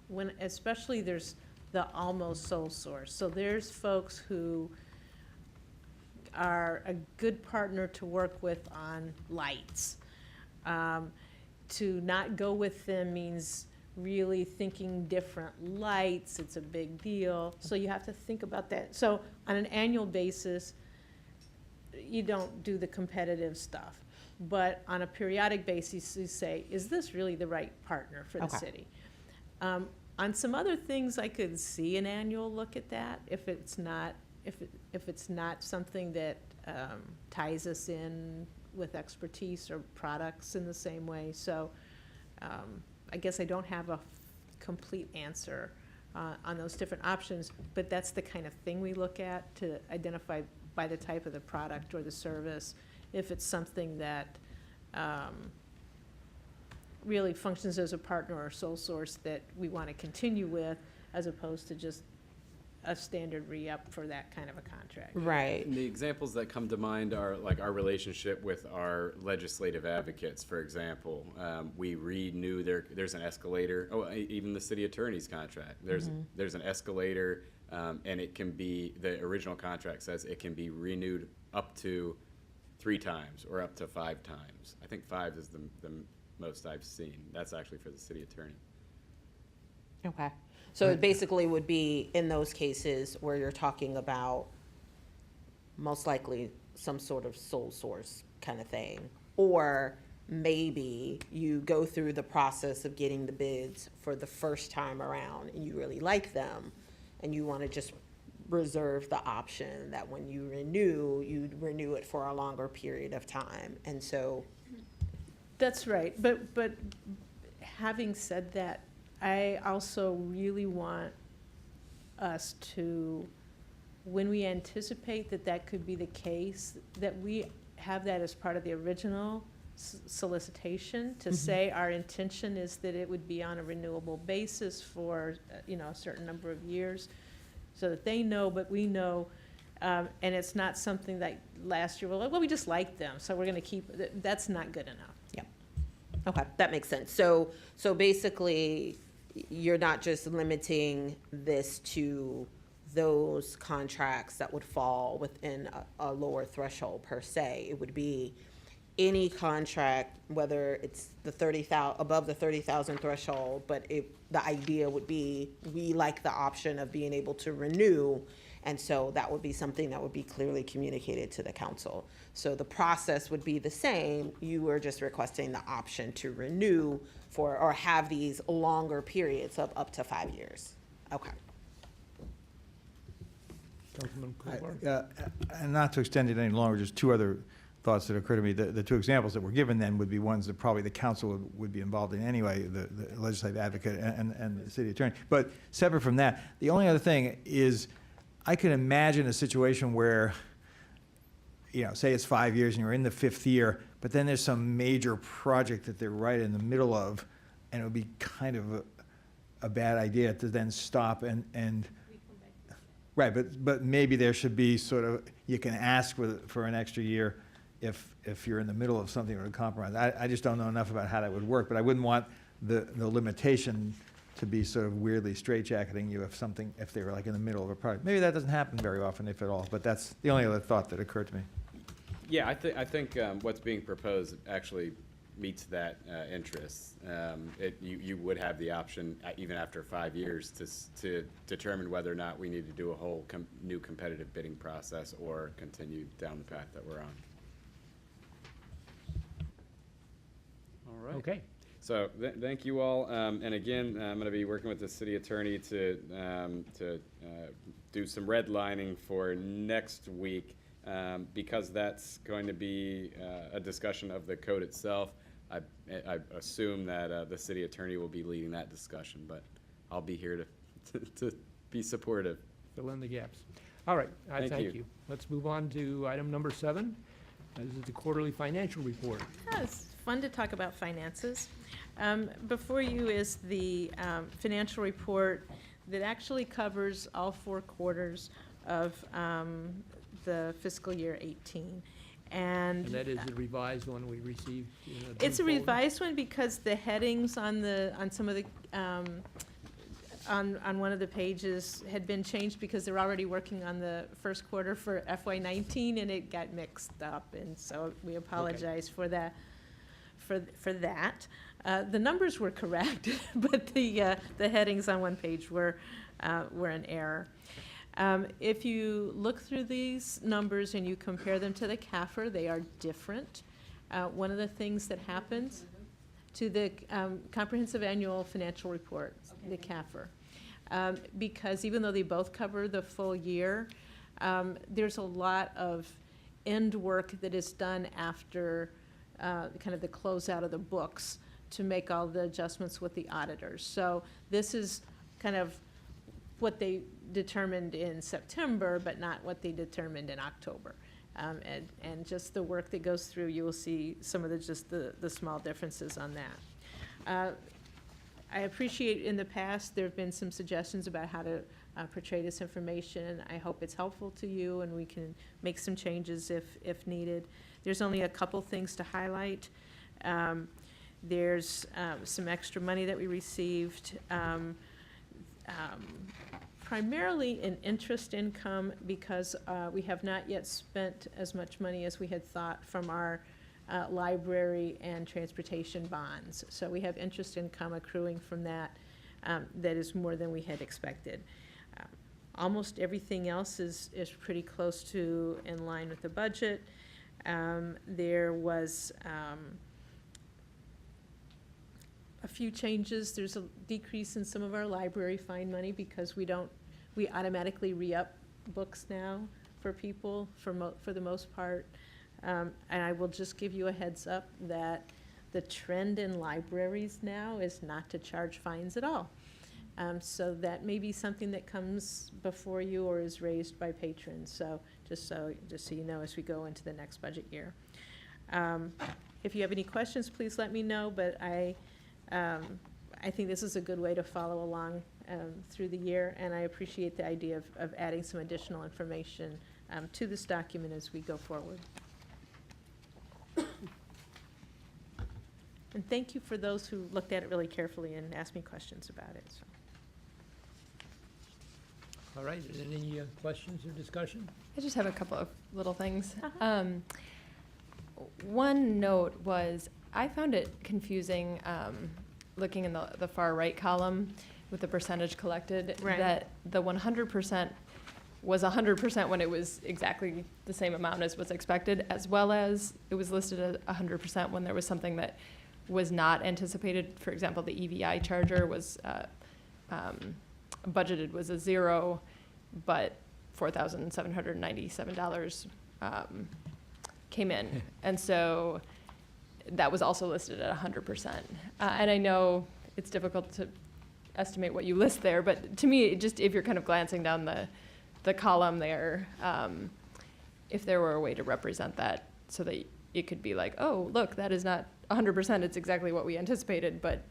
When especially there's the almost sole source. So there's folks who are a good partner to work with on lights. To not go with them means really thinking different lights. It's a big deal. So you have to think about that. So on an annual basis, you don't do the competitive stuff. But on a periodic basis, you say, is this really the right partner for the city? On some other things, I could see an annual look at that if it's not something that ties us in with expertise or products in the same way. So I guess I don't have a complete answer on those different options, but that's the kind of thing we look at to identify by the type of the product or the service, if it's something that really functions as a partner or sole source that we want to continue with, as opposed to just a standard re-up for that kind of a contract. Right. And the examples that come to mind are like our relationship with our legislative advocates, for example. We renew there's an escalator, even the city attorney's contract. There's an escalator, and it can be, the original contract says it can be renewed up to 3 times or up to 5 times. I think 5 is the most I've seen. That's actually for the city attorney. Okay. So it basically would be in those cases where you're talking about most likely some sort of sole source kind of thing. Or maybe you go through the process of getting the bids for the first time around and you really like them and you want to just reserve the option that when you you'd renew it for a longer period of time. And so. That's right, but having said that, I also really want us to, when we anticipate that that could be the case, that we have that as part of the original solicitation, to say our intention is that it would be on a renewable basis for, a certain number of years, so that they know, but we know, and it's not something that last year we're like, well, we just like them, so we're gonna keep, that's not good enough. Yep. Okay, that makes sense. So basically, you're not just limiting this to those contracts that would fall within a lower threshold per se. It would be any contract, whether it's the 30,000 above the 30,000 threshold, but the idea would be we like the option of being able to renew, and so that would be something that would be clearly communicated to the council. So the process would be the same. You were just requesting the option to renew for or have these longer periods of up to 5 years. Okay. Councilman Kuhar? And not to extend it any longer, just 2 other thoughts that occur to me. The 2 examples that were given then would be ones that probably the council would be involved in anyway, the legislative advocate and the city attorney. But separate from that, the only other thing is I can imagine a situation where, say it's 5 years and you're in the 5th year, but then there's some major project that they're right in the middle of, and it would be kind of a bad idea to then stop and right, but maybe there should be sort of, you can ask for an extra year if you're in the middle of something or a compromise. I just don't know enough about how that would work, but I wouldn't want the limitation to be sort of weirdly straitjacketing you if they were like in the middle of a project. Maybe that doesn't happen very often, if at all, but that's the only other thought that occurred to me. Yeah, I think what's being proposed actually meets that interest. You would have the option, even after 5 years, to determine whether or not we need to do a whole new competitive bidding process or continue down the path that we're on. All right. Okay. So thank you all. And again, I'm going to be working with the city attorney to do some redlining for next week. Because that's going to be a discussion of the code itself. I assume that the city attorney will be leading that discussion, but I'll be here to be supportive. Fill in the gaps. All right, I Thank you. Let's move on to item number 7. This is the quarterly financial report. Yeah, it's fun to talk about finances. Before you is the financial report that actually covers all 4 quarters of the fiscal year 18. And that is the revised one we received. it's a revised one because the headings on some of the on one of the pages had been changed because they're already working on the first quarter for FY19 and it got mixed up, and so we apologize for that. For that, the numbers were correct, but the headings on one page were an error. If you look through these numbers and you compare them to the CAFR, they are different. One of the things that happens to the Comprehensive Annual Financial Report, the CAFR, because even though they both cover the full year, there's a lot of end work that is done after kind of the closeout of the books to make all the adjustments with the auditors. So this is kind of what they determined in September, but not what they determined in October. And just the work that goes through, you will see some of the small differences on that. I appreciate in the past, there have been some suggestions about how to portray this information. I hope it's helpful to you and we can make some changes if needed. There's only a couple things to highlight. There's some extra money that we received, primarily in interest income because we have not yet spent as much money as we had thought from our library and transportation bonds. So we have interest income accruing from that that is more than we had expected. Almost everything else is pretty close to in line with the budget. There was a few changes. There's a decrease in some of our library fine money because we automatically re-up books now for people for the most part. And I will just give you a heads up that the trend in libraries now is not to charge fines at all. So that may be something that comes before you or is raised by patrons. So just so you know as we go into the next budget year. If you have any questions, please let me know. But I think this is a good way to follow along through the year, and I appreciate the idea of adding some additional information to this document as we go forward. And thank you for those who looked at it really carefully and asked me questions about it. So. All right, any questions or discussion? I just have a couple of little things. One note was I found it confusing looking in the far right column with the percentage collected, Right. that the 100% was 100% when it was exactly the same amount as was expected, as well as it was listed at 100% when there was something that was not anticipated. For example, the EVI charger was budgeted was a 0, but $4,797 came in. And so that was also listed at 100%. And I know it's difficult to estimate what you list there, but to me, just if you're kind of glancing down the column there, if there were a way to represent that so that it could be like, oh, look, that is not 100%, it's exactly what we anticipated, but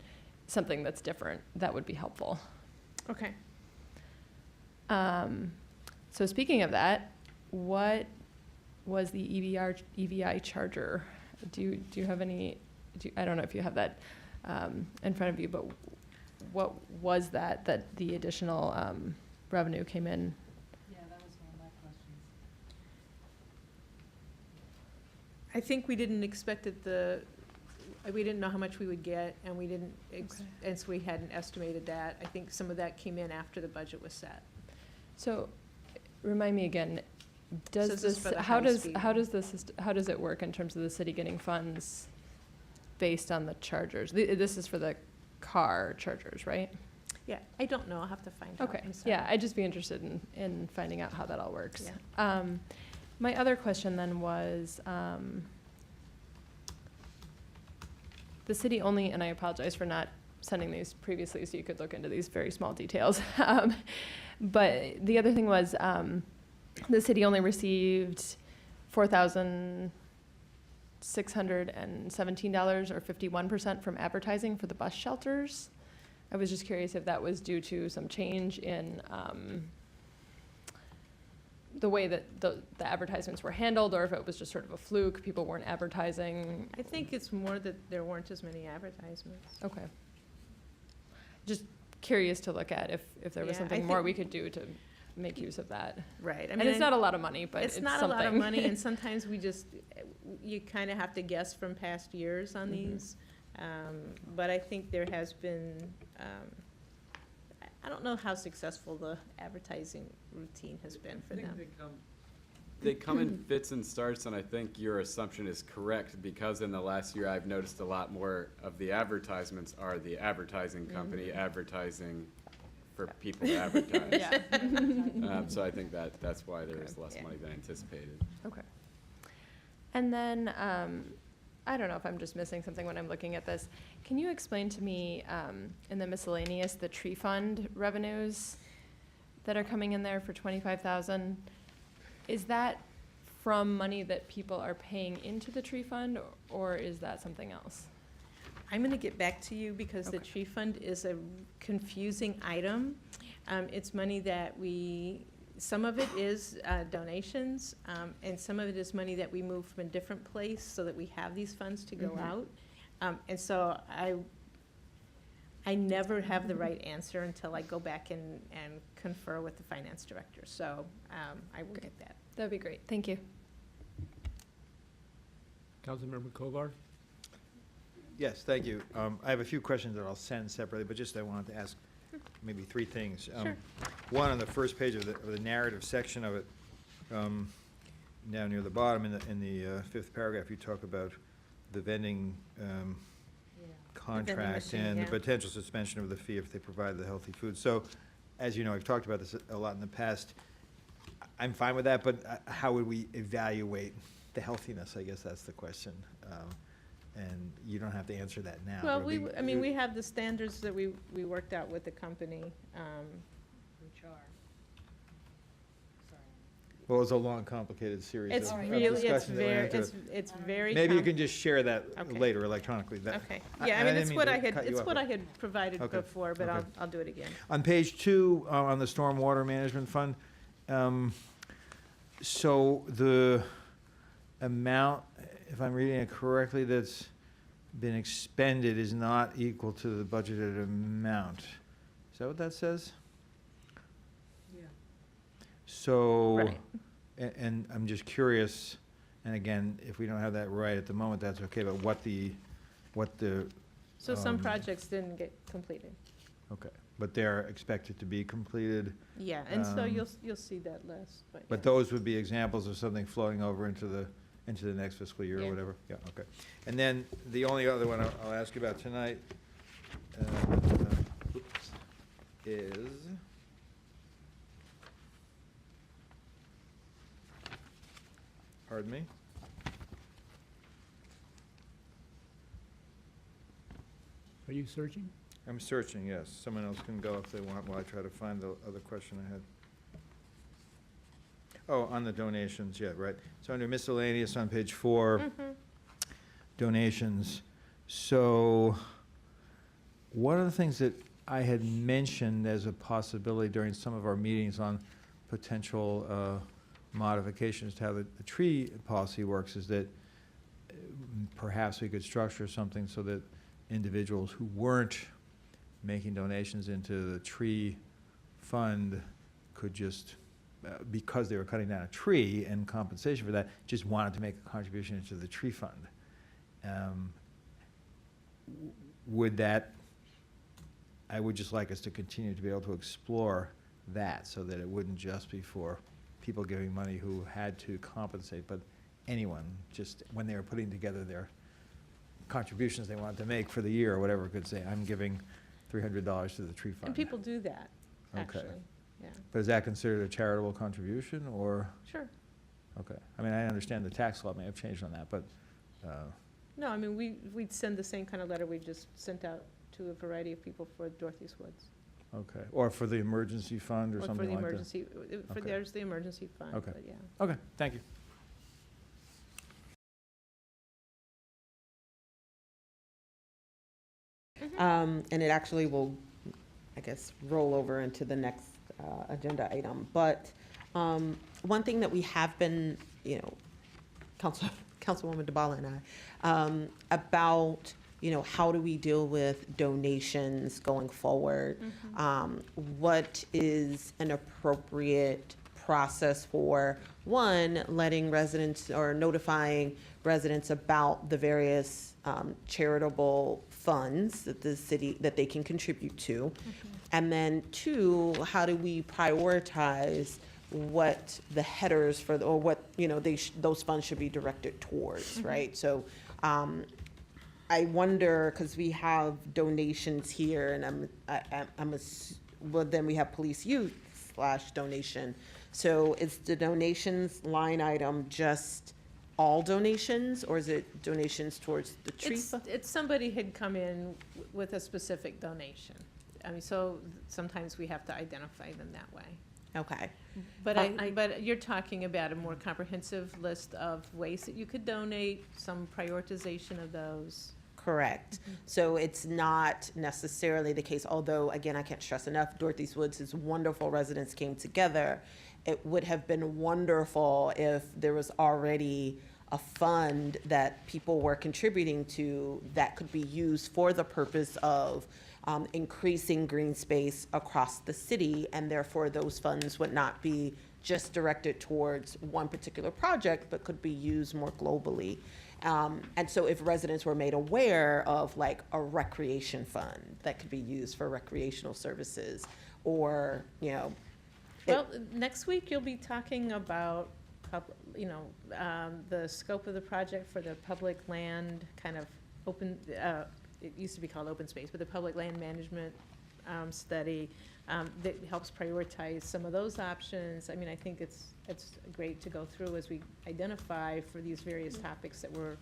something that's different, that would be helpful. Okay. So speaking of that, what was the EVI charger? Do you have any, I don't know if you have that in front of you, but what was that the additional revenue came in? Yeah, that was one of my questions. I think we didn't expect that we didn't know how much we would get, and we didn't, and so we hadn't estimated that. I think some of that came in after the budget was set. So, remind me again, So does this is this, for the how high does speed. how does it work in terms of the city getting funds based on the chargers? This is for the car chargers, right? Yeah, I don't know. I'll have to find out. Okay, I'm sorry. yeah, I'd just be interested in finding out how that all works. Yeah. My other question then was, the city only, and I apologize for not sending these previously so you could look into these very small details. But the other thing was, the city only received $4,617 or 51% from advertising for the bus shelters. I was just curious if that was due to some change in the way that the advertisements were handled, or if it was just sort of a fluke, people weren't advertising. I think it's more that there weren't as many advertisements. Okay. Just curious to look at if there was Yeah, I something more think- we could do to make use of that. Right. And it's not a lot of money, but it's not a lot of something. money, and sometimes you kind of have to guess from past years on these. But I think there has been, I don't know how successful the advertising routine has been for them. They come in fits and starts, and I think your assumption is correct, because in the last year, I've noticed a lot more of the advertisements are the advertising company advertising for people to advertise. Yeah. So I think that's why there was less money than anticipated. Okay. And then I don't know if I'm just missing something when I'm looking at this. Can you explain to me, in the miscellaneous, the tree fund revenues that are coming in there for 25,000? Is that from money that people are paying into the tree fund, or is that something else? I'm going to get back to you because the Okay. tree fund is a confusing item. It's money that some of it is donations, and some of it is money that we move from a different place so that we have these funds to go Mhm. out. And so I never have the right answer until I go back and confer with the finance director. So I will get that. That'd be great. Thank you. Councilmember Kovar? Yes, thank you. I have a few questions that I'll send separately, but just I wanted to ask maybe three things. Sure. One, on the first page of the narrative section of it, down near the bottom in the fifth paragraph, you talk about the vending contract machine, and the yeah. potential suspension of the fee if they provide the healthy food. So, as you know, I've talked about this a lot in the past. I'm fine with that, but how would we evaluate the healthiness? I guess that's the question. And you don't have to answer that now. Well, but it'd be- we have the standards that we worked out with the company. Which are? Well, it's a long, complicated series It's of really, discussions that went into it. it's very. Maybe you can just share that Okay. later electronically. Okay, yeah, I mean, didn't it's mean what to I had, cut you it's off, what but- I had provided Okay, before, but okay. I'll do it again. On page 2, on the Stormwater Management Fund, so the amount, if I'm reading it correctly, that's been expended is not equal to the budgeted amount. Is that what that says? Yeah. So, Right. and I'm just curious, and again, if we don't have that right at the moment, that's okay, but what the, So some Um, projects didn't get completed. okay, but they're expected to be completed? Yeah, and so Um, you'll see that list, but. But yeah. those would be examples of something flowing over into the next fiscal year or Yeah. whatever? Yeah, okay. And then the only other one I'll ask you about tonight is pardon me? Are you searching? I'm searching, yes. Someone else can go if they want while I try to find the other question I had. Oh, on the donations, yeah, right. So under miscellaneous on page 4, donations. So one of the things that I had mentioned as a possibility during some of our meetings on potential modifications to how the tree policy works is that perhaps we could structure something so that individuals who weren't making donations into the tree fund could just, because they were cutting down a tree and compensation for that, just wanted to make a contribution into the tree fund. Would that, I would just like us to continue to be able to explore that so that it wouldn't just be for people giving money who had to compensate, but anyone, just when they were putting together their contributions they wanted to make for the year or whatever, could say, I'm giving $300 to the tree fund. And people do that, Okay. actually, yeah. But is that considered a charitable contribution, or? Sure. Okay. I mean, I understand the tax law may have changed on that, but, No, I mean, we'd send the same kind of letter we just sent out to a variety of people for Dorothy's Woods. okay. Or for the emergency fund or Or something for the like that? emergency, for Okay. there's the emergency fund, Okay. but yeah. Okay, thank you. And it actually will, I guess, roll over into the next agenda item. But one thing that we have been, Councilwoman DeBala and I, about, how do we deal with donations going forward? What is an appropriate process for, one, letting residents or notifying residents about the various charitable funds that the city, that they can contribute to? And then two, how do we prioritize what the headers for, or what, those funds should be directed towards, right? So I wonder, because we have donations here, and well, then we have police youth / donation. So is the donations line item just all donations, or is it donations towards the tree? It's somebody had come in with a specific donation. I mean, so sometimes we have to identify them that way. Okay. But but you're talking about a more comprehensive list of ways that you could donate, some prioritization of those. Correct. So it's not necessarily the case, although, again, I can't stress enough, Dorothy's Woods' wonderful residents came together. It would have been wonderful if there was already a fund that people were contributing to that could be used for the purpose of increasing green space across the city, and therefore those funds would not be just directed towards one particular project, but could be used more globally. And so if residents were made aware of like a recreation fund that could be used for recreational services, or, you know. Well, next week you'll be talking about, the scope of the project for the public land kind of open, it used to be called open space, but the public land management study that helps prioritize some of those options. I mean, I think it's great to go through as we identify for these various topics that we're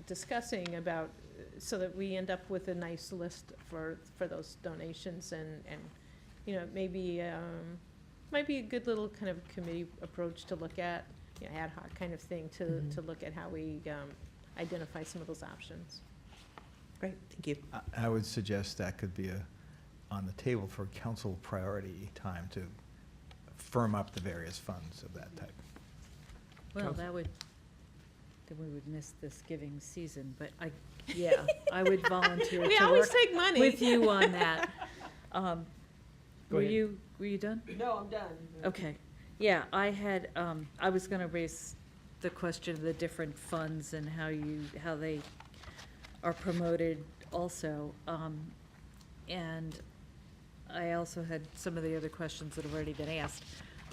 discussing about, so that we end up with a nice list for those donations, and maybe might be a good little kind of committee approach to look at, ad hoc kind of thing to look at how we identify some of those options. Great, thank you. I would suggest that could be on the table for council priority time to firm up the various funds of that type. Well, then we would miss this giving season, but I would volunteer We to always work take money. with you on that. Go ahead. Were you done? No, I'm done. Okay, yeah, I was gonna raise the question of the different funds and how they are promoted also. And I also had some of the other questions that have already been asked.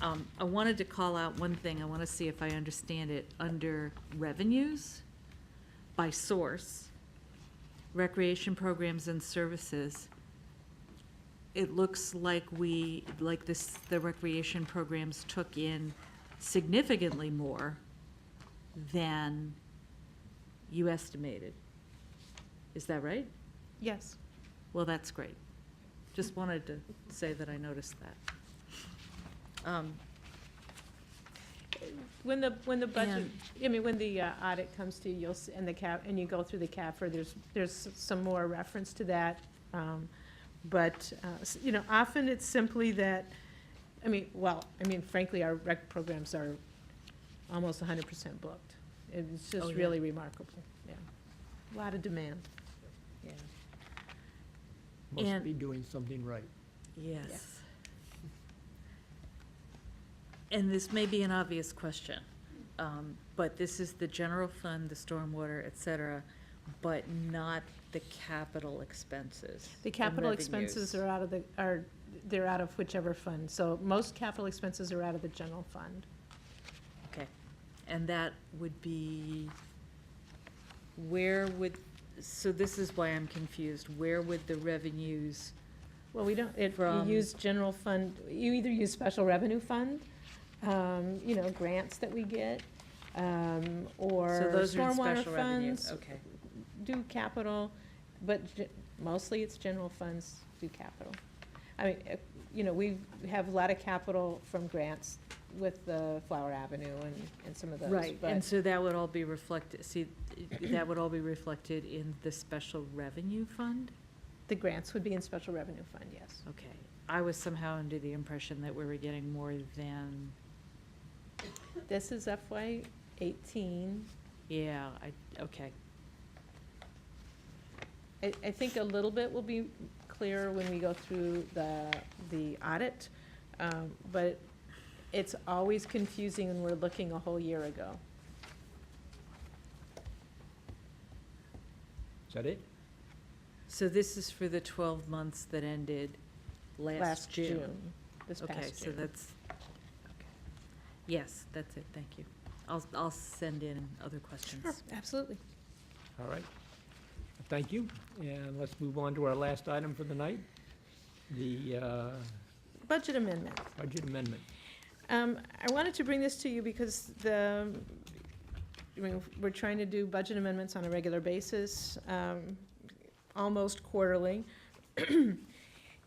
I wanted to call out one thing, I wanna see if I understand it, under revenues by source, recreation programs and services. It looks like the recreation programs took in significantly more than you estimated. Is that right? Yes. Well, that's great. Just wanted to say that I noticed that. When the budget, when the audit comes to you, you'll see, and you go through the CAFR, there's some more reference to that. But often it's simply that, frankly, our rec programs are almost 100% booked. It's just really remarkable, yeah. A lot of demand. Yeah. Must And- be doing something right. Yes. And this may be an obvious question, but this is the general fund, the stormwater, et cetera, but not the capital expenses. The and capital expenses revenues. they're out of whichever fund. So most capital expenses are out of the general fund. Okay, and that would be, so this is why I'm confused, where would the revenues? Well, we don't, you From- use general fund, you either use special revenue fund, grants that we get, or So those are in stormwater special revenues, funds. okay. Do capital, but mostly it's general funds do capital. We have a lot of capital from grants with the Flower Avenue and some of those. Right, but- and so that would all be reflected, that would all be reflected in the special revenue fund? The grants would be in special revenue fund, yes. Okay, I was somehow under the impression that we were getting more than, This is FY '18. yeah, okay. I think a little bit will be clearer when we go through the audit, but it's always confusing when we're looking a whole year ago. Is that it? So this is for the 12 months that ended last June? This Okay, past so June. that's, okay. Yes, that's it, thank you. I'll send in other questions. Sure, absolutely. All right. Thank you. And let's move on to our last item for the night, the Budget amendment. budget amendment. I wanted to bring this to you because we're trying to do budget amendments on a regular basis, almost quarterly.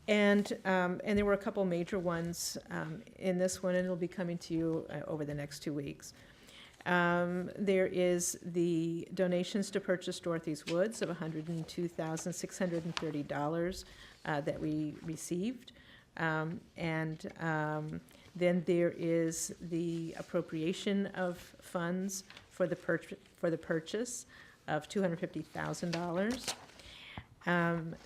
And there were a couple major ones in this one, and it'll be coming to you over the next 2 weeks. There is the donations to purchase Dorothy's Woods of $102,630 that we received. Then there is the appropriation of funds for the purchase of $250,000.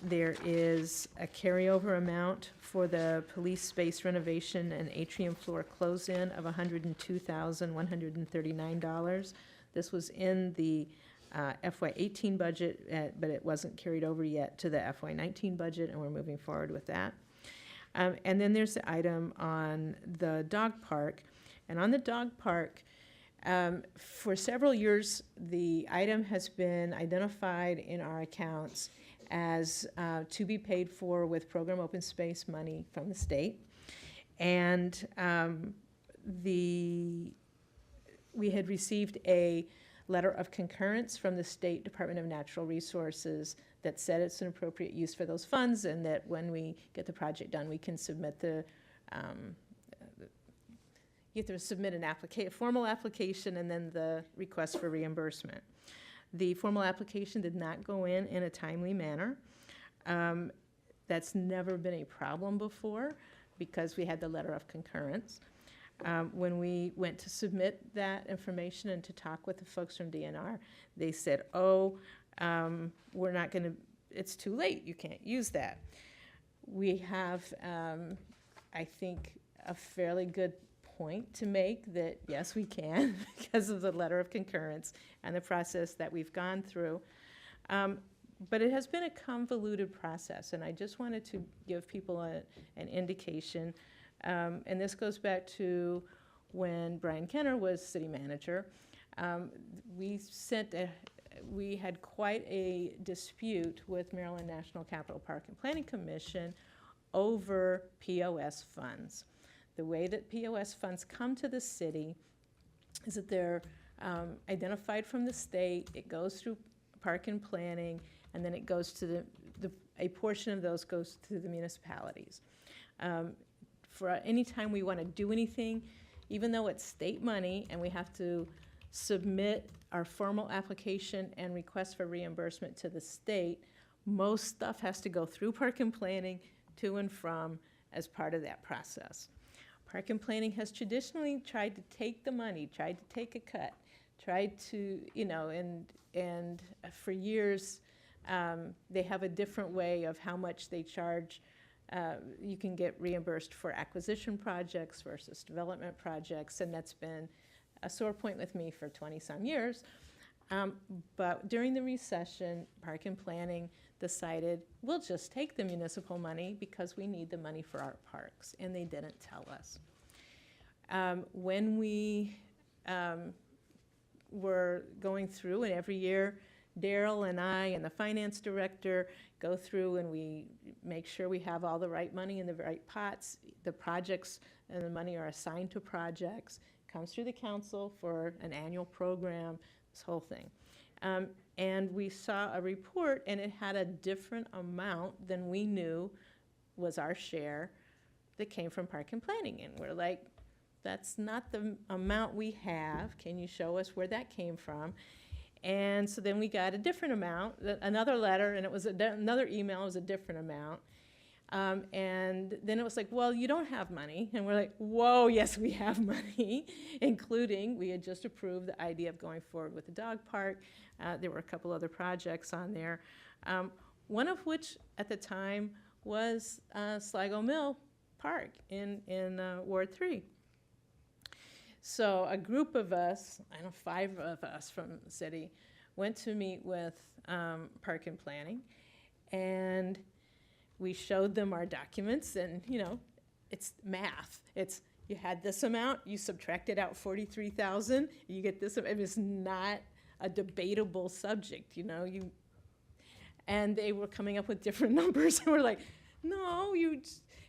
There is a carryover amount for the police space renovation and atrium floor close-in of $102,139. This was in the FY18 budget, but it wasn't carried over yet to the FY19 budget, and we're moving forward with that. And then there's the item on the dog park. And on the dog park, for several years, the item has been identified in our accounts as to be paid for with program open space money from the state. And we had received a letter of concurrence from the State Department of Natural Resources that said it's an appropriate use for those funds, and that when we get the project done, we can submit you have to submit a formal application and then the request for reimbursement. The formal application did not go in a timely manner. That's never been a problem before because we had the letter of concurrence. When we went to submit that information and to talk with the folks from DNR, they said, we're not going to, it's too late, you can't use that. We have, I think, a fairly good point to make that, yes, we can, because of the letter of concurrence and the process that we've gone through. But it has been a convoluted process, and I just wanted to give people an indication. And this goes back to when Brian Kenner was city manager. We had quite a dispute with Maryland National Capital Park and Planning Commission over POS funds. The way that POS funds come to the city is that they're identified from the state, it goes through park and planning, and then it goes to a portion of those goes to the municipalities. For any time we want to do anything, even though it's state money and we have to submit our formal application and request for reimbursement to the state, most stuff has to go through park and planning to and from as part of that process. Park and planning has traditionally tried to take the money, tried to take a cut, tried to, and for years they have a different way of how much they charge. You can get reimbursed for acquisition projects versus development projects, and that's been a sore point with me for 20-some years. But during the recession, Park and Planning decided, we'll just take the municipal money because we need the money for our parks, and they didn't tell us. When we were going through, and every year, Daryl and I and the finance director go through and we make sure we have all the right money in the right pots. The projects and the money are assigned to projects, comes through the council for an annual program, this whole thing. And we saw a report and it had a different amount than we knew was our share that came from Park and Planning. And we're like, that's not the amount we have. Can you show us where that came from? And so then we got a different amount, another letter, and it was another email, it was a different amount. And then it was like, well, you don't have money. And we're like, whoa, yes, we have money, including we had just approved the idea of going forward with the dog park. There were a couple other projects on there, one of which at the time was Sligo Mill Park in Ward 3. So a group of us, 5 of us from the city, went to meet with Park and Planning, and we showed them our documents, and it's math. It's you had this amount, you subtracted out 43,000, you get this. It was not a debatable subject, and they were coming up with different numbers, and we're like, no,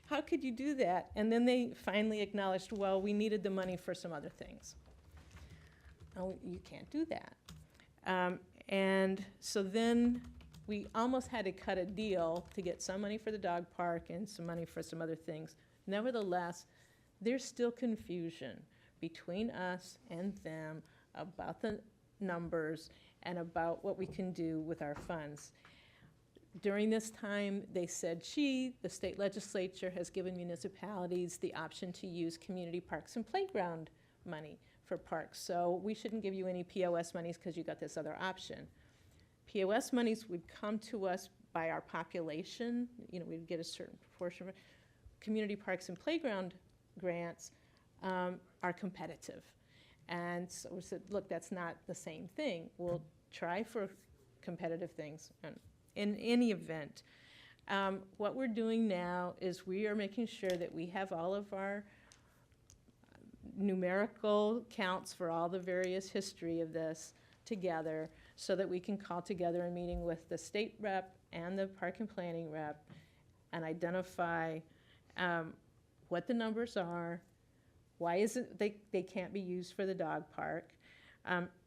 how could you do that? And then they finally acknowledged, well, we needed the money for some other things. Oh, you can't do that. And so then we almost had to cut a deal to get some money for the dog park and some money for some other things. Nevertheless, there's still confusion between us and them about the numbers and about what we can do with our funds. During this time, they said, the state legislature has given municipalities the option to use community parks and playground money for parks. So we shouldn't give you any POS monies because you got this other option. POS monies would come to us by our population. You know, we'd get a certain proportion of it. Community parks and playground grants are competitive. And so we said, look, that's not the same thing. We'll try for competitive things. And in any event, what we're doing now is we are making sure that we have all of our numerical counts for all the various history of this together so that we can call together a meeting with the state rep and the park and planning rep and identify what the numbers are, why is it they can't be used for the dog park.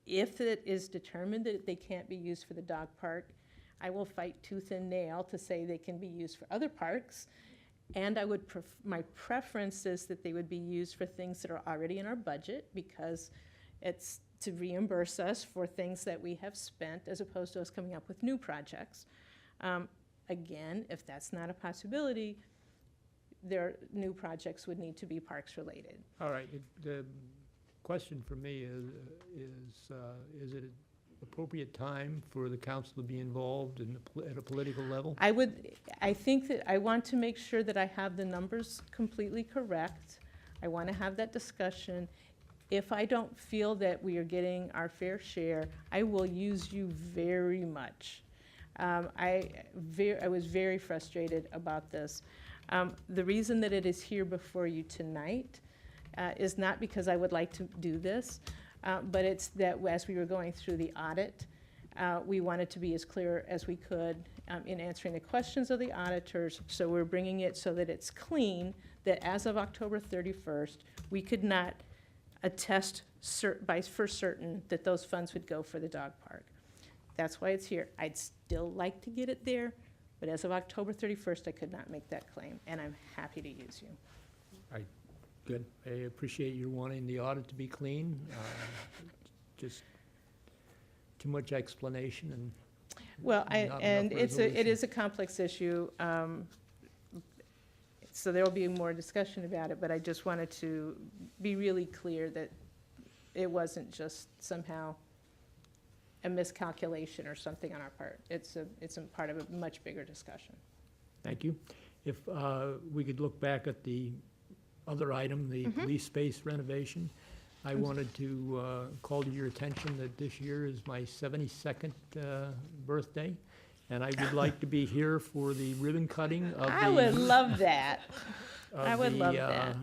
If it is determined that they can't be used for the dog park, I will fight tooth and nail to say they can be used for other parks. And I would my preference is that they would be used for things that are already in our budget because it's to reimburse us for things that we have spent as opposed to us coming up with new projects. Again, if that's not a possibility, their new projects would need to be parks related. All right, the question for me is it an appropriate time for the council to be involved at a political level? I think that I want to make sure that I have the numbers completely correct. I want to have that discussion. If I don't feel that we are getting our fair share, I will use you very much. I was very frustrated about this. The reason that it is here before you tonight is not because I would like to do this, but it's that as we were going through the audit, we wanted to be as clear as we could in answering the questions of the auditors. So we're bringing it so that it's clean, that as of October 31st, we could not attest for certain that those funds would go for the dog park. That's why it's here. I'd still like to get it there, but as of October 31st, I could not make that claim, and I'm happy to use you. All right, good. I appreciate you wanting the audit to be clean. Just too much explanation and Well, not enough it resolution. is a complex issue, so there will be more discussion about it, but I just wanted to be really clear that it wasn't just somehow a miscalculation or something on our part. It's a part of a much bigger discussion. Thank you. If we could look back at the other item, the police space renovation, I wanted to call to your attention that this year is my 72nd birthday, and I would like to be here for the ribbon cutting of the... I would love that. of I would the, love that.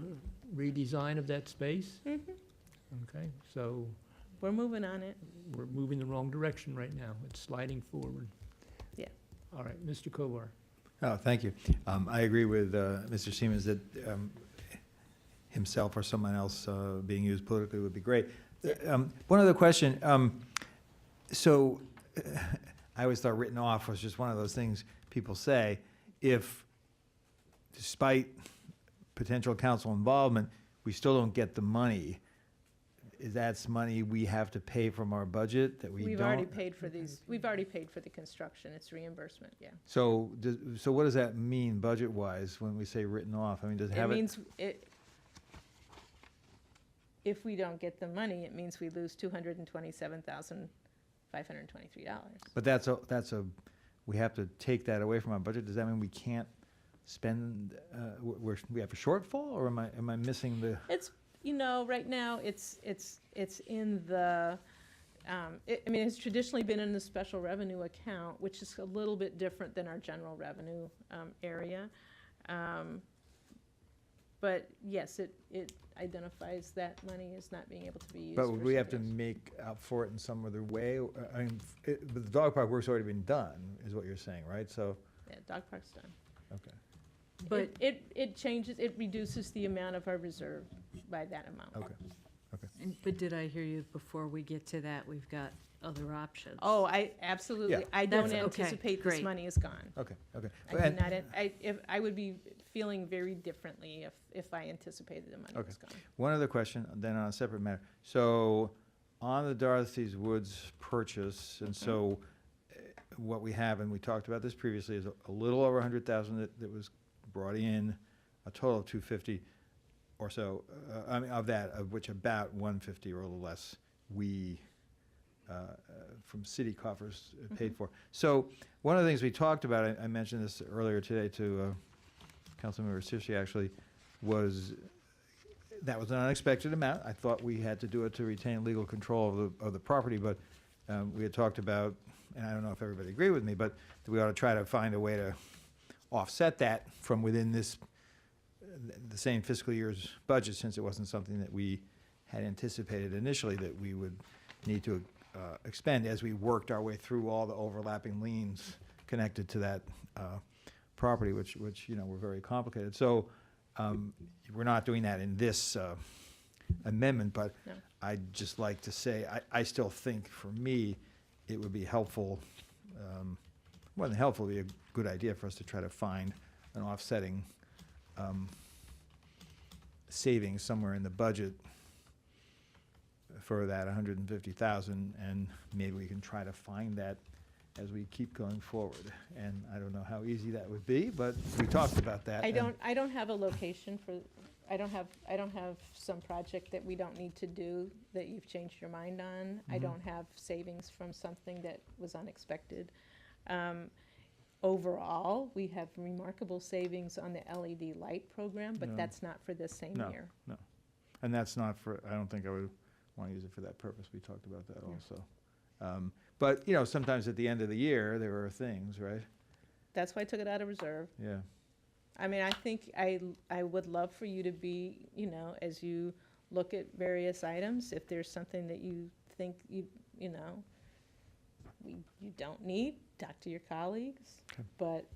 redesign of that space. Okay, so We're moving on it. we're moving the wrong direction right now. It's sliding forward. Yeah. All right, Mr. Kovar. Oh, thank you. I agree with Mr. Siemens that himself or someone else being used politically would be great. One other question. So I always thought written off was just one of those things people say. If, despite potential council involvement, we still don't get the money, that's money we have to pay from our budget that we don't? We've already paid for these. We've already paid for the construction. It's reimbursement, yeah. So, so what does that mean budget-wise when we say written off? I mean, does it have It means if we don't get the money, it means we lose $227,523. But we have to take that away from our budget. Does that mean we can't spend, we have a shortfall, or am I missing the? It's, right now, it's in the, it's traditionally been in the special revenue account, which is a little bit different than our general revenue area. But yes, it identifies that money as not being able to be used. But for would we have to something else. make up for it in some other way? I mean, but the dog park work's already been done, is what you're saying, right? So, Yeah, dog park's done. okay. But it changes, it reduces the amount of our reserve by that amount. Okay, okay. But did I hear you, before we get to that, we've got other options? Oh, I absolutely, Yeah. I don't That's okay, anticipate this great. money is gone. Okay, okay. I do And- not, I would be feeling very differently if I anticipated the money Okay. was gone. One other question, then on a separate matter. So, on the Dorothy's Woods purchase, and so what we have, and we talked about this previously, is a little over 100,000 that was brought in, a total of 250 or so, I mean, of that, of which about 150 or a little less, we, from city coffers paid for. So, one of the things we talked about, I mentioned this earlier today to Councilmember Sirsky, actually, was that was an unexpected amount. I thought we had to do it to retain legal control of the property, but we had talked about, and I don't know if everybody agreed with me, but that we ought to try to find a way to offset that from within this, the same fiscal year's budget, since it wasn't something that we had anticipated initially that we would need to expend as we worked our way through all the overlapping liens connected to that property, which you know, were very complicated. So we're not doing that in this amendment, but No. I'd just like to say, I still think, for me, it would be helpful, more than helpful, it'd be a good idea for us to try to find an offsetting savings somewhere in the budget for that 150,000, and maybe we can try to find that as we keep going forward. And I don't know how easy that would be, but we talked about that. I and- don't have a location for, I don't have some project that we don't need to do that you've changed your mind on. I Mhm. don't have savings from something that was unexpected. Overall, we have remarkable savings on the LED light program, but No. that's not for this same No, year. no. And that's not for, I don't think I would want to use it for that purpose. We talked about that Yeah. also. But, you know, sometimes at the end of the year, there are things, right? That's why I took it out of reserve. Yeah. I mean, I think I would love for you to be, you know, as you look at various items, if there's something that you think you know, you don't need, talk to your colleagues. Okay. But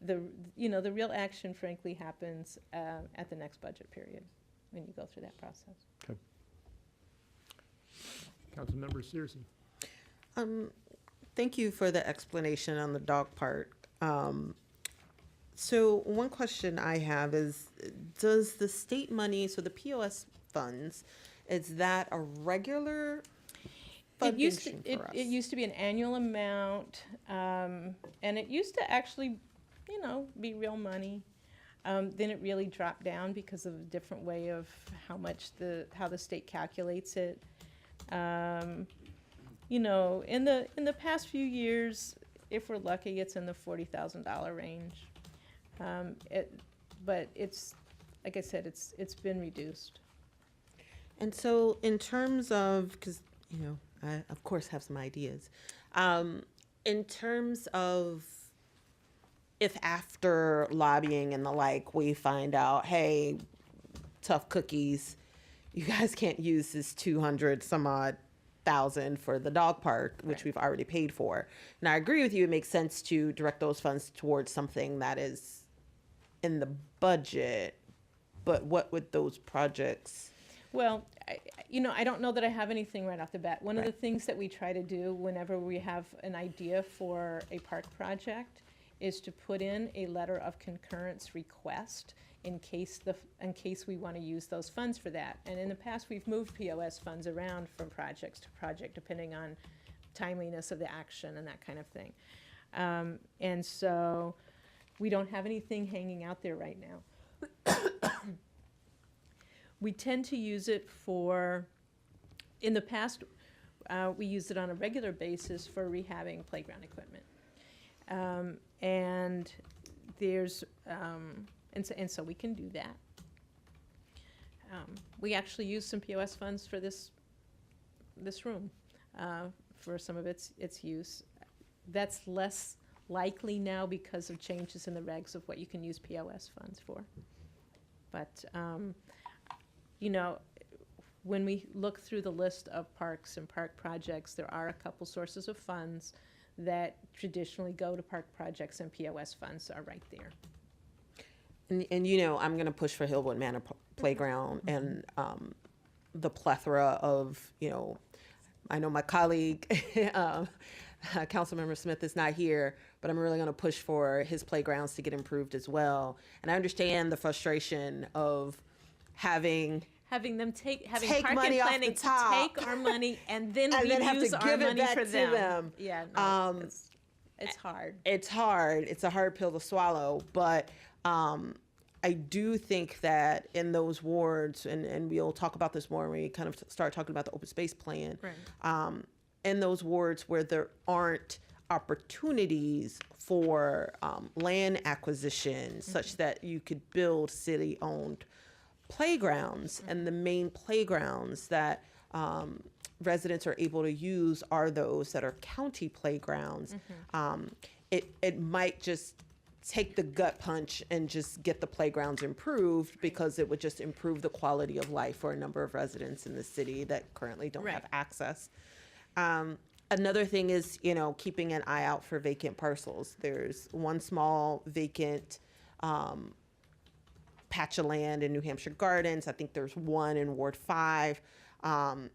the real action frankly happens at the next budget period, when you go through that process. Okay. Councilmember Searcy. Thank you for the explanation on the dog park. So one question I have is, does the state money, so the POS funds, is that a regular It used funding to, for us? it used to be an annual amount, and it used to actually, you know, be real money. Then it really dropped down because of a different way of how the state calculates it. You know, in the past few years, if we're lucky, it's in the $40,000 range. But it's, like I said, it's been reduced. And so in terms of, because, you know, I of course have some ideas. In terms of if after lobbying and the like, we find out, hey, tough cookies, you guys can't use this 200 some odd thousand for the dog park, which we've already paid for. And I agree with you, it makes sense to direct those funds towards something that is in the budget, but what would those projects? Well, I don't know that I have anything right off the bat. One of the things that we try to do whenever we have an idea for a park project is to put in a letter of concurrence request in case we want to use those funds for that. And in the past, we've moved POS funds around from projects to project, depending on timeliness of the action and that kind of thing. And so we don't have anything hanging out there right now. We tend to use it for, in the past, we used it on a regular basis for rehabbing playground equipment. And there's, and so we can do that. We actually used some POS funds for this room, for some of its use. That's less likely now because of changes in the regs of what you can use POS funds for. But, you know, when we look through the list of parks and park projects, there are a couple sources of funds that traditionally go to park projects, and POS funds are right there. And you know, I'm going to push for Hillwood Manor Playground and the plethora of, you know, I know my colleague, Councilmember Smith is not here, but I'm really going to push for his playgrounds to get improved as well. And I understand the frustration of having Having take Park money and off Planning the top. to take our money and then And we then have to use our give it money back for to them. them. Yeah, no, it's hard. It's hard. It's a hard pill to swallow. But I do think that in those wards, and we'll talk about this more when we kind of start talking about the open space plan, Right. in those wards where there aren't opportunities for land acquisition such that you could build city-owned playgrounds, and the main playgrounds that residents are able to use are those that are county playgrounds. It might just take the gut punch and just get the playgrounds improved, because it would just improve the quality of life for a number of residents in the city that currently don't have access. Another thing is, you know, keeping an eye out for vacant parcels. There's one small vacant patch of land in New Hampshire Gardens. I think there's one in Ward 5.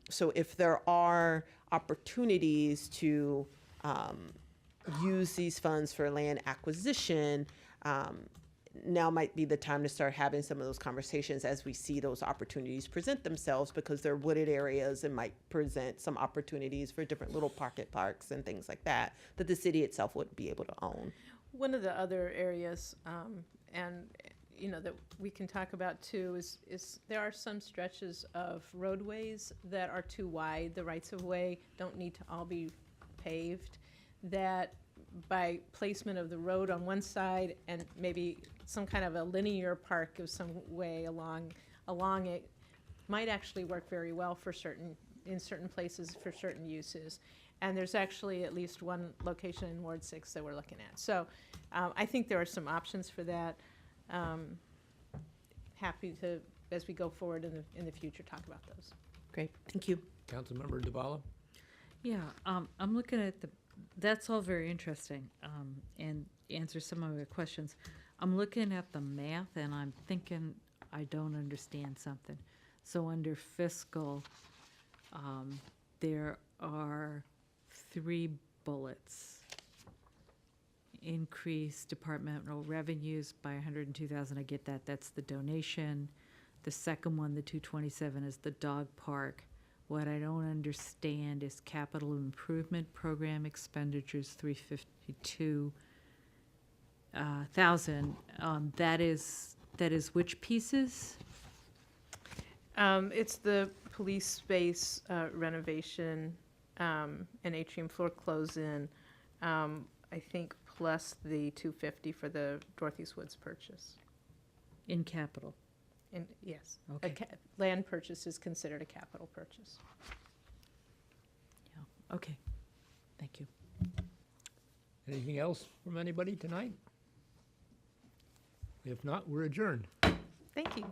So if there are opportunities to use these funds for land acquisition, now might be the time to start having some of those conversations as we see those opportunities present themselves, because they're wooded areas and might present some opportunities for different little pocket parks and things like that that the city itself would be able to own. One of the other areas, and you know, that we can talk about too, is there are some stretches of roadways that are too wide. The rights of way don't need to all be paved. That by placement of the road on one side and maybe some kind of a linear park of some way along it might actually work very well for in certain places for certain uses. And there's actually at least one location in Ward 6 that we're looking at. So I think there are some options for that. Happy to, as we go forward in the future, talk about those. Great, thank you. Councilmember Duvall? Yeah, I'm looking at that's all very interesting, and answers some of the questions. I'm looking at the math and I'm thinking I don't understand something. So under fiscal, there are 3 bullets. Increase departmental revenues by 102,000. I get that. That's the donation. The second one, the 227, is the dog park. What I don't understand is capital improvement program expenditures, 352,000. That is which pieces? It's the police space renovation and atrium floor close-in, I think, plus the 250 for the Dorothy's Woods purchase. In capital. Yes. Okay. Land purchase is considered a capital purchase. Yeah. Okay. Thank you. Anything else from anybody tonight? If not, we're adjourned. Thank you.